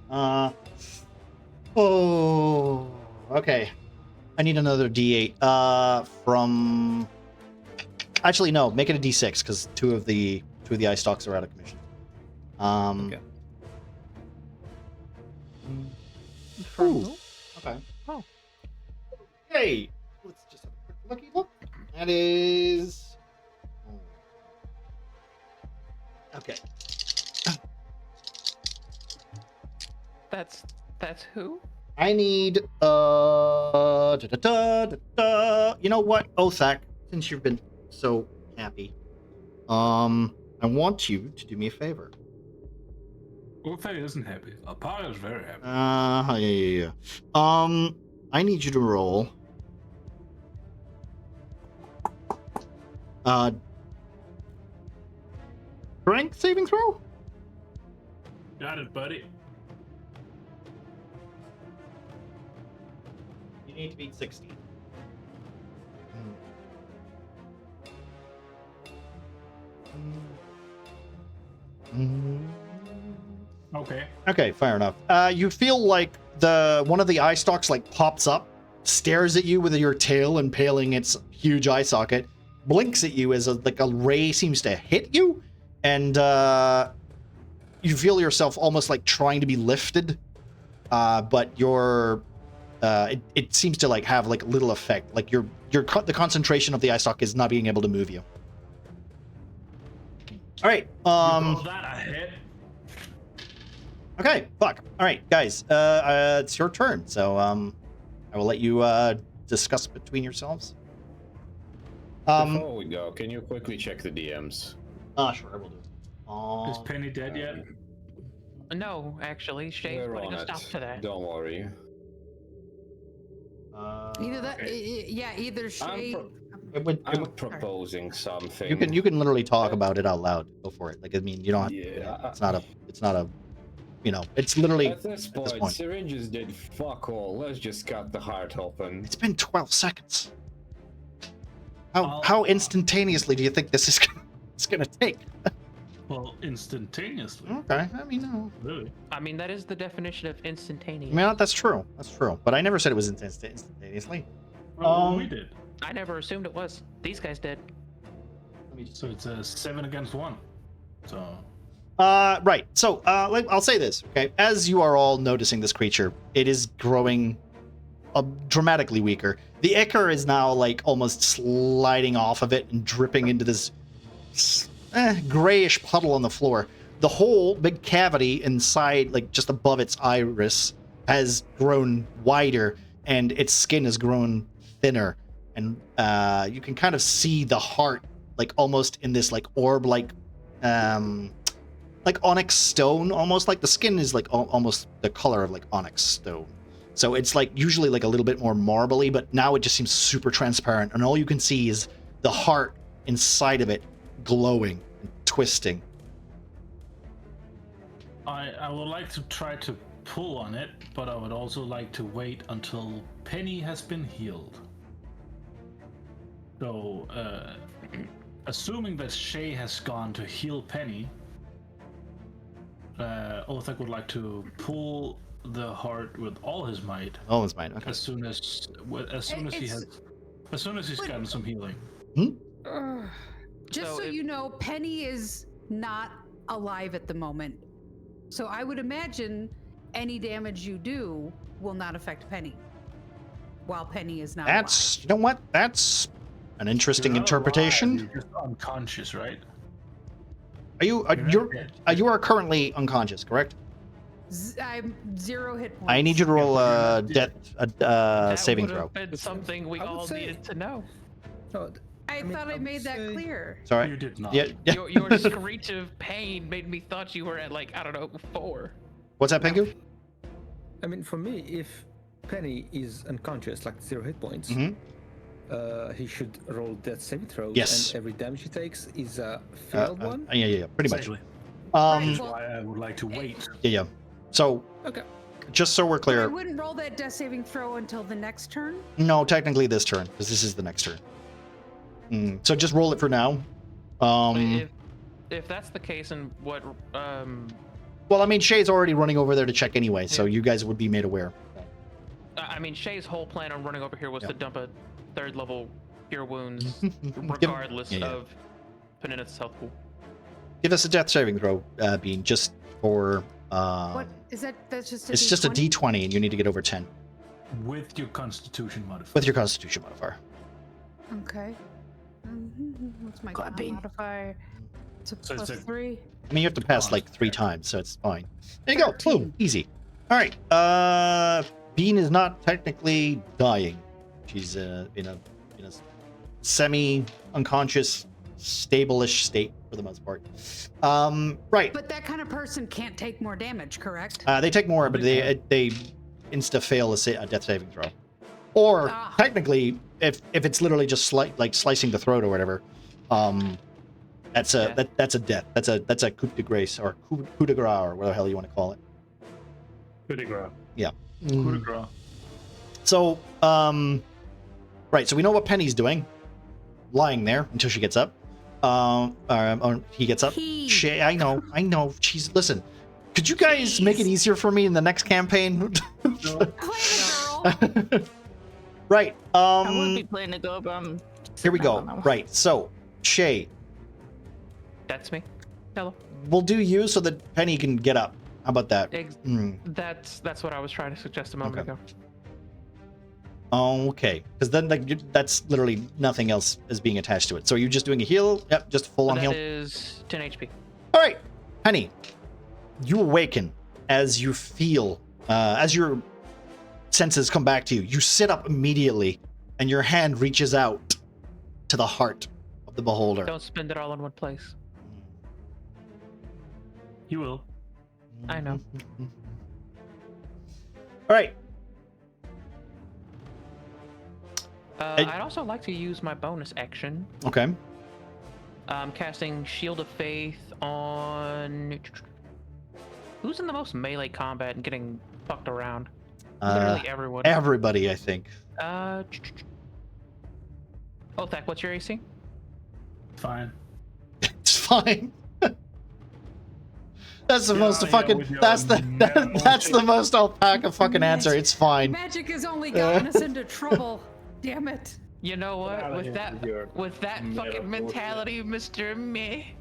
Oh, okay. I need another D8. From. Actually, no. Make it a D6 because two of the eye stalks are out of commission. Okay. Ooh. Okay. Oh. Hey, let's just have a quick looky look. That is. Okay. That's who? I need You know what, Othak, since you've been so happy, I want you to do me a favor. Ulfay isn't happy. Alpara is very happy. Yeah. I need you to roll. Strength saving throw? Got it, buddy. need to beat 16. Okay. Okay, fair enough. You feel like one of the eye stalks like pops up, stares at you with your tail impaling its huge eye socket, blinks at you as a ray seems to hit you, and you feel yourself almost like trying to be lifted, but it seems to like have like little effect. Like the concentration of the eye stalk is not being able to move you. All right. You call that a hit? Okay, fuck. All right, guys, it's your turn. So, I will let you discuss between yourselves. Before we go, can you quickly check the DMs? Sure, I will do it. Is Penny dead yet? No, actually, Shay's We're putting on a stop it. to that. Don't worry. Either that, either Shay. I'm proposing something. You can literally talk about it out loud. Go for it. Like, I mean, you don't have Yeah. it's not a it's literally At this point, syringes did fuck all. Let's just cut the heart open. it's been 12 seconds. How instantaneously do you think this is gonna take? Well, instantaneously. Okay, I mean, no. Really? I mean, that is the definition of instantaneous. I mean, that's true. That's true. But I never said it was instantaneously. Well, we did. I never assumed it was. These guys did. So it's a 7 against 1. So. Right. So, I'll say this, okay? As you are all noticing this creature, it is growing dramatically weaker. The ichor is now, like, almost sliding off of it and dripping into this grayish puddle on the floor. The whole big cavity inside, like, just above its iris, has grown wider, and its skin has grown thinner. And you can kind of see the heart, like, almost in this, like, orb-like, like onyx stone, almost. Like the skin is like almost the color of like onyx stone, so it's like usually like a little bit more marbly, but now it just seems super transparent, and all you can see is the heart inside of it glowing and twisting. I would like to try to pull on it, but I would also like to wait until Penny has been healed. So assuming that Shay has gone to heal Penny, Othak would like to pull the heart with all his might. All his might. Okay. As soon as he's gotten some healing. Just so you know, Penny is not alive at the moment. So I would imagine any damage you do will not affect Penny, while Penny is not alive. You know what? That's an interesting interpretation. You're just unconscious, right? You are currently unconscious, correct? I'm 0 hit points. I need you to roll a saving throw. That would have been something we all needed to know. I thought I made that clear. Sorry. You did not. Yeah. Your screech of pain made me thought you were at like, I don't know, 4. What's that, Pengu? I mean, for me, if Penny is unconscious, like 0 hit points, he should roll death saving throws. Yes. And every damage he takes is a failed one. Yeah, pretty much. Exactly. Right, Why I would like to wait. Yeah. So, Okay. just so we're I clear, wouldn't roll that death saving throw until the next turn. no, technically this turn, because this is the next turn. So just roll it for now. If that's the case, and what Well, I mean, Shay's already running over there to check anyway, so you guys would be made aware. I mean, Shay's whole plan on running over here was Yeah. to dump a 3rd level cure wounds, regardless of Penina's health pool. Give us a death saving throw, Bean, just for. What is that? That's just. It's just a D20, and you need to get over 10 With your Constitution modifier. with your Constitution modifier. Okay. What's my Glad bean. modifier? It's a So it's plus a- 3. I mean, you have to pass like 3 times, so it's fine. There you go. Boom. Easy. All right. Bean is not technically dying. She's in a semi-unconscious, stable-ish state for the most part. Right. But that kind of person can't take more damage, correct? They take more, but they insta fail a death saving throw. Or technically, if it's literally just slicing the throat or whatever, that's a death. That's a coup de grace or coup de grace or whatever the hell you want to call it. Coup de grace. Yeah. Coup de grace. So, right. So we know what Penny's doing, lying there until she gets up. Or he gets up. Shay, I know. Jeez, listen. Could you guys make it easier for me in the next campaign? Right. I would be playing the girl, but I'm. Here we go. Right. So, Shay, That's me. Hello. we'll do you so that Penny can get up. How about that? That's what I was trying to suggest a moment ago. Okay. Because then that's literally nothing else is being attached to it. So you're just doing a heal? Yep, just full on heal. That is 10 HP. All right, Penny, you awaken as you feel, as your senses come back to you. You sit up immediately, and your hand reaches out to the heart of the beholder. Don't spend it all in one place. You will. I know. All right. I'd also like to use my bonus action. Okay. Casting Shield of Faith on... Who's in the most melee combat and getting fucked around? Literally everyone. Everybody, I think. Othak, what's your AC? Fine. It's fine. That's the most fucking. That's the most alpaca fucking answer. It's fine. Magic has only gotten us into trouble. Damn it. You know what? With that fucking mentality, Mr. Me,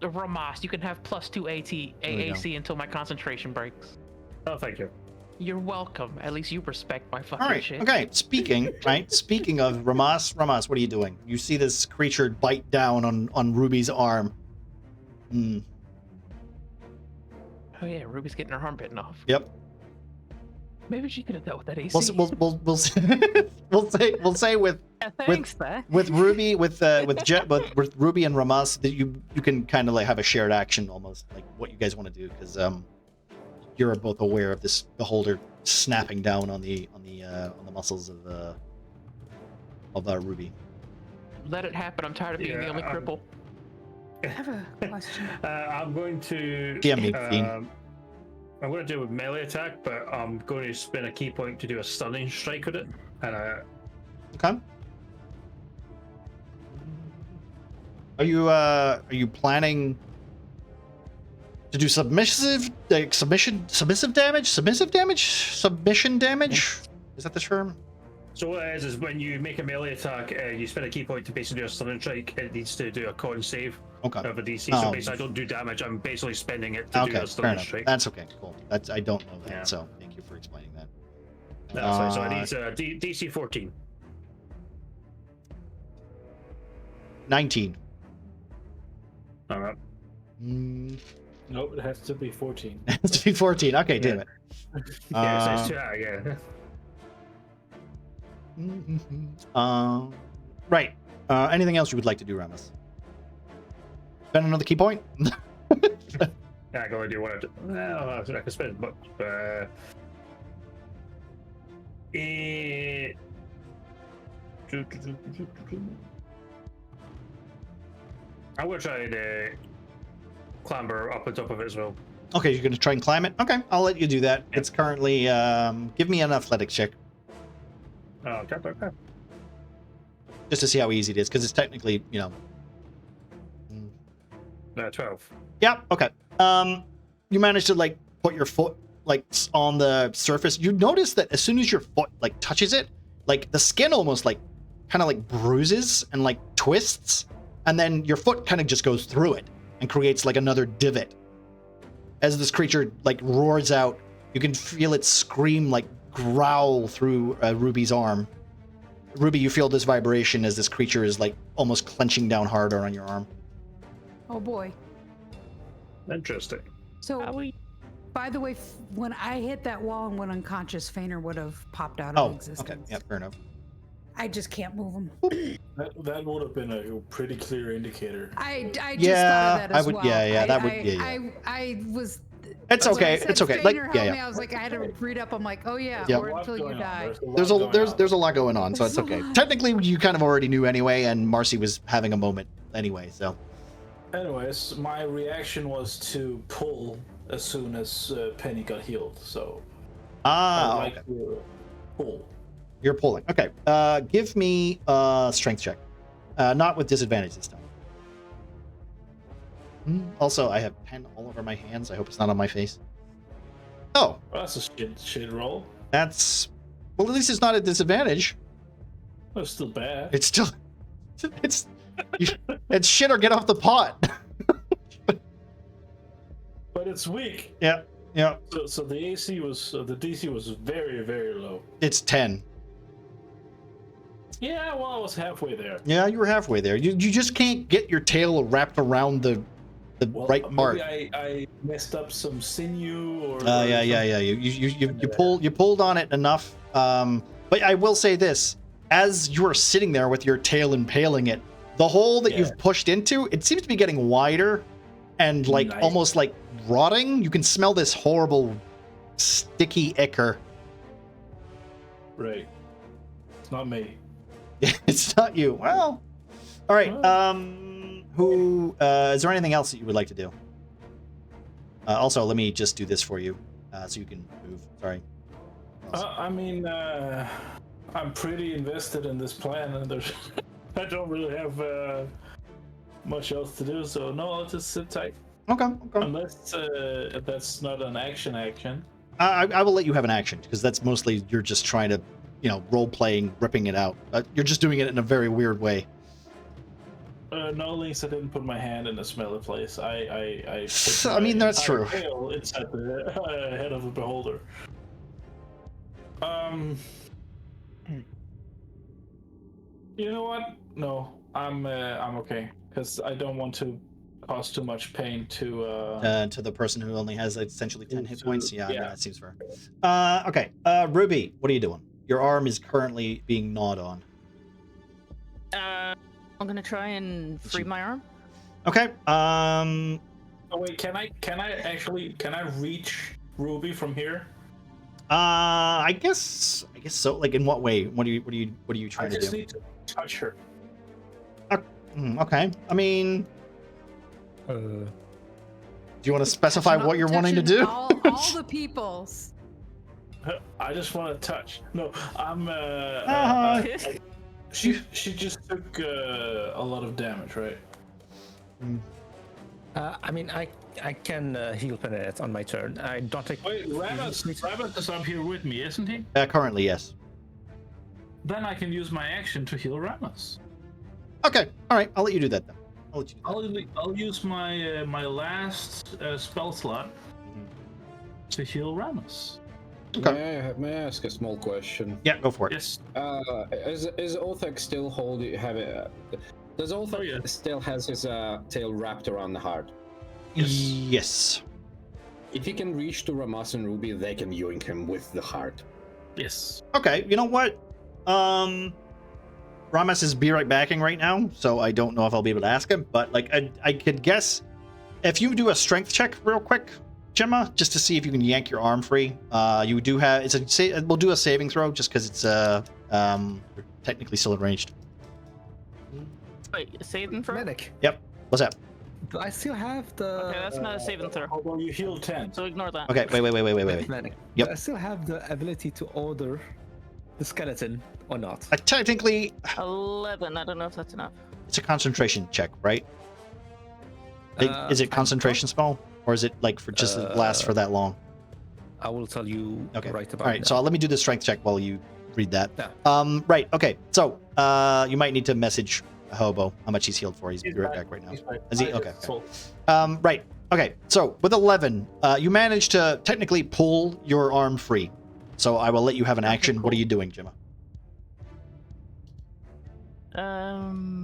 Ramas, you can have +2 AAC until my concentration breaks. Oh, thank you. You're welcome. At least you respect my fucking All right. shit. Okay. Speaking of Ramas, what are you doing? You see this creature bite down on Ruby's arm. Oh yeah, Ruby's getting her arm bitten off. Yep. Maybe she could have dealt with that AC. We'll say with Ruby with Ruby and Ramas that you can kind of like have a shared action almost, like what you guys want to do, because you're both aware of this beholder snapping down on the muscles of Ruby. Let it happen. I'm tired of being the only cripple. I have a question. I'm going to. DM me, Fiend. I'm going to do a melee attack, but I'm going to spend a key point to do a stunning strike with it. And Okay. Are you planning to do submission damage? Is that the term? So what it is when you make a melee attack, you spend a key point to basically do a stunning strike. It needs to do a con save of a DC. So basically, I don't do damage. I'm basically spending it to do a stunning strike. That's okay. Cool. I don't know that. Yeah. So thank you for explaining that. So it needs a DC 14. 19. All right. Nope, it has to be 14. It has to be 14. Okay, damn it. Yeah, it's too high, yeah. Right. Anything else you would like to do, Ramus? Spend another key point? Yeah, I can only do one. I can spend, but I will try to clamber up on top of it as well. Okay, you're gonna try and climb it? Okay, I'll let you do that. It's currently give me an athletics check. Okay. Just to see how easy it is, because it's technically, 12. Yeah, okay. You manage to like put your foot like on the surface. You notice that as soon as your foot like touches it, like the skin almost like kind of like bruises and like twists, and then your foot kind of just goes through it and creates like another divot. As this creature like roars out, you can feel it scream, like growl through Ruby's arm. Ruby, you feel this vibration as this creature is like almost clenching down harder on your arm. Oh boy. Interesting. So, by the way, when I hit that wall and went unconscious, Feiner would have popped out of existence. Okay, yeah, fair enough. I just can't move him. That would have been a pretty clear indicator. I just thought of that as well. I was. It's okay. It's okay. Like, I was like, I had to read up. I'm like, oh yeah, or until you die. There's a lot going on, so it's okay. Technically, you kind of already knew anyway, and Marcy was having a moment anyway. So, anyways, my reaction was to pull as soon as Penny got healed. So Like Okay. pull. You're pulling. Okay. Give me a strength check. Not with disadvantage this time. Also, I have pen all over my hands. I hope it's not on my face. Oh, Well, that's a shit roll. that's... Well, at least it's not a disadvantage. That's still bad. It's still... It's shit or get off the pot. But it's weak. Yeah. So the AC was the DC was very, very low. It's 10. Yeah, well, I was halfway there. Yeah, you were halfway there. You just can't get your tail wrapped around the right part. Maybe I messed up some sinew or. Yeah. You pulled on it enough. But I will say this: as you are sitting there with your tail impaling it, the hole that you've pushed into, it seems to be getting wider, and like almost like rotting. You can smell this horrible, sticky ichor. Right. It's not me. It's not you. Well, all right. Who is there anything else that you would like to do? Also, let me just do this for you, so you can move. Sorry. I mean, I'm pretty invested in this plan, and there's I don't really have much else to do. So no, I'll just sit tight. Okay. Unless that's not an action. I will let you have an action because that's mostly you're just trying to, role playing, ripping it out. You're just doing it in a very weird way. No, at least I didn't put my hand in a smelly place. I mean, that's true. Tail inside the head of the beholder. You know what? No, I'm okay because I don't want to cause too much pain to the person who only has essentially 10 hit points. Yeah, I mean, that seems fair. Okay, Ruby, what are you doing? Your arm is currently being gnawed on. I'm gonna try and free my arm. Okay. Oh wait, can I reach Ruby from here? I guess so. Like, in what way? What are you trying to do? I just need to touch her. Okay. I mean, do you want to specify what you're wanting to do? All the peoples. I just want to touch. No, I'm. She just took a lot of damage, right? I mean, I can heal Penet on my turn. I don't take. Wait, Rabbit is up here with me, isn't he? Currently, yes. Then I can use my action to heal Ramus. Okay. All right. I'll let you do that then. I'll use my my last spell slot to heal Ramus. Okay. May I ask a small question? Yeah, go for it. Yes. Is Othek still does Othek still has his tail wrapped around the heart? Yes. If he can reach to Ramas and Ruby, they can yoink him with the heart. Yes. Okay. You know what? Ramas is be right backing right now, so I don't know if I'll be able to ask him. But like, I could guess if you do a strength check real quick, Gemma, just to see if you can yank your arm free. You do have we'll do a saving throw just because it's technically still enraged. Wait, saving throw? Medic. Yep. What's that? Do I still have the? Okay, that's not a saving throw. Although you heal 10. So ignore that. Okay. Wait. Medic. Yep. Do I still have the ability to order the skeleton or not? Technically, 11. I don't know if that's enough. it's a concentration check, right? Is it concentration spell, or is it like for just last for that long? I will tell you right about. All right. that. So let me do the strength check while you read that. Yeah. Right. Okay. So you might need to message Hobo how much he's healed for. He's right back right now. Is he? Okay. Right. Okay. So with 11, you managed to technically pull your arm free. So I will let you have an action. What are you doing, Gemma?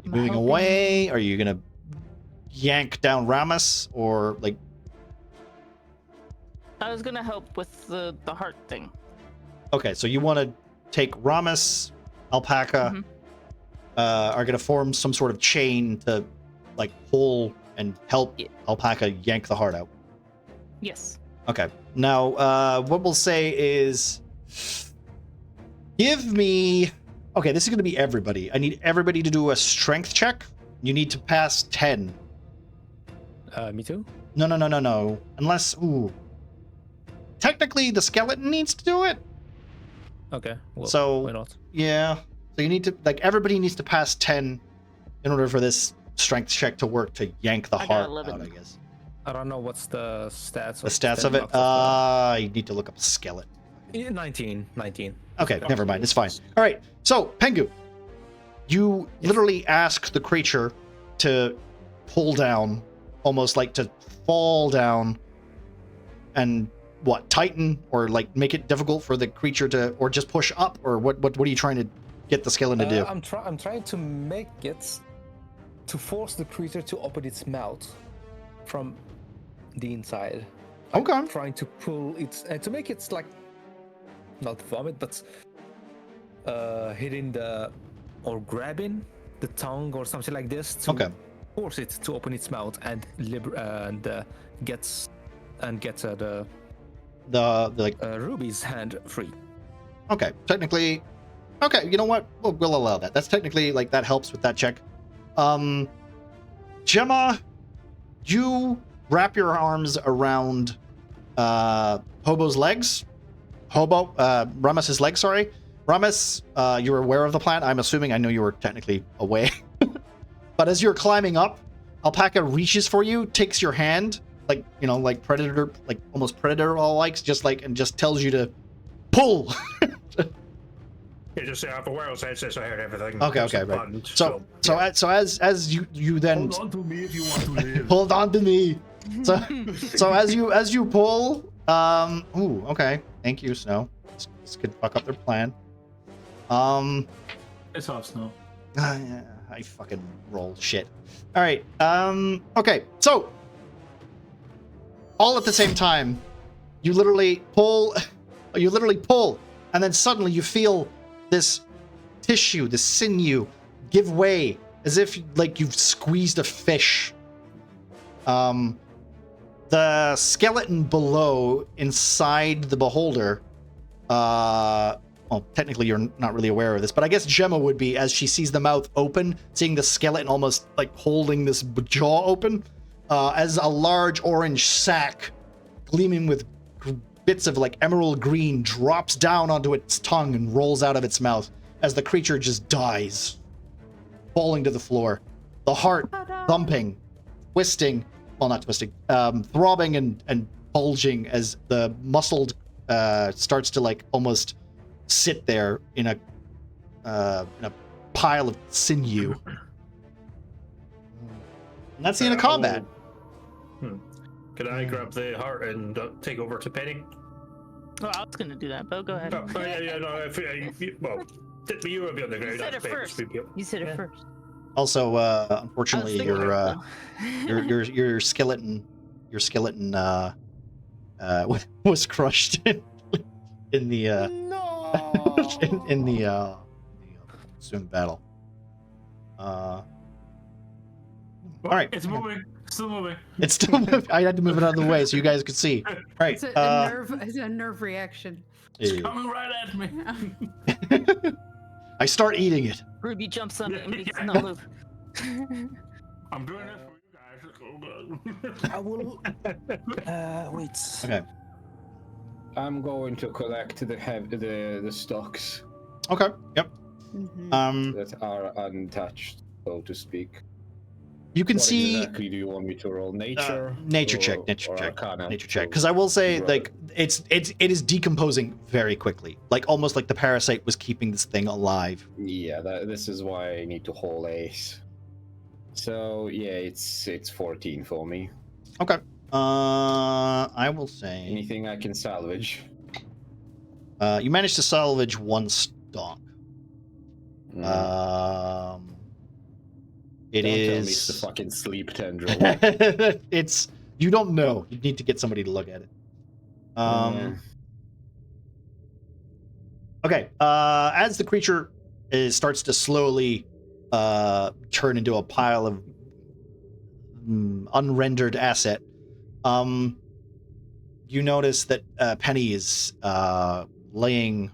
Moving away? Are you gonna yank down Ramus, or like? I was gonna help with the heart thing. Okay, so you want to take Ramus, Alpaca, are gonna form some sort of chain to like pull and help Alpaca yank the heart out. Yes. Okay. Now, what we'll say is, give me. Okay, this is gonna be everybody. I need everybody to do a strength check. You need to pass 10. Me too. No. Unless, technically the skeleton needs to do it. Okay. Well, So why not? yeah. So you need to everybody needs to pass 10 in order for this strength check to work to yank the I got heart 11. out, I guess. I don't know what's the stats. The stats of it? You need to look up skeleton. 19. Okay, never mind. It's fine. All right. So, Pengu, you literally ask the creature to pull down, almost like to fall down, and what, tighten or like make it difficult for the creature to, or just push up, or what are you trying to get the skeleton to do? I'm trying to make it to force the creature to open its mouth from the inside. Okay. I'm trying to pull it to make it like not vomit, but hitting or grabbing the tongue or something like this to force it to open its mouth and get the Ruby's hand free. Okay, technically, okay. You know what? We'll allow that. That's technically like that helps with that check. Gemma, you wrap your arms around Hobo's legs. Rames's legs, sorry. Rames, you're aware of the plan. I'm assuming. I know you were technically away. But as you're climbing up, Alpaca reaches for you, takes your hand, like, you know, like Predator, like almost Predator-like, and just tells you to pull. Yeah, just say I'm aware of it, so I heard everything. Okay, right. So as you then Hold on to me if you want to live. hold on to me. So as you pull, ooh, okay. Thank you, Snow. This could fuck up their plan. It's off, Snow. Yeah, I fucking roll shit. All right. Okay. So all at the same time, you literally pull, and then suddenly you feel this tissue, this sinew, give way as if like you've squeezed a fish. The skeleton below, inside the beholder, well, technically you're not really aware of this, but I guess Gemma would be, as she sees the mouth open, seeing the skeleton almost like holding this jaw open, as a large orange sack, gleaming with bits of like emerald green, drops down onto its tongue and rolls out of its mouth as the creature just dies, falling to the floor. The heart thumping, twisting, well, not twisting, throbbing and bulging as the muscled starts to like almost sit there in a pile of sinew. And that's the end of combat. Can I grab the heart and take over to Penny? Well, I was gonna do that, but go ahead. No, well, you will be on the ground. You said it first. You said it first. Also, unfortunately, your skeleton was crushed in the in the ensuing battle. All right, It's moving. Still moving. it's still moving. I had to move it out of the way so you guys could see. All right, It's a nerve reaction. It's coming right at me. I start eating it. Ruby jumps on it and makes no move. I'm doing it for you guys. I will. Wait. Okay. I'm going to collect the stocks Okay. Yep. that are untouched, so to speak. You can What see exactly do you want me to roll? Nature? nature or- check, or Arcana? nature check. Because I will say, Right. like, it is decomposing very quickly, like almost like the parasite was keeping this thing alive. Yeah, this is why I need to haul ace. So yeah, it's 14 for me. Okay. I will say Anything I can salvage. you managed to salvage one stock. It Don't is. tell me it's the fucking sleep tendril. It's, you don't know. You need to get somebody to look at it. Okay. As the creature starts to slowly turn into a pile of unrendered asset, you notice that Penny is laying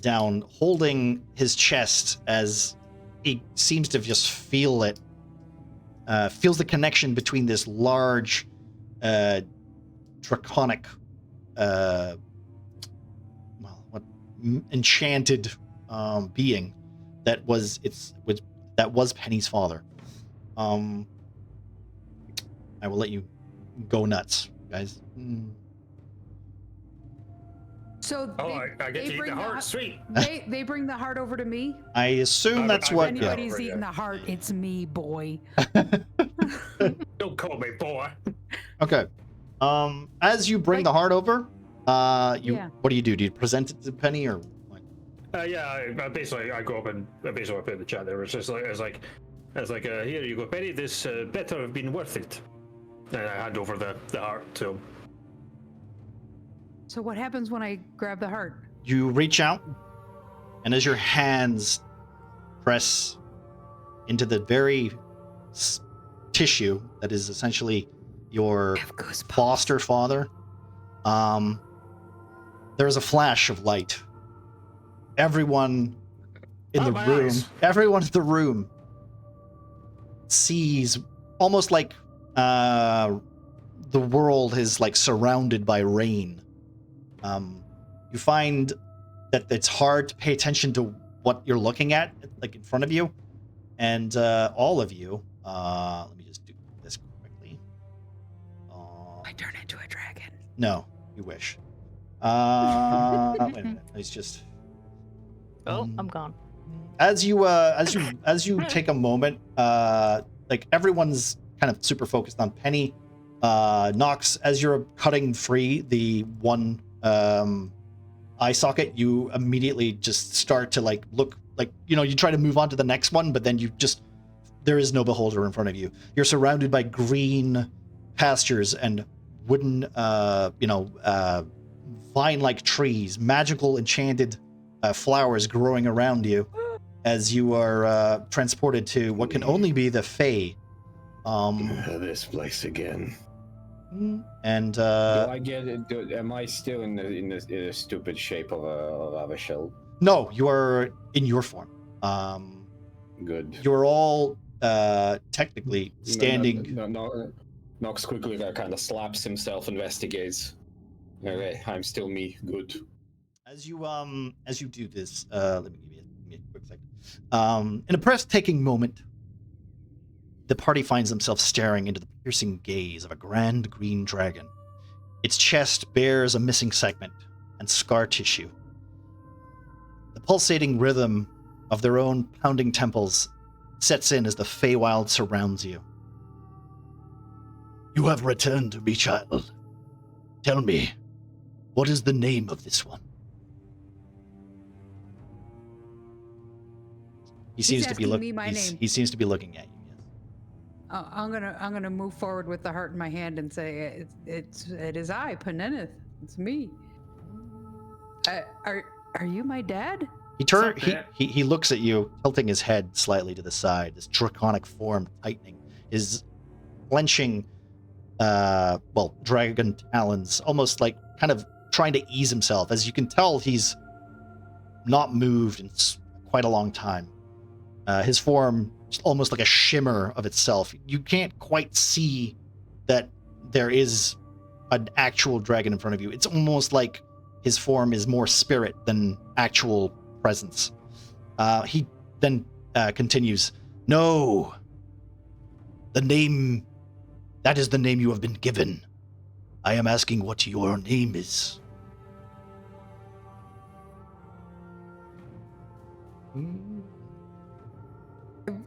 down, holding his chest as he seems to just feel it, feels the connection between this large draconic enchanted being that was Penny's father. I will let you go nuts, guys. So I get to eat the heart. Sweet. They bring the heart over to me. I assume that's If what. anybody's eating the heart, it's me, boy. Don't call me boy. Okay. As you bring the heart over, what do you do? Do you present it to Penny or what? I basically I go up and I put in the chat there. It's just like here you go, Penny. This better have been worth it. And I hand over the heart to him. So what happens when I grab the heart? You reach out, and as your hands press into the very tissue that is essentially your foster father, there's a flash of light. Everyone in the room sees almost like the world is like surrounded by rain. You find that it's hard to pay attention to what you're looking at, like in front of you, and all of you. Let me just do this quickly. I turn into a dragon. No, you wish. Wait a minute. It's just. I'm gone. As you take a moment, like everyone's kind of super focused on Penny. Nox, as you're cutting free the one eye socket, you immediately just start to like look like, you try to move on to the next one, but then there is no beholder in front of you. You're surrounded by green pastures and wooden, vine-like trees, magical enchanted flowers growing around you as you are transported to what can only be the Fae. This place again. And do I get it? Am I still in the stupid shape of a shell? No, you are in your form. Good. You're all technically standing. No. Nox quickly kind of slaps himself, investigates. Okay, I'm still me. Good. As you do this, let me give you a quick second. In a breathtaking moment, the party finds themselves staring into the piercing gaze of a grand green dragon. Its chest bears a missing segment and scar tissue. The pulsating rhythm of their own pounding temples sets in as the Feywild surrounds you. You have returned to me, child. Tell me, what is the name of this one? He seems to be looking. He seems to be looking at you. Yes. I'm gonna move forward with the heart in my hand and say, it is I, Penenith. It's me. Are you my dad? He looks at you, tilting his head slightly to the side. This draconic form tightening, his clenching, dragon talons, almost like kind of trying to ease himself. As you can tell, he's not moved in quite a long time. His form is almost like a shimmer of itself. You can't quite see that there is an actual dragon in front of you. It's almost like his form is more spirit than actual presence. He then continues, "No, that is the name you have been given. I am asking what your name is."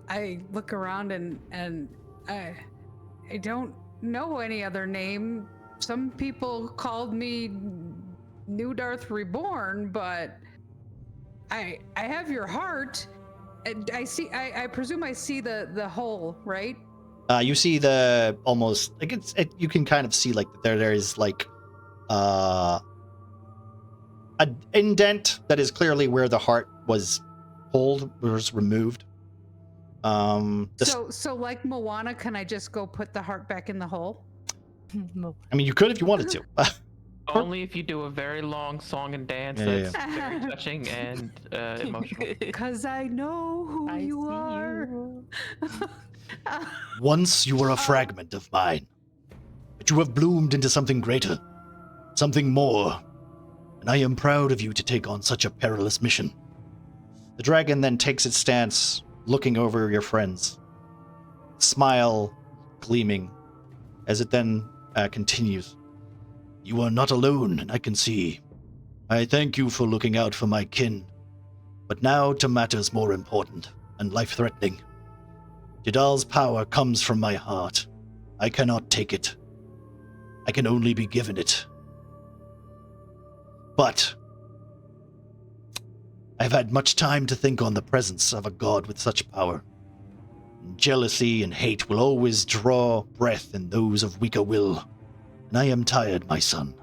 I look around and I don't know any other name. Some people called me New Darth Reborn, but I have your heart. And I presume I see the hole, right? You see the almost like you can kind of see like there is like an indent that is clearly where the heart was removed. So like Moana, can I just go put the heart back in the hole? I mean, you could if you wanted to. Only if you do a very long song and dance that's very touching and emotional. Because I know who you are. Once you were a fragment of mine, but you have bloomed into something greater. something more, and I am proud of you to take on such a perilous mission. The dragon then takes its stance, looking over your friends, smile gleaming, as it then continues. You are not alone, and I can see. I thank you for looking out for my kin. But now to matters more important and life-threatening. Jadal's power comes from my heart. I cannot take it. I can only be given it. But I've had much time to think on the presence of a god with such power. Jealousy and hate will always draw breath in those of weaker will, and I am tired, my son.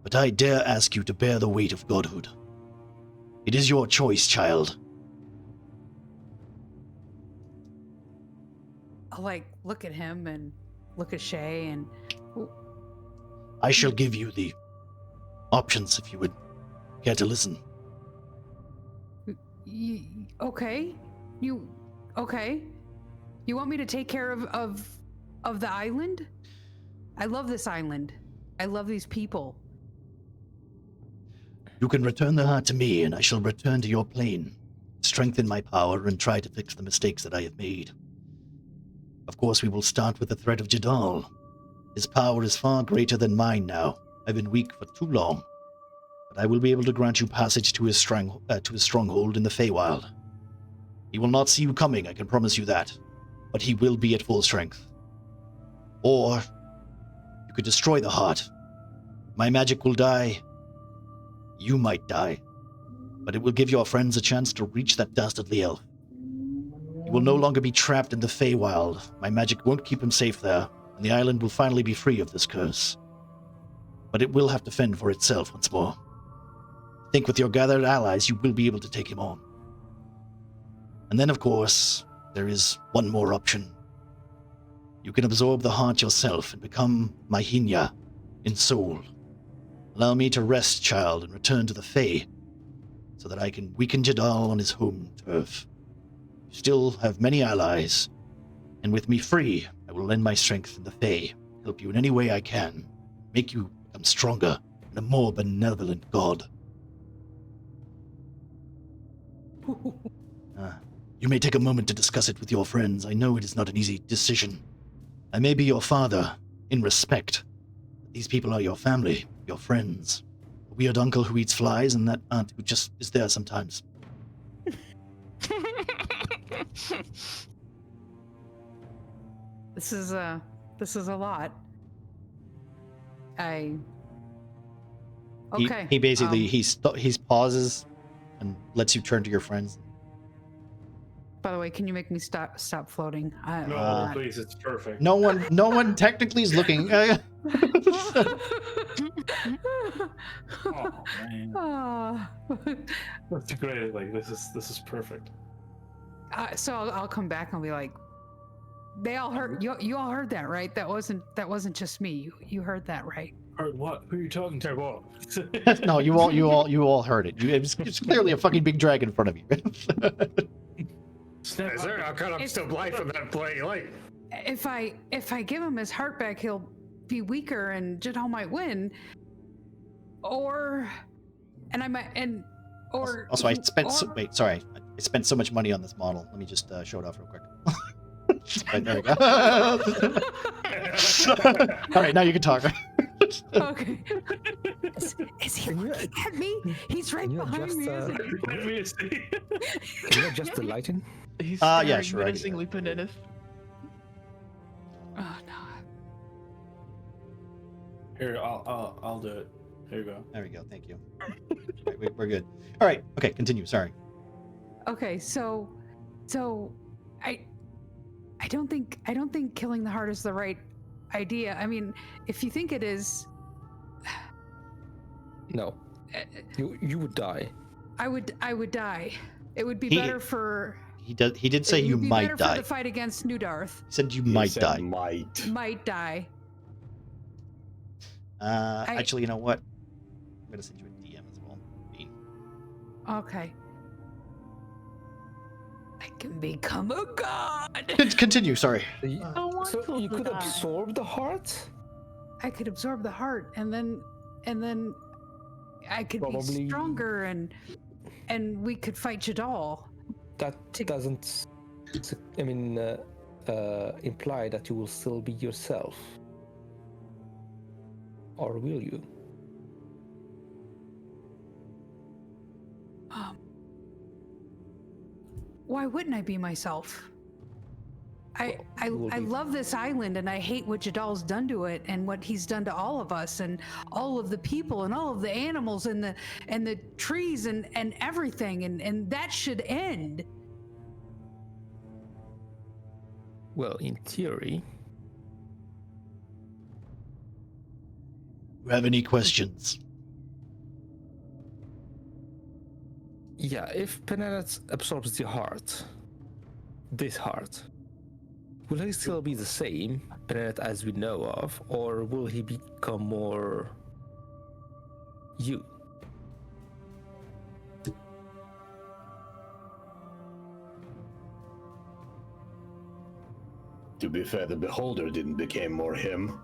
But I dare ask you to bear the weight of godhood. It is your choice, child. I'll look at him and look at Shay and... I shall give you the options if you would care to listen. Okay. Okay. You want me to take care of the island? I love this island. I love these people. You can return the heart to me, and I shall return to your plane, strengthen my power, and try to fix the mistakes that I have made. Of course, we will start with the threat of Jadal. His power is far greater than mine now. I've been weak for too long. But I will be able to grant you passage to his stronghold in the Feywild. He will not see you coming, I can promise you that. But he will be at full strength. Or you could destroy the heart. My magic will die. You might die. But it will give your friends a chance to reach that dastardly elf. He will no longer be trapped in the Feywild. My magic won't keep him safe there, and the island will finally be free of this curse. But it will have to fend for itself once more. I think with your gathered allies, you will be able to take him on. And then, of course, there is one more option. You can absorb the heart yourself and become Mahinya in soul. Allow me to rest, child, and return to the Fae, so that I can weaken Jadal on his home turf. You still have many allies, and with me free, I will lend my strength in the Fae, help you in any way I can, make you become stronger and a more benevolent god. You may take a moment to discuss it with your friends. I know it is not an easy decision. I may be your father, in respect. But these people are your family, your friends. A weird uncle who eats flies and that aunt who just is there sometimes. This is a lot. Okay. He basically he pauses and lets you turn to your friends. By the way, can you make me stop floating? No, please, it's perfect. No one technically is looking. Oh man, that's great. Like this is perfect. So I'll come back and I'll be like, they all heard you all heard that, right? That wasn't just me. You heard that, right? Heard what? Who are you talking to? What? No, you all heard it. It's clearly a fucking big dragon in front of you. Is there? How come I'm still blind from that play? Like, if I give him his heart back, he'll be weaker and Jadal might win. I spent so much money on this model. Let me just show it off real quick. Right, there we go. All right, now you can talk. Okay. Is he looking at me? He's right behind me. Can you adjust the lighting? He's yeah, sure. menacingly Penenith. Oh no. Here, I'll do it. Here you go. There we go. Thank you. Right, we're good. All right. Okay. Continue. Sorry. Okay. So I don't think killing the heart is the right idea. I mean, if you think it is, No. You would die. I would die. It would be better for. He did say you might better die. for the fight against New Darth. He said you might die. Might die. Actually, you know what? I'm gonna send you a DM as well. Bean. Okay. I can become a god. Continue. Sorry. So you could absorb the heart? I could absorb the heart, and then I could Probably- be stronger, and we could fight Jadal. That doesn't, imply that you will still be yourself. Or will you? Why wouldn't I be myself? I you will be- love this island, and I hate what Jadal's done to it, and what he's done to all of us, and all of the people, and all of the animals, and the trees, and everything, and that should end. Well, in theory. You have any questions? Yeah, if Penelope absorbs the heart, this heart, will he still be the same Penelope as we know of, or will he become more you? To be fair, the beholder didn't become more him.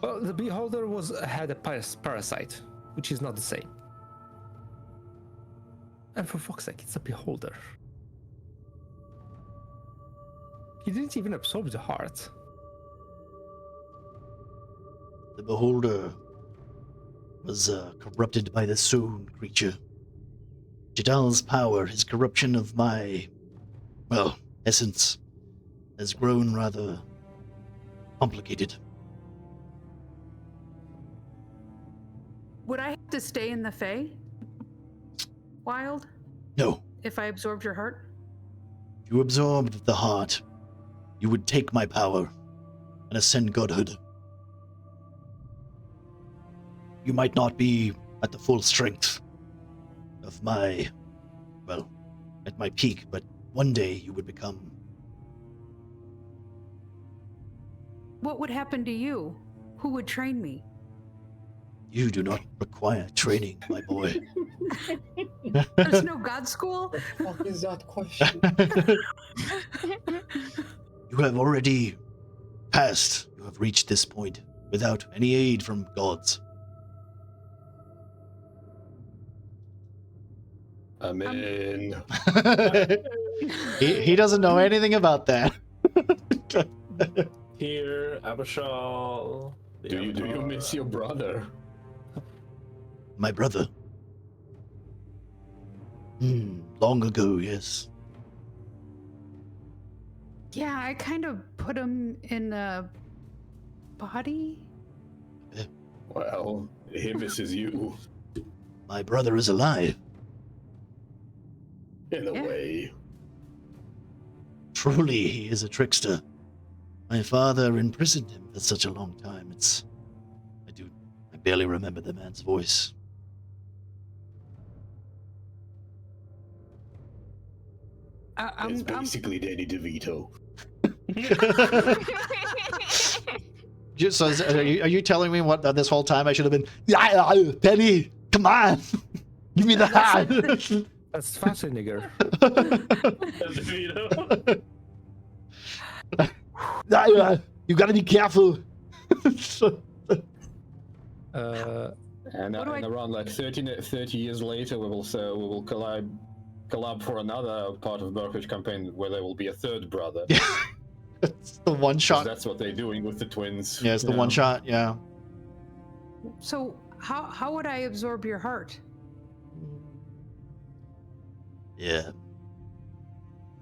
Well, the beholder had a parasite, which is not the same. And for fuck's sake, it's a beholder. He didn't even absorb the heart. The beholder was corrupted by the Soon creature. Jadal's power, his corruption of my, essence, has grown rather complicated. Would I have to stay in the Fae? Wild? No, If I absorbed your heart? if you absorbed the heart, you would take my power and ascend godhood. You might not be at the full strength of my, at my peak, but one day you would become. What would happen to you? Who would train me? You do not require training, my boy. There's no god school? What is that question? You have already passed. You have reached this point without any aid from gods. Amen. he doesn't know anything about that. Here, Abishal. Do you miss your brother? My brother. Long ago, yes. Yeah, I kind of put him in a body. Well, he misses you. My brother is alive. In a Yeah. way. Truly, he is a trickster. My father imprisoned him for such a long time. I barely remember the man's voice. It's basically Danny DeVito. So are you telling me what this whole time I should have been? Penny, come on, give me the hand. That's Schwarzenegger. You gotta be careful. And around like 30 years later, we will collab for another part of Murkwatch campaign where there will be a third brother. It's the one shot. That's what they're doing with the twins. Yeah, it's the one shot. Yeah. So how would I absorb your heart? Yeah.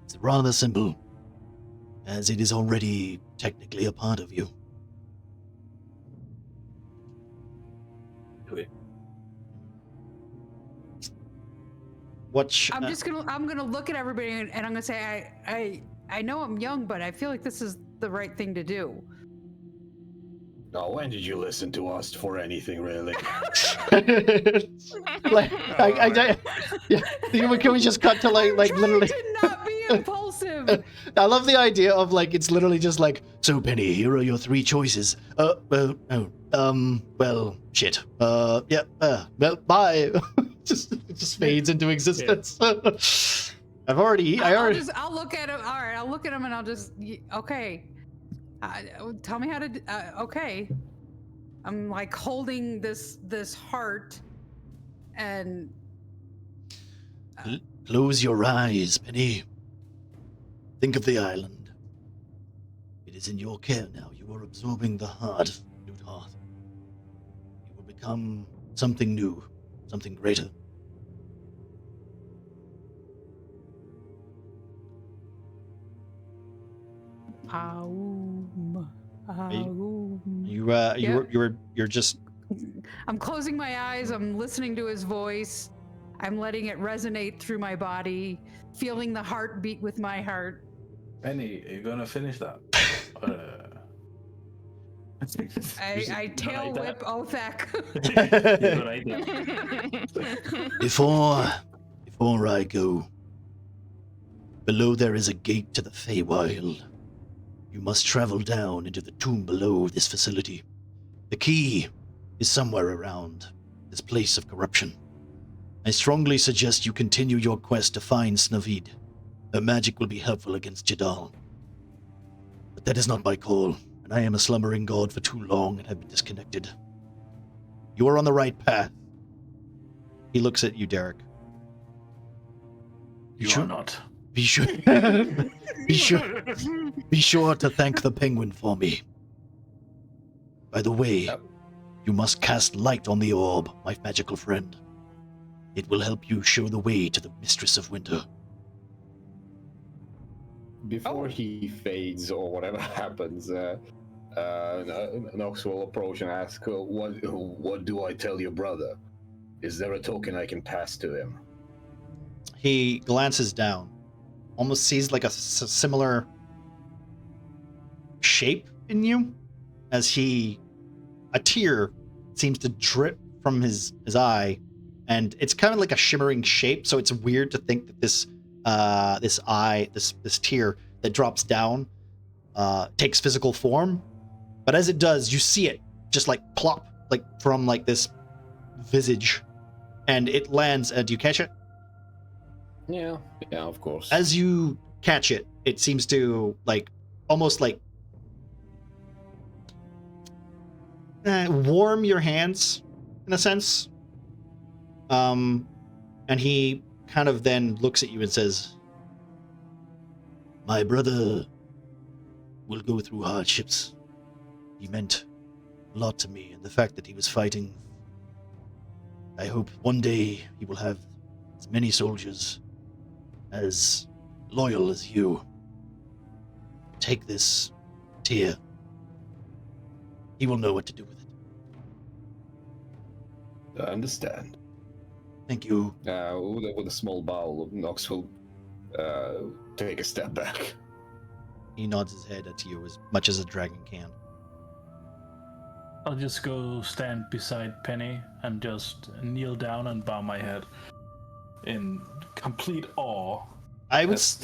It's rather simple, as it is already technically a part of you. I'm gonna look at everybody and I'm gonna say I know I'm young, but I feel like this is the right thing to do. Oh, when did you listen to us for anything, really? Can we just cut to like literally? To not be impulsive. I love the idea of like it's literally just like, so Penny, here are your three choices. Shit. Bye. It just fades into existence. I'll look at him. All right, I'll look at him and I'll just okay. Tell me how to. Okay. I'm like holding this heart, and Close your eyes, Penny. Think of the island. It is in your care now. You are absorbing the heart of Newt Heart. You will become something new, something greater. You're just. I'm closing my eyes. I'm listening to his voice. I'm letting it resonate through my body, feeling the heartbeat with my heart. Penny, are you gonna finish that? I tail whip Othek. Before I go, below there is a gate to the Feywild. You must travel down into the tomb below this facility. The key is somewhere around this place of corruption. I strongly suggest you continue your quest to find Snavid. Her magic will be helpful against Jadal. But that is not my call, and I am a slumbering god for too long and have been disconnected. You are on the right path. He looks at you, Derek. You are not. Be sure. Be sure to thank the penguin for me. By the way, you must cast light on the orb, my magical friend. It will help you show the way to the Mistress of Winter. Before he fades or whatever happens, Nox will approach and ask, what do I tell your brother? Is there a token I can pass to him? He glances down, almost sees like a similar shape in you, as a tear seems to drip from his eye, and it's kind of like a shimmering shape, so it's weird to think that this tear that drops down takes physical form. But as it does, you see it just like plop, like from like this visage, and it lands. Do you catch it? Yeah, of course. As you catch it, it seems to like almost like warm your hands in a sense. And he kind of then looks at you and says, "My brother will go through hardships. He meant a lot to me, and the fact that he was fighting, I hope one day he will have as many soldiers as loyal as you. Take this tear. He will know what to do with it." I understand. Thank you. With a small bow, Nox will take a step back. He nods his head at you as much as a dragon can. I'll just go stand beside Penny and just kneel down and bow my head in complete awe. This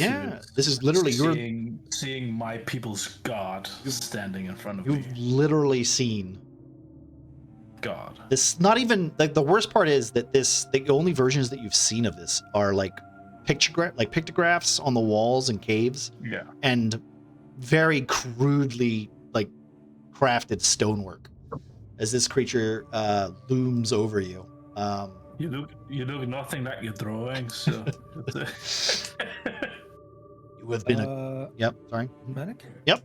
is literally seeing my people's god standing in front of me. You've literally seen God. This, not even like the worst part is that the only versions that you've seen of this are like pictographs on the walls and caves. Yeah. And very crudely like crafted stonework as this creature looms over you. You look nothing like your drawings. So. You have been Yep, sorry. Manic? Yep.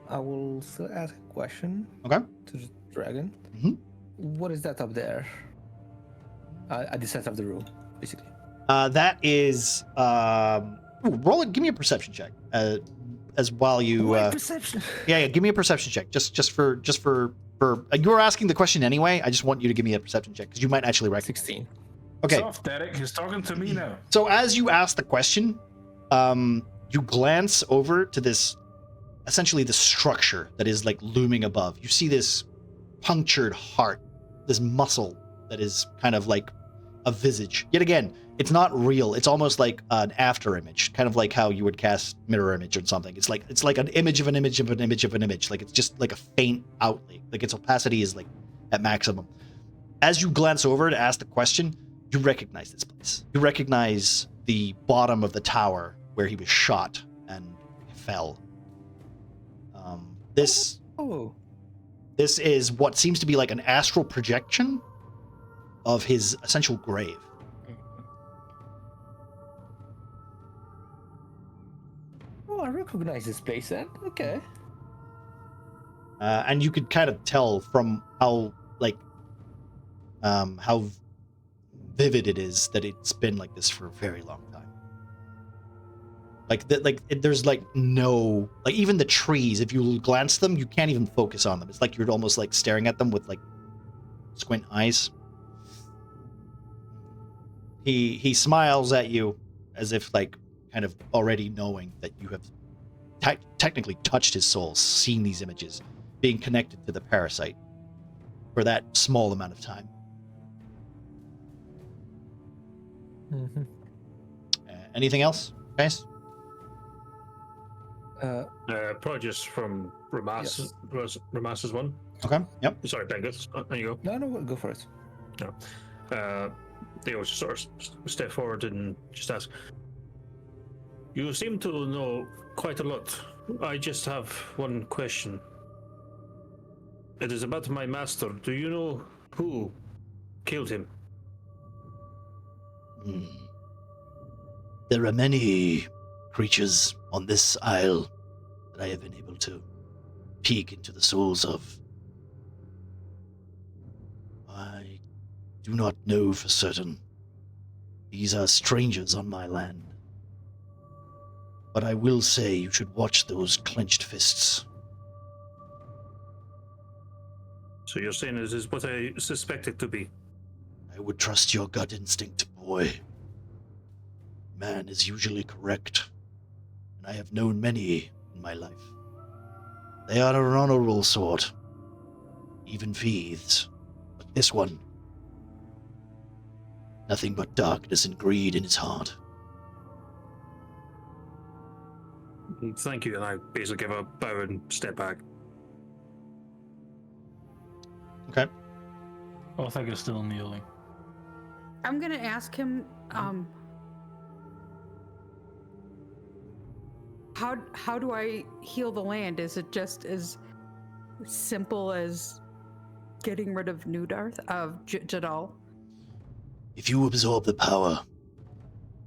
I will still ask a question. Okay. To the dragon. Mm-hmm. What is that up there? At the center of the room, basically. That is roll it. Give me a perception check. As while you perception. Yeah, give me a perception check. Just for you were asking the question anyway. I just want you to give me a perception check because you might actually recognize. 16. Okay. Soft, Derek. He's talking to me now. So as you ask the question, you glance over to this, essentially the structure that is like looming above. You see this punctured heart, this muscle that is kind of like a visage. Yet again, it's not real. It's almost like an after image, kind of like how you would cast mirror image or something. It's like an image of an image of an image of an image. Like it's just like a faint outlay. Like its opacity is like at maximum. As you glance over to ask the question, you recognize this place. You recognize the bottom of the tower where he was shot and fell. This is what seems to be like an astral projection of his essential grave. Oh, I recognize this place then. Okay. And you could kind of tell from how vivid it is that it's been like this for a very long time. There's like no, like even the trees, if you glance them, you can't even focus on them. It's like you're almost like staring at them with like squint eyes. He smiles at you as if like kind of already knowing that you have technically touched his soul, seen these images, being connected to the parasite for that small amount of time. Mm-hmm. Anything else, guys? Probably just from Ramas. Yes. Ramas's one. Okay. Yep. Sorry, Bengus. There you go. No, go for it. No. They always sort of step forward and just ask. You seem to know quite a lot. I just have one question. It is about my master. Do you know who killed him? There are many creatures on this isle that I have been able to peek into the souls of. I do not know for certain. These are strangers on my land. But I will say you should watch those clenched fists. So you're saying this is what I suspect it to be? I would trust your gut instinct, boy. Man is usually correct, and I have known many in my life. They are an honorable sort, even thieves, but this one, nothing but darkness and greed in his heart. Thank you, and I basically give a bow and step back. Okay. Othek is still kneeling. I'm gonna ask him, how do I heal the land? Is it just as simple as getting rid of Nudarth, of Jadal? If you absorb the power,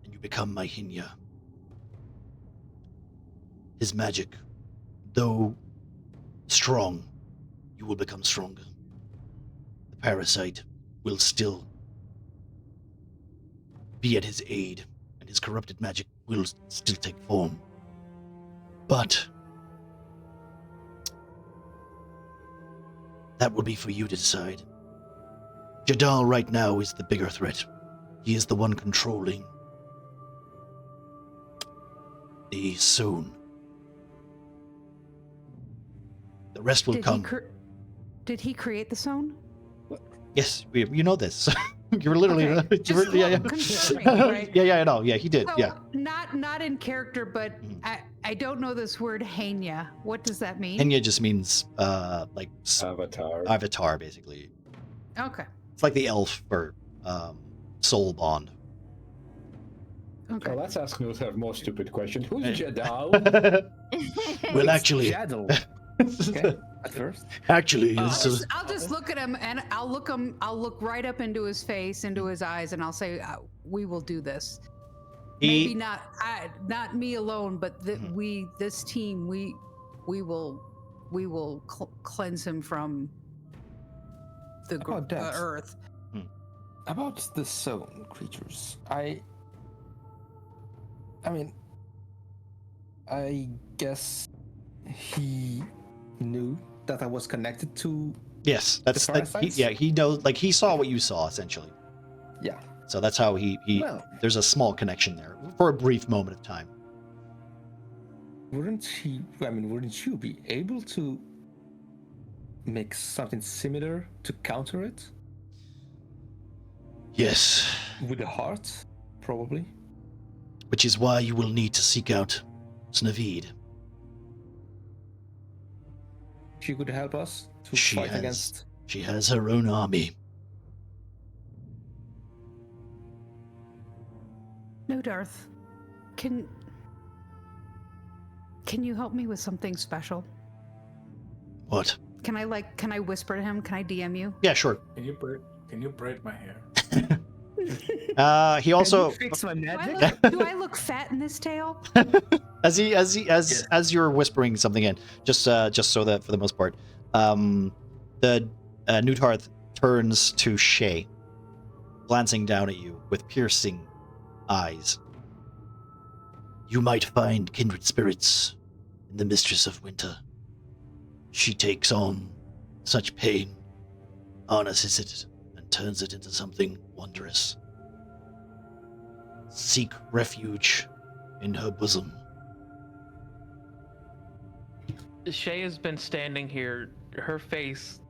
and you become my Hinya, his magic, though strong, you will become stronger. The parasite will still be at his aid, and his corrupted magic will still take form. But that will be for you to decide. Jadal right now is the bigger threat. He is the one controlling the zone. The rest will come. Did he create the zone? Yes, you know this. You're literally. Okay. Confirming, right? Yeah, I know. Yeah, he did. So, yeah. Not in character, but I don't know this word Hanya. What does that mean? Hanya just means like Avatar. Avatar, basically. Okay. It's like the elf for soul bond. Okay. Well, let's ask a more stupid question. Who's Jadal? Well, actually, Jadal. Okay, at first. Actually, I'll just look at him and I'll look right up into his face, into his eyes, and I'll say, "We will do this." Maybe not me alone, but this team, we will cleanse him from the earth. About the zone creatures, I mean, I guess he knew that I was connected to. Yes, that's he knows. Like he saw what you saw, essentially. Yeah. So that's how he there's a small connection there for a brief moment of time. Wouldn't you be able to make something similar to counter it? Yes. With the heart, probably. Which is why you will need to seek out Snavid. She could help us to fight against. She has her own army. No, Darth. Can you help me with something special? What? Can I whisper to him? Can I DM you? Yeah, sure. Can you braid my hair? He also, Fix my Do magic. do I look fat in this tail? as you're whispering something in, just so that for the most part, the Newtarth turns to Shay, glancing down at you with piercing eyes. You might find kindred spirits in the Mistress of Winter. She takes on such pain, harnesses it, and turns it into something wondrous. Seek refuge in her bosom. Shay has been standing here, her face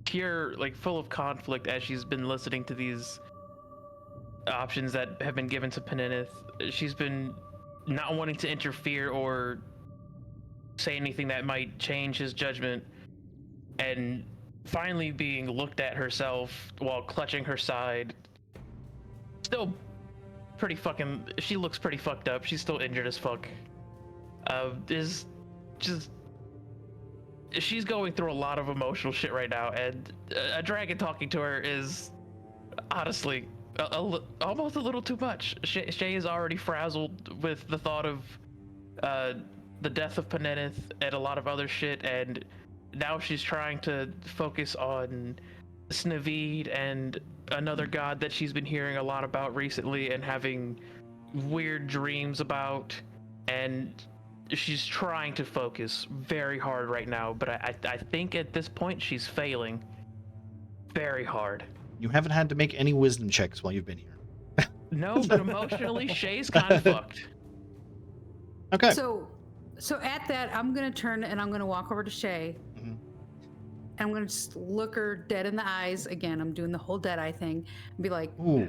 pure, like full of conflict as she's been listening to these options that have been given to Penenith. She's been not wanting to interfere or say anything that might change his judgment, and finally being looked at herself while clutching her side. Still pretty fucking, she looks pretty fucked up. She's still injured as fuck. Is just, she's going through a lot of emotional shit right now, and a dragon talking to her is honestly almost a little too much. Shay is already frazzled with the thought of the death of Penenith and a lot of other shit, and now she's trying to focus on Snevid and another god that she's been hearing a lot about recently and having weird dreams about, and she's trying to focus very hard right now, but I think at this point she's failing very hard. You haven't had to make any wisdom checks while you've been here. No, but emotionally Shay's kind of fucked. Okay. So at that, I'm gonna turn and I'm gonna walk over to Shay. Mhm. And I'm gonna just look her dead in the eyes again. I'm doing the whole dead eye thing and be like, Ooh.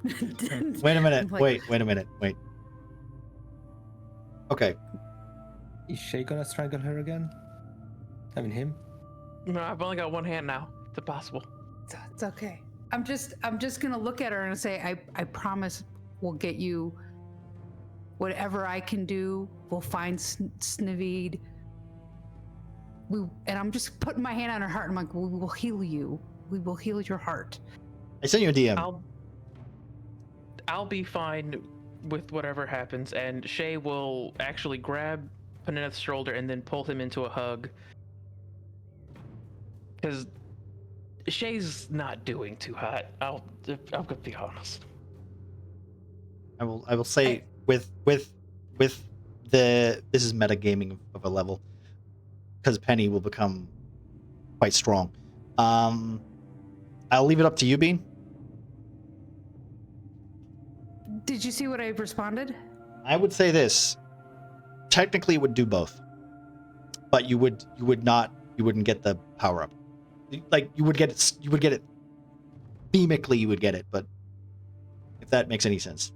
Wait a minute. Like- Wait a minute. Wait. Okay. Is Shay gonna strangle her again? I mean him? No, I've only got one hand now. It's impossible. It's okay. I'm just gonna look at her and say, I promise we'll get you whatever I can do. We'll find Snevid. And I'm just putting my hand on her heart. I'm like, we will heal you. We will heal your heart. I sent you a DM. I'll be fine with whatever happens, and Shay will actually grab Penenith's shoulder and then pull him into a hug. Because Shay's not doing too hot. I'm gonna be honest. I will say with the, this is metagaming of a level, because Penny will become quite strong. I'll leave it up to you, Bean. Did you see what I responded? I would say this. Technically, it would do both, but you wouldn't get the power up. Like you would get it. Themically, you would get it, but if that makes any sense.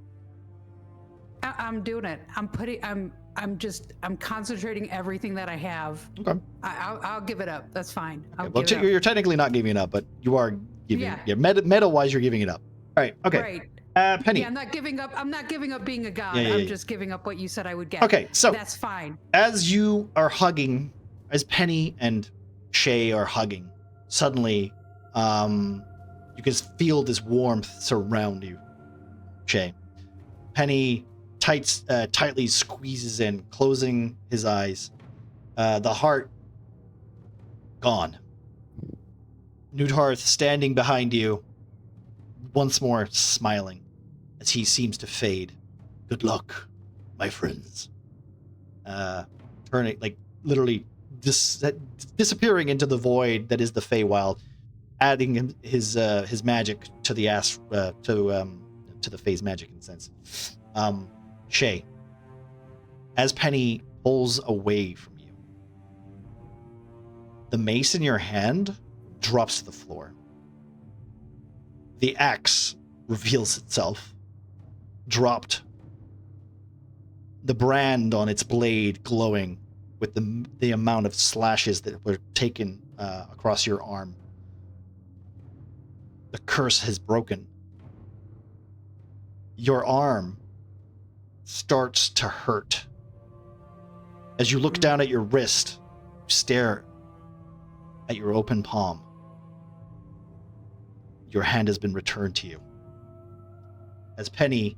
I'm doing it. I'm concentrating everything that I have. Okay. I'll give it up. That's fine. I'll Well, give it up. you're technically not giving it up, but you are giving. Yeah. Yeah. Meta-wise, you're giving it up. All right. Okay. Right. Penny. Yeah, I'm not giving up being a god. Yeah, I'm just giving up what you said I would get. Okay, so that's fine. as you are hugging, as Penny and Shay are hugging, suddenly, you can feel this warmth surround you, Shay. Penny tightly squeezes in, closing his eyes. The heart gone. Newtarth standing behind you, once more smiling as he seems to fade. Good luck, my friends. Turning, like, literally disappearing into the void that is the Feywild, adding his magic to the to the phase magic in a sense. Shay, as Penny pulls away from you, the mace in your hand drops to the floor. The axe reveals itself, dropped, the brand on its blade glowing with the amount of slashes that were taken across your arm. The curse has broken. Your arm starts to hurt As you look down at your wrist, stare at your open palm. Your hand has been returned to you. As Penny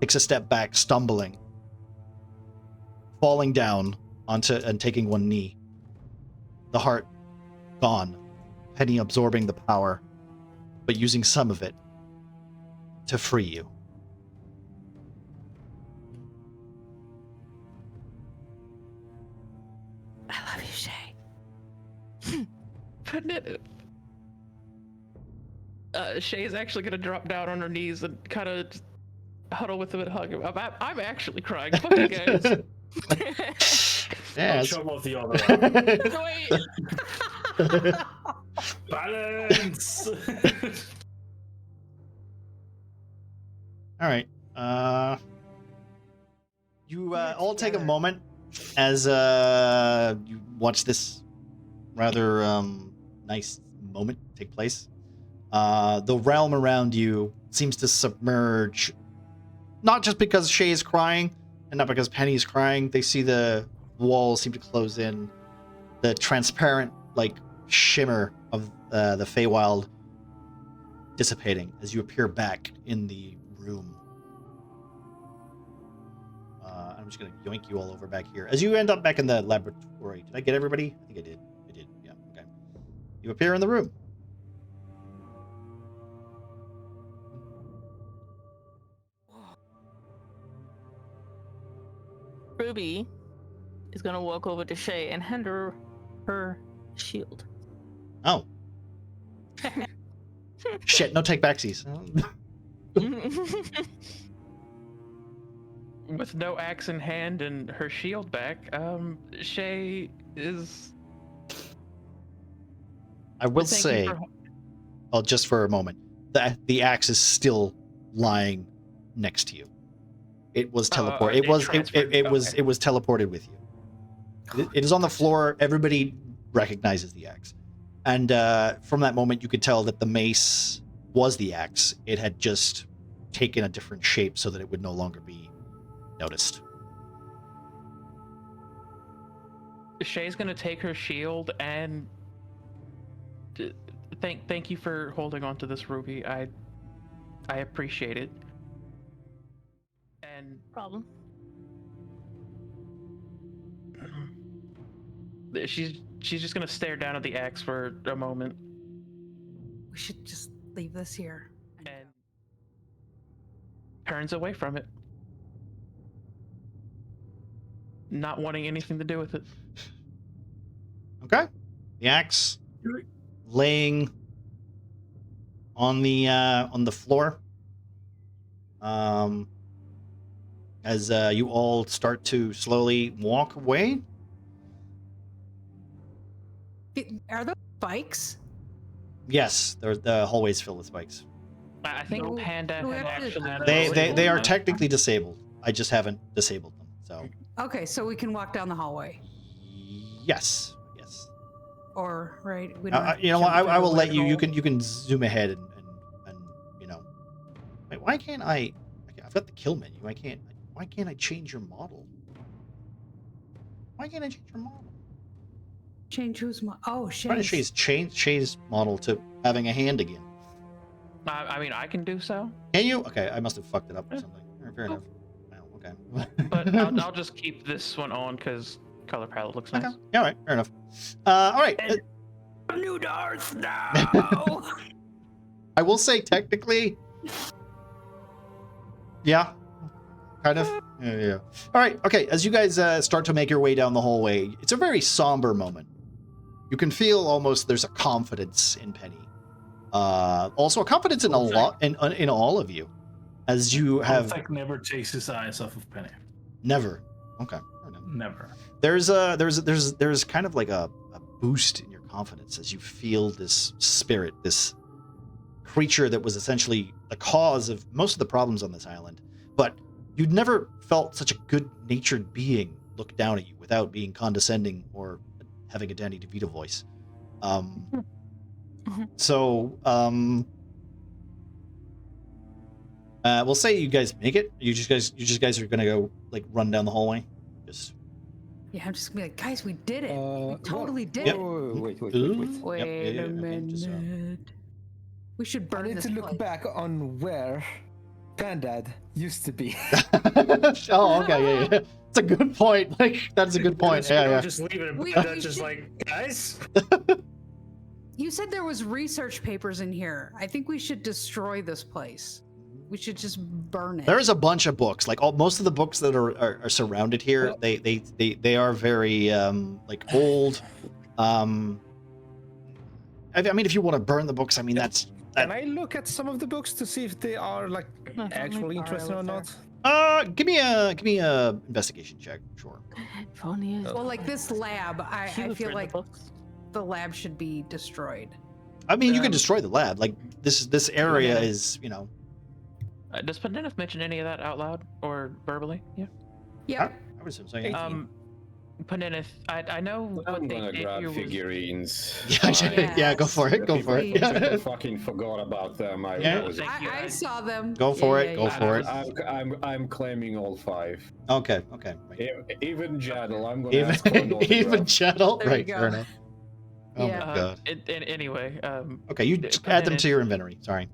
takes a step back, stumbling, falling down onto and taking one knee. The heart gone. Penny absorbing the power, but using some of it to free you. I love you, Shay. Shay's actually gonna drop down on her knees and kind of huddle with him and hug him. I'm actually crying. Fuck you guys. Yeah, I'll it's- chop off the other arm. Wait. Balance! All right. You all take a moment as you watch this rather nice moment take place. The realm around you seems to submerge, not just because Shay is crying and not because Penny is crying. They see the walls seem to close in. The transparent, like, shimmer of the Feywild dissipating as you appear back in the room. I'm just going to yoink you all over back here. As you end up back in the laboratory. Did I get everybody? I think I did. I did. Yeah, okay. You appear in the room. Ruby is gonna walk over to Shay and hand her her shield. Oh. Shit, no take backsies. With no axe in hand and her shield back, Shay is. I will Thank you say, for- well, just for a moment, the axe is still lying next to you. It was teleported. it It was transferred. it was Okay. it was teleported with you. It is on the floor. Everybody recognizes the axe, and from that moment, you could tell that the mace was the axe. It had just taken a different shape so that it would no longer be noticed. Shay's gonna take her shield and thank you for holding on to this, Ruby. I appreciate it. And Problem. she's just gonna stare down at the axe for a moment We should just leave this here. and turns away from it, not wanting anything to do with it. Okay, the axe laying on the floor. As you all start to slowly walk away. Are those spikes? Yes, the hallways filled with spikes. I think No, Panda we had have to- actually. They are technically disabled. I just haven't disabled them. So Okay, so we can walk down the hallway, yes. or right? We don't. have to You know what? jump through I the will let you. window. You can zoom ahead and you know. Wait, why can't I? I've got the kill menu. Why can't I change your model? Why can't I change your model? Change who's I'm trying to Shay's. change Shay's model to having a hand again. I mean, I can do so, Can you? Okay, I must have fucked it up or something. Fair enough. Well, okay. but I'll just keep this one on because color palette looks nice. Okay. Yeah, all right. Fair enough. All right. New Darth now. I will say technically, yeah, kind of. Yeah. All right. Okay. As you guys start to make your way down the hallway, it's a very somber moment. You can feel almost there's a confidence in Penny. Also a confidence in in all of you, as you have Ulthek never takes his eyes off of Penny. never. Okay. Fair enough. Never. There's kind of like a boost in your confidence as you feel this spirit, this creature that was essentially the cause of most of the problems on this island, but you'd never felt such a good-natured being look down at you without being condescending or having a Danny DeVito voice. We'll say you guys make it. You just guys are gonna go like run down the hallway. Just Yeah, I'm just gonna be like, guys, we did it. We Well, totally did Yep. it. Wait. Wait yeah, a okay, minute. just, We should I burn need this to look place. back on where Granddad used to be. Oh, okay, yeah. It's a good point. Like, that's a good point. You Yeah, don't yeah. just leave it. We- That's we just should- like, guys. You said there was research papers in here. I think we should destroy this place. We should just burn it. There is a bunch of books. Like most of the books that are surrounded here, Well- they are very like old. I mean, if you want to burn the books, I mean that's. Can I look at some of the books to see if they are like No, it's only actually Barrow interesting or with not? Give me a investigation check, sure. If only is Well, like this lab, I He would feel burn the like books. the lab should be destroyed. I mean, you can Um, destroy the lab. Like this area is, you know. Does Pendeneth mention any of that out loud or verbally? Yeah. Yep. I would assume so. Yeah. Pendeneth, I know what I'm they gonna did grab here was- figurines. Yeah, go for it. Go for it. People Yeah. fucking forgot about them. Yeah. Was, Thank you. I saw them. Go for it. Go yeah. for it. I'm claiming all 5. Okay. Okay. Right. Even Jaddle, I'm gonna Even ask for an autograph. even chattel. There you Right. go. Fair enough. Oh Yeah. my god. Anyway, Okay, you Pendeneth- add them to your inventory. Sorry.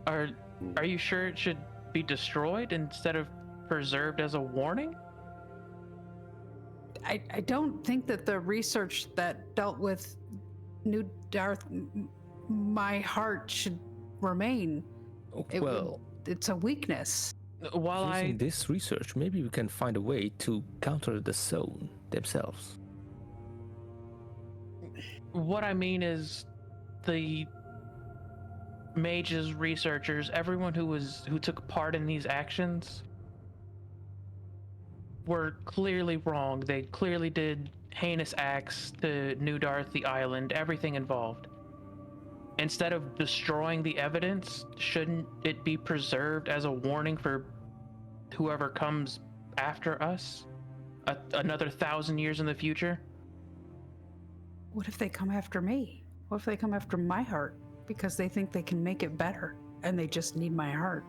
are you sure it should be destroyed instead of preserved as a warning? I don't think that the research that dealt with New Darth, my heart should remain. It would- Well, It's a weakness. While using this research, maybe we can find a way to counter the zone themselves. what I mean is the mages, researchers, everyone who took part in these actions were clearly wrong. They clearly did heinous acts to New Darth, the island, everything involved. Instead of destroying the evidence, shouldn't it be preserved as a warning for whoever comes after us? Another 1,000 years in the future? What if they come after me? What if they come after my heart because they think they can make it better and they just need my heart?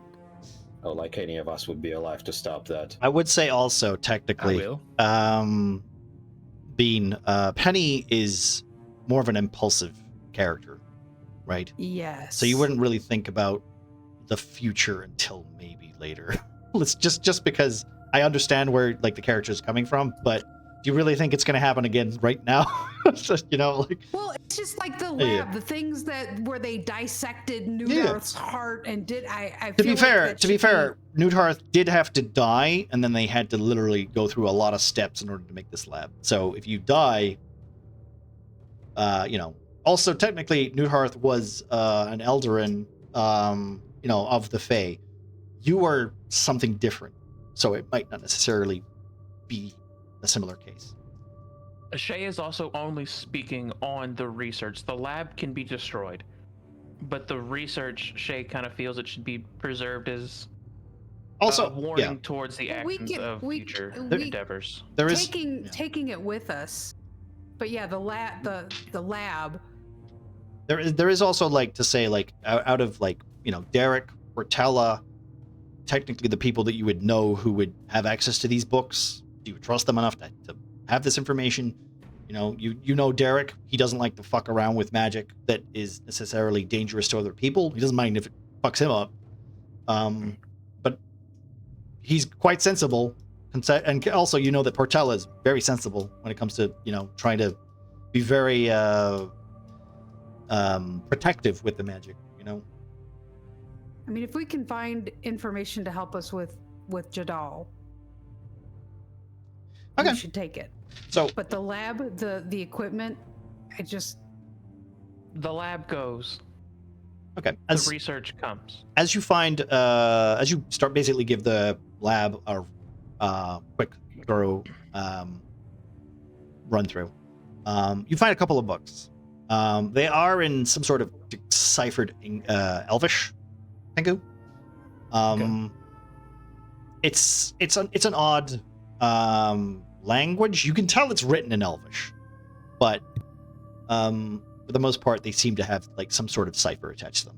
Oh, like any of us would be alive to stop that. I would say also I technically, will. Bean, Penny is more of an impulsive character, right? Yes. So you wouldn't really think about the future until maybe later. It's just because I understand where like the character is coming from, but do you really think it's going to happen again right now? You know, like Well, it's just like the lab, Yeah. the things that where they dissected New Yeah. Darth's heart and did. I to feel be like fair, that to be should fair, New Darth did have to die, and then they had to literally go through a lot of steps in order to make this lab. So if you die, you know. Also, technically, New Darth was an Eldarin, you know, of the Fae. You are something different, so it might not necessarily be a similar case. Shay is also only speaking on the research. The lab can be destroyed, but the research, Shay kind of feels it should be preserved as Also, a warning yeah, towards the Well, we actions can- of we- future we- endeavors. there is taking it with us. But yeah, the lab. there is also like to say like out of like, you know, Derek, Portella, technically the people that you would know who would have access to these books. Do you trust them enough to have this information? You know, you know Derek, he doesn't like to fuck around with magic that is necessarily dangerous to other people. He doesn't mind if it fucks him up. But he's quite sensible. And also, you know that Portella is very sensible when it comes to, you know, trying to be very protective with the magic, you know. I mean, if we can find information to help us with Jadal, Okay. we should take it. So But the lab, the equipment, The lab goes. okay, The research comes. as you find as you start basically give the lab a quick thorough run through, you find a couple of books. They are in some sort of deciphered Elvish, Tengu. It's an odd language. You can tell it's written in Elvish, but for the most part, they seem to have like some sort of cipher attached to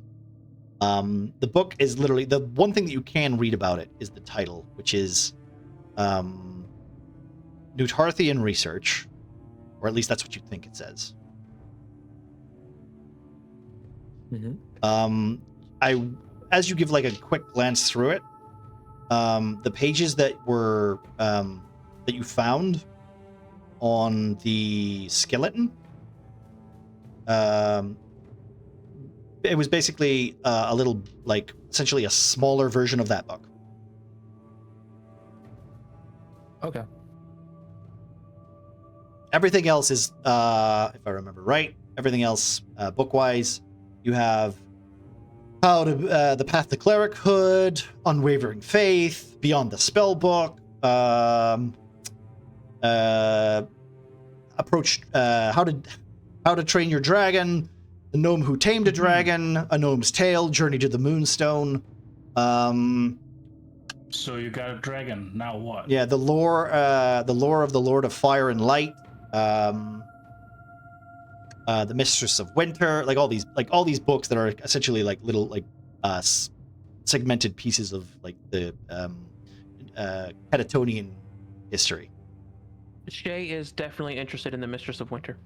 them. The book is literally the one thing that you can read about it is the title, which is Newtharthian research, or at least that's what you think it says. As you give like a quick glance through it, the pages that were that you found on the skeleton, it was basically a little, like, essentially a smaller version of that book. Okay. Everything else is, if I remember right, everything else book-wise, you have how to the path to clerichood, unwavering faith, beyond the spell book, approach how to train your dragon, the gnome who tamed a dragon, a gnome's tale, journey to the moonstone. So you got a dragon. Now what? Yeah, the lore of the Lord of Fire and Light, the Mistress of Winter, like all these books that are essentially like little segmented pieces of like the Catatonian history. Shay is definitely interested in the Mistress of Winter.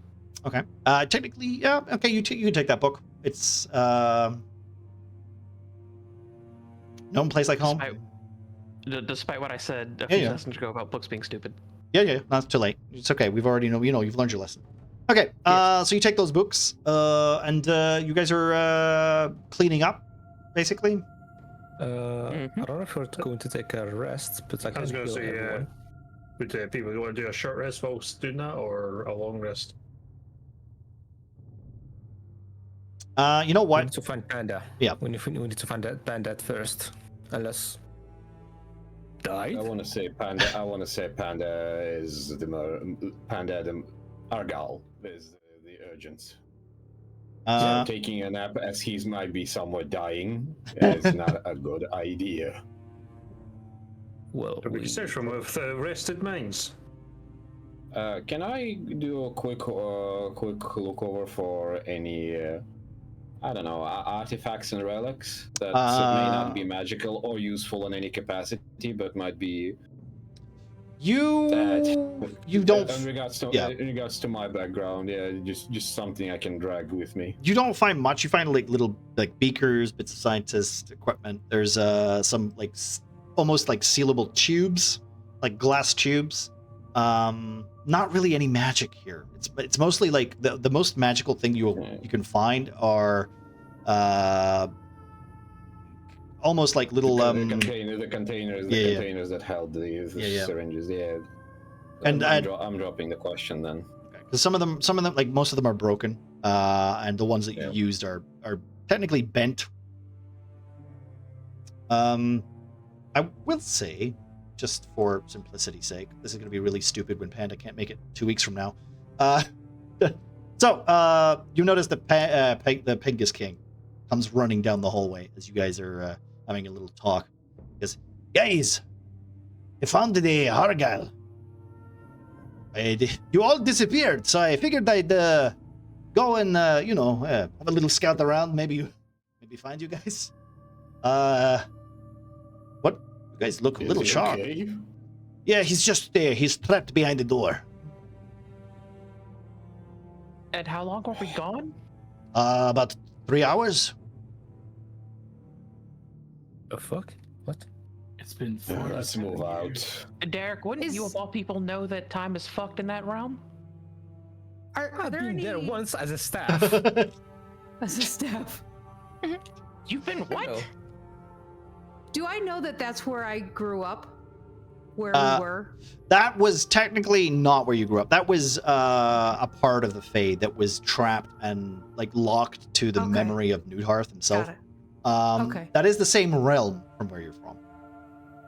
Okay. Technically, yeah. Okay, you can take that book. It's gnome place like home. Despite what I said a few sessions ago about books being stupid. Yeah. Not too late. It's okay. We've already you've learned your lesson. Okay. Yes. So you take those books, and you guys are cleaning up, basically. I don't know if we're going to take a rest, but I was can going to heal say, everyone. would people want to do a short rest whilst doing that, or a long rest? You know We what? need to find Panda. Yeah. We need to find that Panda first, unless died. I want to say Panda. Is the Argal is the urgent. Taking a nap as he might be somewhat dying is not a good idea. Well, We can search for him with rested minds. Can I do a quick look over for any I don't know, artifacts and relics that may not be magical or useful in any capacity, but might be. You don't. In regards to my background, just something I can drag with me. You don't find much. You find like little like beakers, bits of scientist equipment. There's some like almost like sealable tubes, like glass tubes. Not really any magic here. It's mostly like the most magical thing you can find are almost like little the containers that held the syringes. Yeah. And I'm dropping the question then. Because some of them, like most of them are broken, and the ones that you used are technically bent. I will say, just for simplicity's sake, this is going to be really stupid when Panda can't make it 2 weeks from now. So you notice the Pengus King comes running down the hallway as you guys are having a little talk. He goes, guys, I found the Argal. You all disappeared, so I figured I'd go and have a little scout around, maybe find you guys. What? You guys look a little sharp. Okay? Yeah, he's just there. He's trapped behind the door. And how long were we gone? About 3 hours. The fuck? What? It's been 4 Let's move out. Derek, wouldn't you of all people know that time is fucked in that realm? Are I've there been any there once as a staff. as a staff? You've been what? know. Do I know that that's where I grew up? Where we were? That was technically not where you grew up. That was a part of the Fae that was trapped and like locked to the memory of Newtharth himself. Got it. That is the same realm from where you're from.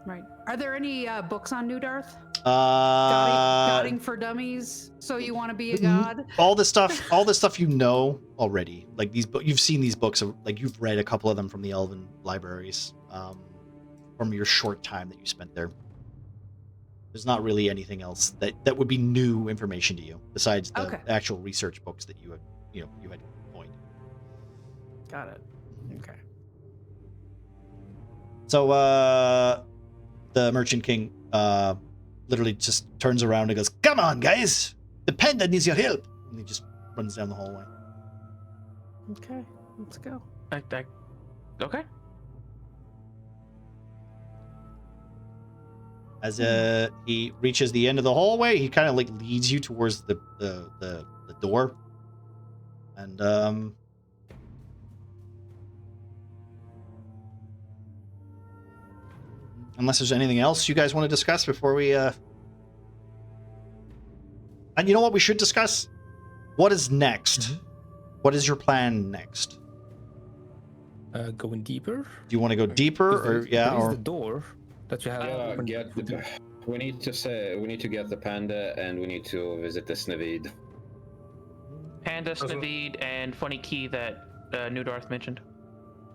Right. Are there any books on Newdarth? Uh, Godding for dummies. So you want to be a god? all the stuff you know already. Like these you've seen these books, like you've read a couple of them from the Elven libraries, from your short time that you spent there. There's not really anything else that would be new information to you besides the actual research books that you had coined. Got it. Okay. So the Merchant King literally just turns around and goes, "Come on, guys! The panda needs your help!" And he just runs down the hallway. Okay, let's go. Okay. As he reaches the end of the hallway, he kind of like leads you towards the door. And unless there's anything else you guys want to discuss before we and you know what we should discuss? What is next? Mm-hmm. What is your plan next? Going deeper. Do you want to go deeper or There is or the door that you have opened. We need to get the panda, and we need to visit the Snavid. Panda, Snavid, and funny key that New Darth mentioned.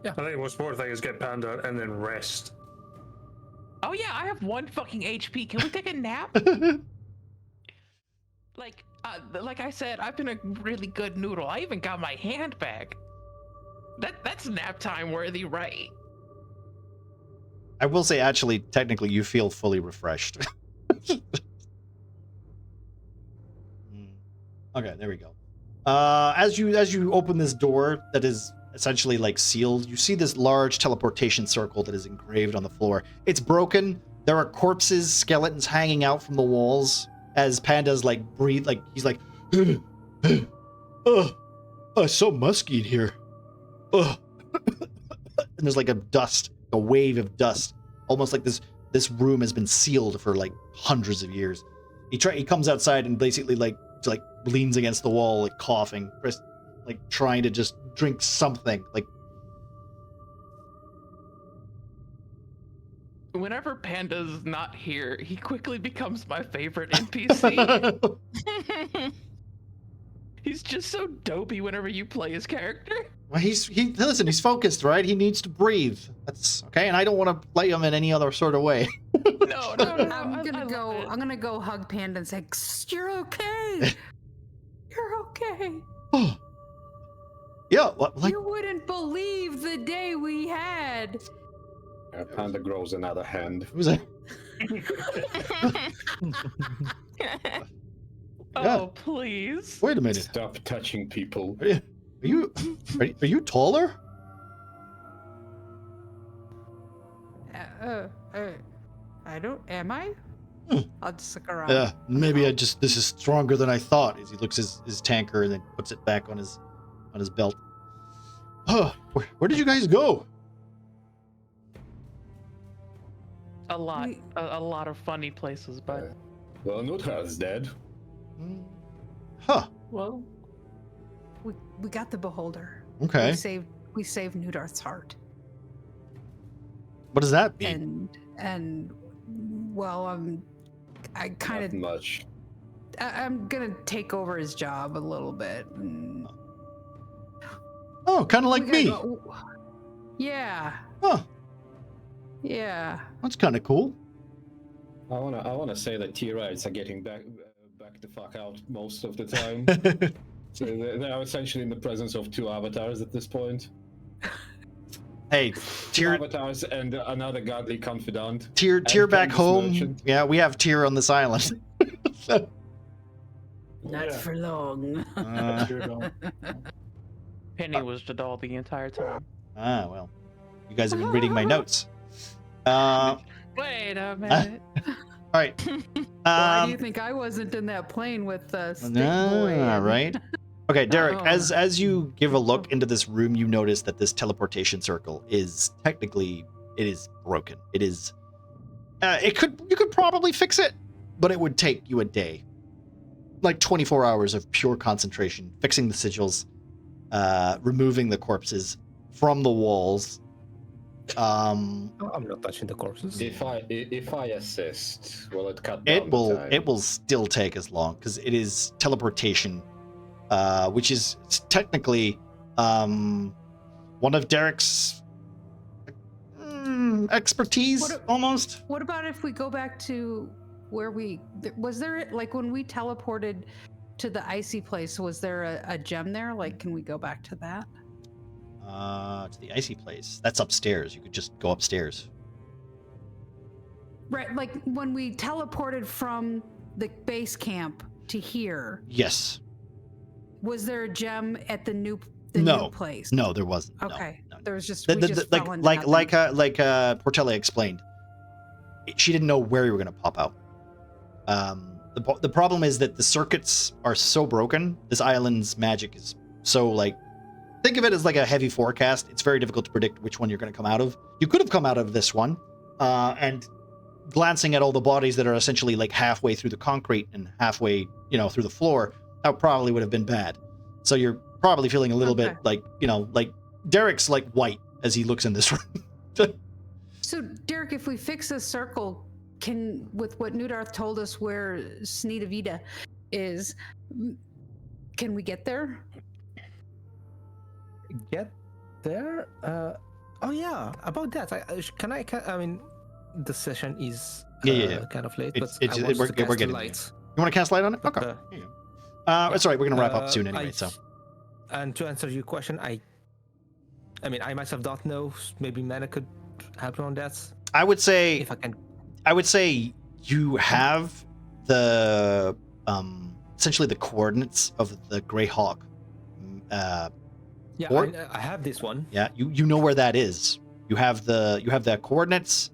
I think what's more thing is get Panda and then rest. Oh yeah, I have 1 fucking HP. Can we take a nap? Like I said, I've been a really good noodle. I even got my hand back. That's nap time worthy, right? I will say, actually, technically, you feel fully refreshed. Okay, there we go. As you open this door that is essentially like sealed, you see this large teleportation circle that is engraved on the floor. It's broken. There are corpses, skeletons hanging out from the walls as Panda's like breathe, like he's like, oh, it's so musky in here. And there's like a wave of dust, almost like this room has been sealed for like hundreds of years. He comes outside and basically like leans against the wall, like coughing, like trying to just drink something. Like whenever Panda's not here, he quickly becomes my favorite NPC. He's just so dopey whenever you play his character. well, listen, he's focused, right? He needs to breathe. That's okay, and I don't want to play him in any other sort of way. No. I'm gonna go hug Panda and say, "You're okay. You're okay. Yeah, like You wouldn't believe the day we had." Panda grows another hand. who's that? Oh, please. Wait a minute. Stop touching people. Are you taller? I don't. Am I? I'll just look around. Yeah, maybe this is stronger than I thought. As he looks at his tanker and then puts it back on his belt. Huh, where did you guys go? A lot of funny places, but Well, Nutha's dead. Huh. well, We got the beholder. Okay. We saved Nudarth's heart. What does that mean? And well, I kind Not of much. I'm gonna take over his job a little bit. Oh, kind of like We gotta me. go- Yeah. Huh. Yeah. That's kind of cool. I wanna say that T-Rides are getting back the fuck out most of the time. So they're essentially in the presence of 2 avatars at this point. Hey, 2 Tyr avatars and another godly confidant. Tyr and back Candace home. Merchant. Yeah, we have Tyr on this island. Not for long. Penny was the doll the entire time. Well, you guys have been reading my notes. Wait a minute. All right. Why do you think I wasn't in that plane with Stick Boy? Right. Okay, Derek, Oh. as you give a look into this room, you notice that this teleportation circle is technically broken. It is you could probably fix it, but it would take you a day. Like 24 hours of pure concentration, fixing the sigils, removing the corpses from the walls. I'm not touching the corpses. If I assist, will it cut down It will the time? it will still take as long because it is teleportation, which is technically one of Derek's expertise almost. What about if we go back to where was there like when we teleported to the icy place? Was there a gem there? Like, can we go back to that? To the icy place. That's upstairs. You could just go upstairs. Right, like when we teleported from the base camp to here, Yes. was there a gem at the new No. new place? No, there wasn't. No, Okay. no. There was just The- we the- just like fell into like nothing. like Portella explained, she didn't know where you were going to pop out. The problem is that the circuits are so broken. This island's magic is so like, think of it as like a heavy forecast. It's very difficult to predict which one you're going to come out of. You could have come out of this one, and glancing at all the bodies that are essentially like halfway through the concrete and halfway, through the floor, that probably would have been bad. So you're probably feeling a little bit like, like Derek's like white as he looks in this room. So, Derek, if we fix this circle, with what Nudarth told us where Snidavita is, can we get there? Get there? Oh yeah, about that. I mean, the session is kind of late, but I want to cast we're getting light. You want to cast light on it? Okay. It's all right. We're gonna wrap up soon anyway. And to answer your question, I mean, I myself don't know. Maybe Mana could help on that. I would say if I can. I would say you have the essentially the coordinates of the Greyhawk. Yeah, I have this one. Yeah, you know where that is. You have the coordinates.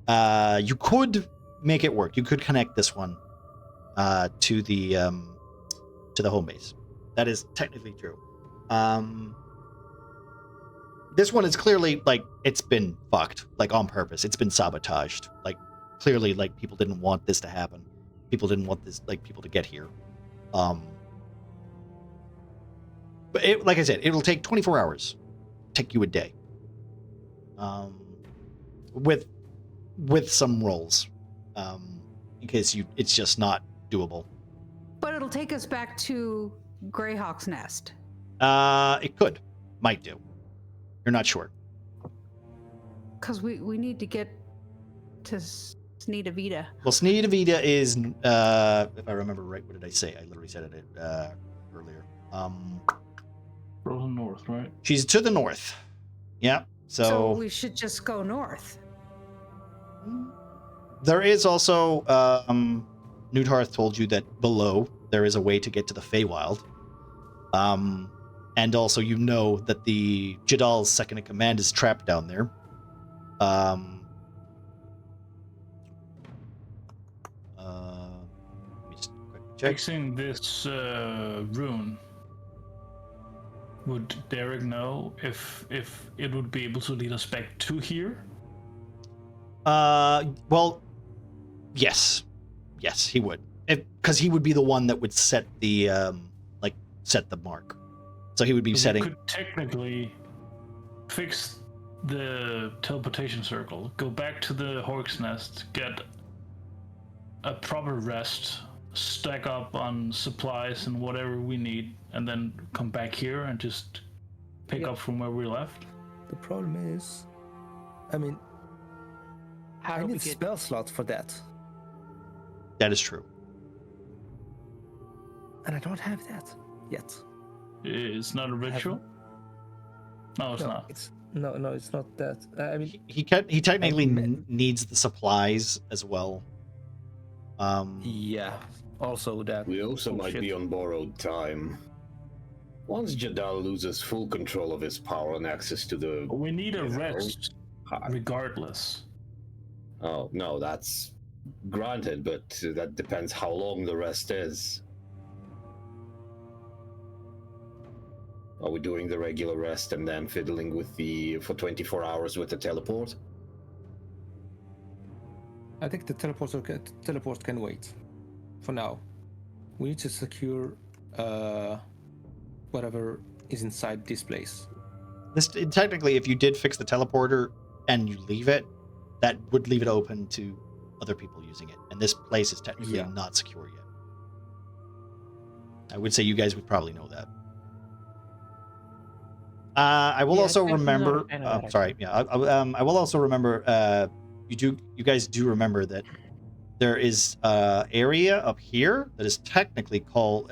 You could make it work. You could connect this one to the home base. That is technically true. This one is clearly like it's been fucked, like on purpose. It's been sabotaged. Like clearly, like people didn't want this to happen. People didn't want this, like people to get here. But like I said, it'll take 24 hours. Take you a day. With some rolls, in case it's just not doable. But it'll take us back to Greyhawk's nest. It might do. You're not sure. Because we need to get to Snidavita. Well, Snidavita is, if I remember right, what did I say? I literally said it earlier. Frozen north, right? She's to the north. Yeah. So we should just go north. There is also, Newdhearth told you that below there is a way to get to the Feywild. And also you know that the Jadal's second in command is trapped down there. Let me just quickly check. Fixing this rune. Would Derek know if it would be able to lead us back to here? Well, yes, he would, because he would be the one that would set the set the mark. So he would be setting. We could technically fix the teleportation circle, go back to the Hork's Nest, get a proper rest, stack up on supplies and whatever we need, and then come back here and just pick up from where we left. The problem is, I mean, I need a spell slot for that. That is true. And I don't have that yet. It's not a ritual? No, it's not. No, it's not that. I mean, he technically needs the supplies as well. Yeah. Also that. We also might be on borrowed time. Once Jadal loses full control of his power and access to the... We need a rest, regardless. Oh, no, that's granted, but that depends how long the rest is. Are we doing the regular rest and then fiddling with for 24 hours with the teleport? I think the teleport can wait. For now. We need to secure whatever is inside this place. Technically, if you did fix the teleporter and you leave it, that would leave it open to other people using it. And this place is technically not secure yet. I would say you guys would probably know that. I will also remember. Sorry, I will also remember. You guys do remember that there is area up here that is technically called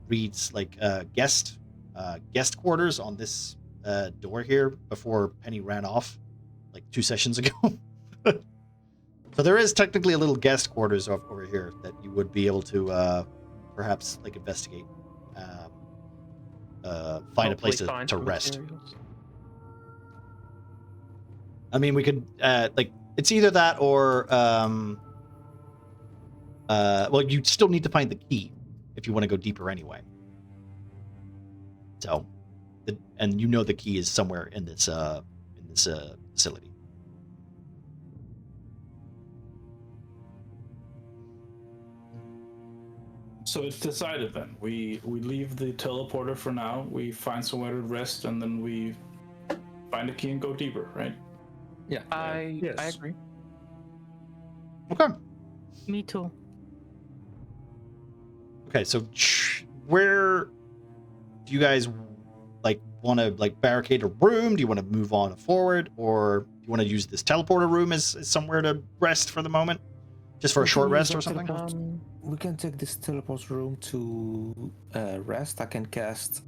reads like guest quarters on this door here before Penny ran off like 2 sessions ago. So there is technically a little guest quarters over here that you would be able to perhaps like investigate, find a place Hopefully find to some rest. materials. I mean, we could like it's either that or well, you still need to find the key if you want to go deeper anyway. So, and you know the key is somewhere in this facility. So it's decided then. We leave the teleporter for now. We find somewhere to rest, and then we find a key and go deeper, right? Yeah. I Yes. agree. Okay. Me too. Okay. So, where do you guys like want to like barricade a room? Do you want to move on forward, or do you want to use this teleporter room as somewhere to rest for the moment, just for a We short can rest use or that something? teleport. We can take this teleport room to rest. I can cast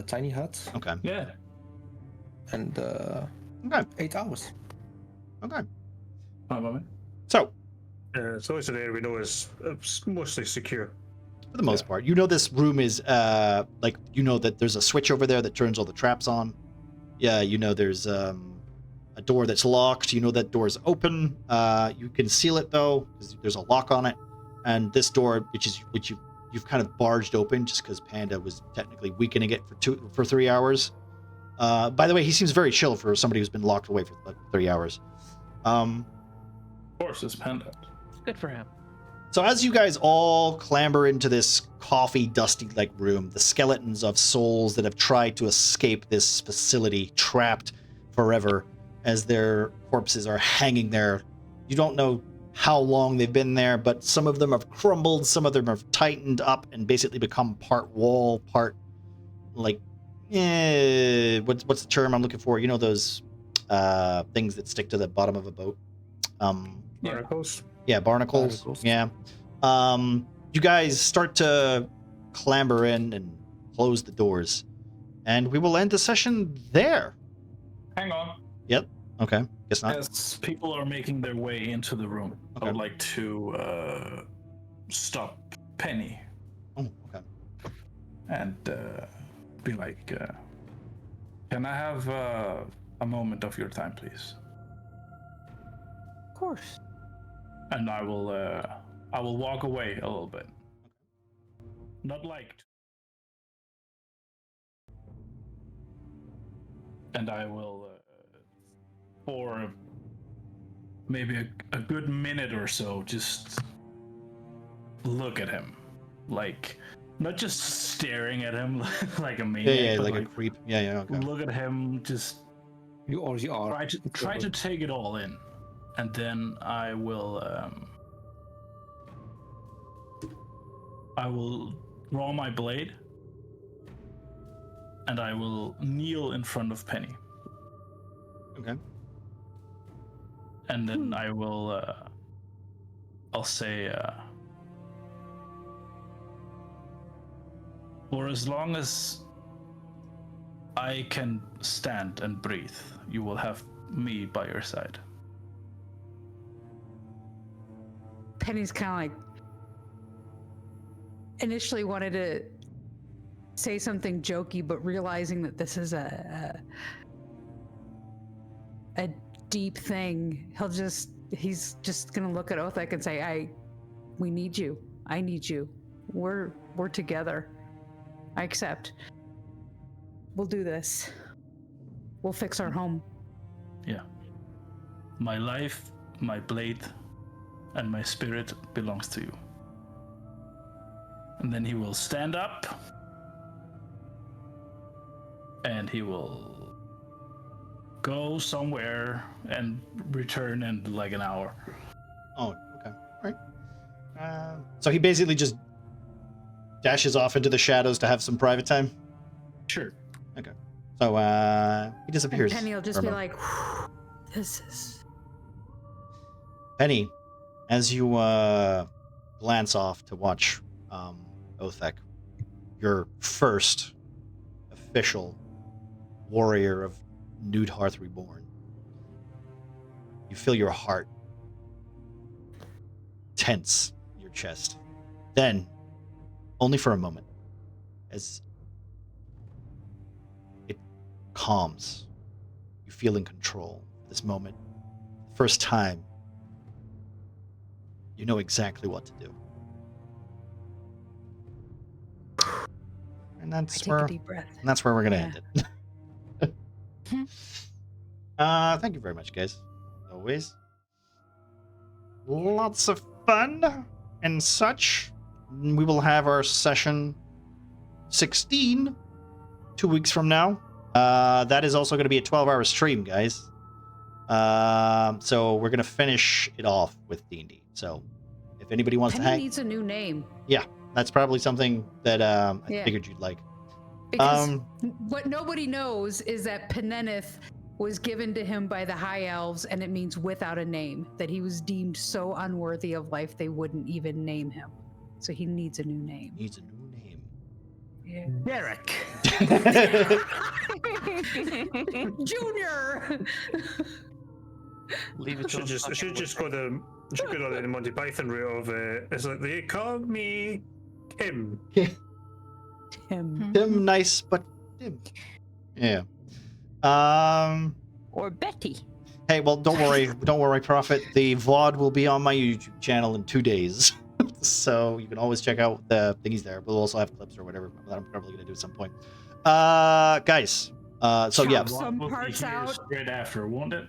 Tiny Hut Okay. Yeah. and Okay. 8 hours. Okay. Fine by me. So, It's always an area we know is mostly secure. for the most part, you know this room is like you know that there's a switch over there that turns all the traps on. Yeah, you know there's a door that's locked. You know that door is open. You can seal it though because there's a lock on it. And this door, which you've kind of barged open just because Panda was technically weakening it for 3 hours. By the way, he seems very chill for somebody who's been locked away for like 3 hours. Of course, it's Panda. Good for him. So as you guys all clamber into this coffee dusty like room, the skeletons of souls that have tried to escape this facility trapped forever as their corpses are hanging there. You don't know how long they've been there, but some of them have crumbled, some of them have tightened up and basically become part wall, part like what's the term I'm looking for? You know those things that stick to the bottom of a boat? Barnacles. Yeah, barnacles. Barnacles. Yeah. You guys start to clamber in and close the doors. And we will end the session there. Hang on. Yep. Okay. Guess not. As people are making their way into the room, Okay. I would like to stop Penny Oh, okay. and be like, can I have a moment of your time, please? Of course. And I will walk away a little bit. Not liked. And I will, for maybe a good minute or so, just look at him. Like, not just staring at him like a maniac, Yeah, but like a creep. Yeah, okay. look at him, just You are. try to take it all in. And then I will draw my blade and I will kneel in front of Penny. Okay. And then I will I'll say for as long as I can stand and breathe, you will have me by your side. Penny's kind of like initially wanted to say something jokey, but realizing that this is a deep thing, he's just gonna look at Othek and say, we need you. I need you. We're together. I accept. We'll do this. We'll fix our home. Yeah. My life, my blade, and my spirit belongs to you. And then he will stand up and he will go somewhere and return in like an hour. Oh, okay. All right. So he basically just dashes off into the shadows to have some private time? Sure. Okay. So he disappears. Penny will just for a be moment. like, this is... Penny, as you glance off to watch Othek, your first official warrior of Newdhearth Reborn, you feel your heart tense in your chest. Then, only for a moment, as it calms, you feel in control. This moment, first time, you know exactly what to do. And I that's take where a deep breath. and that's where we're gonna end it. Thank you very much, guys. As always, lots of fun and such. We will have our session 16 2 weeks from now. That is also going to be a 12-hour stream, guys. So we're going to finish it off with D&D. So if anybody wants to Penny hang, needs a new name. that's probably something that I Yeah. figured you'd like. Because what nobody knows is that Penenith was given to him by the High Elves, and it means without a name, that he was deemed so unworthy of life they wouldn't even name him. So he needs a new name. Needs a new name. Yeah. Derek. Junior! Leave it Should just go the Monty Python route of it's like they call me Kim. Tim. Tim, nice, but Tim. Yeah. Or Betty. Hey, well, don't worry, Prophet. The VOD will be on my YouTube channel in 2 days. So you can always check out the thingies there. But we'll also have clips or whatever that I'm probably going to do at some point. Guys, so yeah, Some We'll be parts here out. straight after, won't it?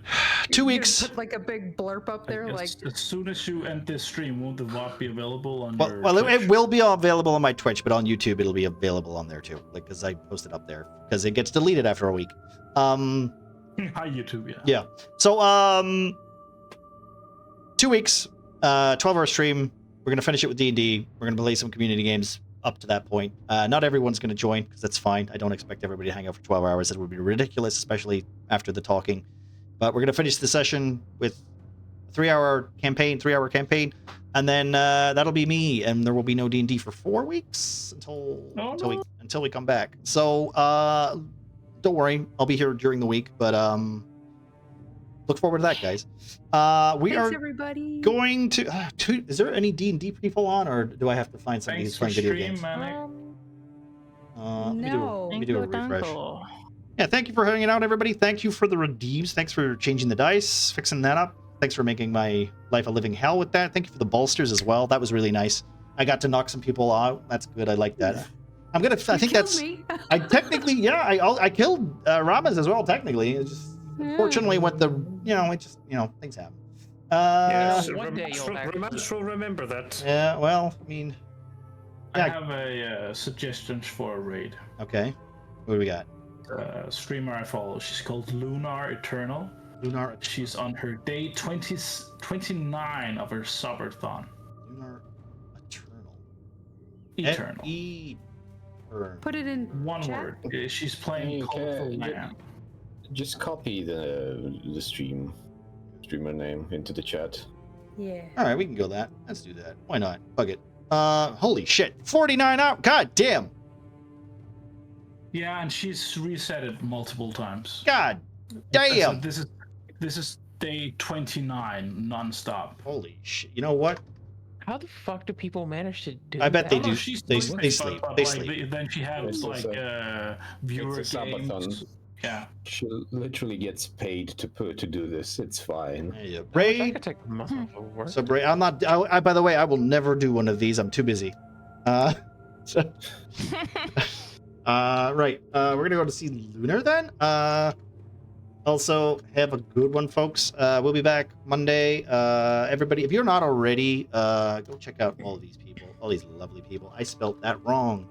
2 You're gonna weeks. Put like a big blurb up there, like As soon as you end this stream, won't the VOD be available on your Well, it Twitch? will be available on my Twitch, but on YouTube it'll be available on there too. Like, because I posted up there because it gets deleted after a week. Hi, YouTube, yeah. Yeah. So, 2 weeks, 12-hour stream. We're gonna finish it with D&D. We're gonna play some community games up to that point. Not everyone's gonna join because that's fine. I don't expect everybody to hang out for 12 hours. That would be ridiculous, especially after the talking. But we're gonna finish the session with a 3-hour campaign, and then that'll be me, and there will be no D&D for 4 weeks until we come back. So, don't worry, I'll be here during the week, but look forward to that, guys. We thanks are everybody. going to. Is there any D&D people on, or do I have to find somebody who's Thanks for playing video games? stream, Manic. No. Let me do a refresh. Tanko. Yeah, thank you for hanging out, everybody. Thank you for the redeems. Thanks for changing the dice, fixing that up. Thanks for making my life a living hell with that. Thank you for the bolsters as well. That was really nice. I got to knock some people out. That's good. I like that. I think that's. Me. I technically, yeah, I killed Ramas as well. Technically, it's just unfortunately what the things happen. Yes, one day you'll actually- Romance will remember that. Yeah. Well, I mean, I yeah. have a suggestion for a raid. Okay. What do we got? Streamer I follow. She's called Lunar Eternal. Lunar She's on her day 29 of her Subathon. Lunar Eternal. Eternal. Put it in One chat. word. She's playing Colorful Man. Just copy the streamer name into the chat. Yeah. All right, we can go that. Let's do that. Why not? Fuck it. Holy shit. 49 out. God damn. Yeah, and she's reset it multiple times. God So damn. this is day 29 nonstop. Holy shit. You know what? How the fuck do people manage to do I bet that? they do. She's They sleeping, sleep. but, They like, sleep. Then she has It's like also- viewer it's a games. subathon. Yeah. She literally gets paid to do this. It's fine. There you go. I wish I Raid. could take a month off of work. So I'm not. By the way, I will never do one of these. I'm too busy. So, right. We're gonna go to see Lunar then. Also have a good one, folks. We'll be back Monday. Everybody, if you're not already, go check out all these people, all these lovely people. I spelt that wrong.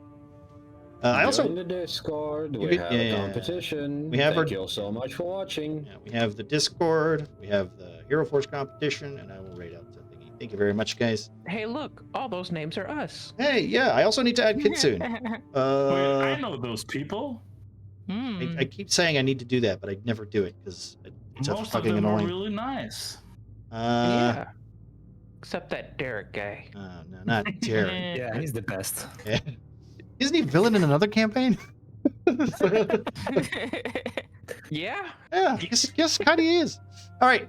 I also Join the Discord. We have a competition. We have Thank our- you all so much for watching. Yeah, we have the Discord, we have the Hero Force competition, and I will rate out the thingy. Thank you very much, guys. Hey, look, all those names are us. Hey, yeah, I also need to add Kitsune. Wait, I I know those people. keep saying I need to do that, but I never do it because it's a Most of fucking them annoying. are really nice. Yeah. Except that Derek guy. No, not Jared. Yeah, he's the best. Isn't he villain in another campaign? Yeah. Yeah, yes, kind of is. All right.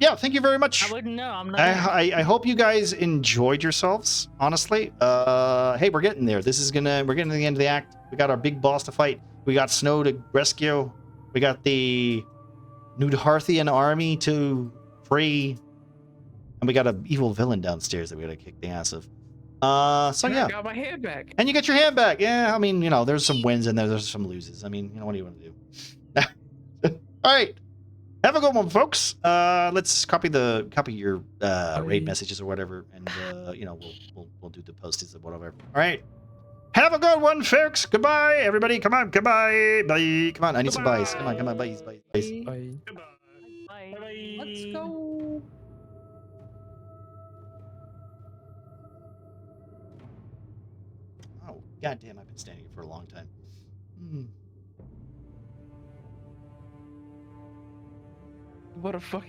Yeah. Thank you very much. I wouldn't know. I'm not. I hope you guys enjoyed yourselves. Honestly. Hey, we're getting there. We're getting to the end of the act. We got our big boss to fight. We got Snow to rescue. We got the Nudharthian army to free, and we got an evil villain downstairs that we gotta kick the ass of. So And yeah. I got my hand back. And you get your hand back. Yeah, I mean, there's some wins in there. There's some loses. I mean, what do you want to do? All right. Have a good one, folks. Let's copy your raid messages or whatever, and we'll do the postings or whatever. All right. Have a good one, folks. Goodbye, everybody. Come on, goodbye. Bye. Come on, I need some buys. Come on, buys. Bye. Bye. Let's go. Oh, goddamn! I've been standing here for a long time. What a fucking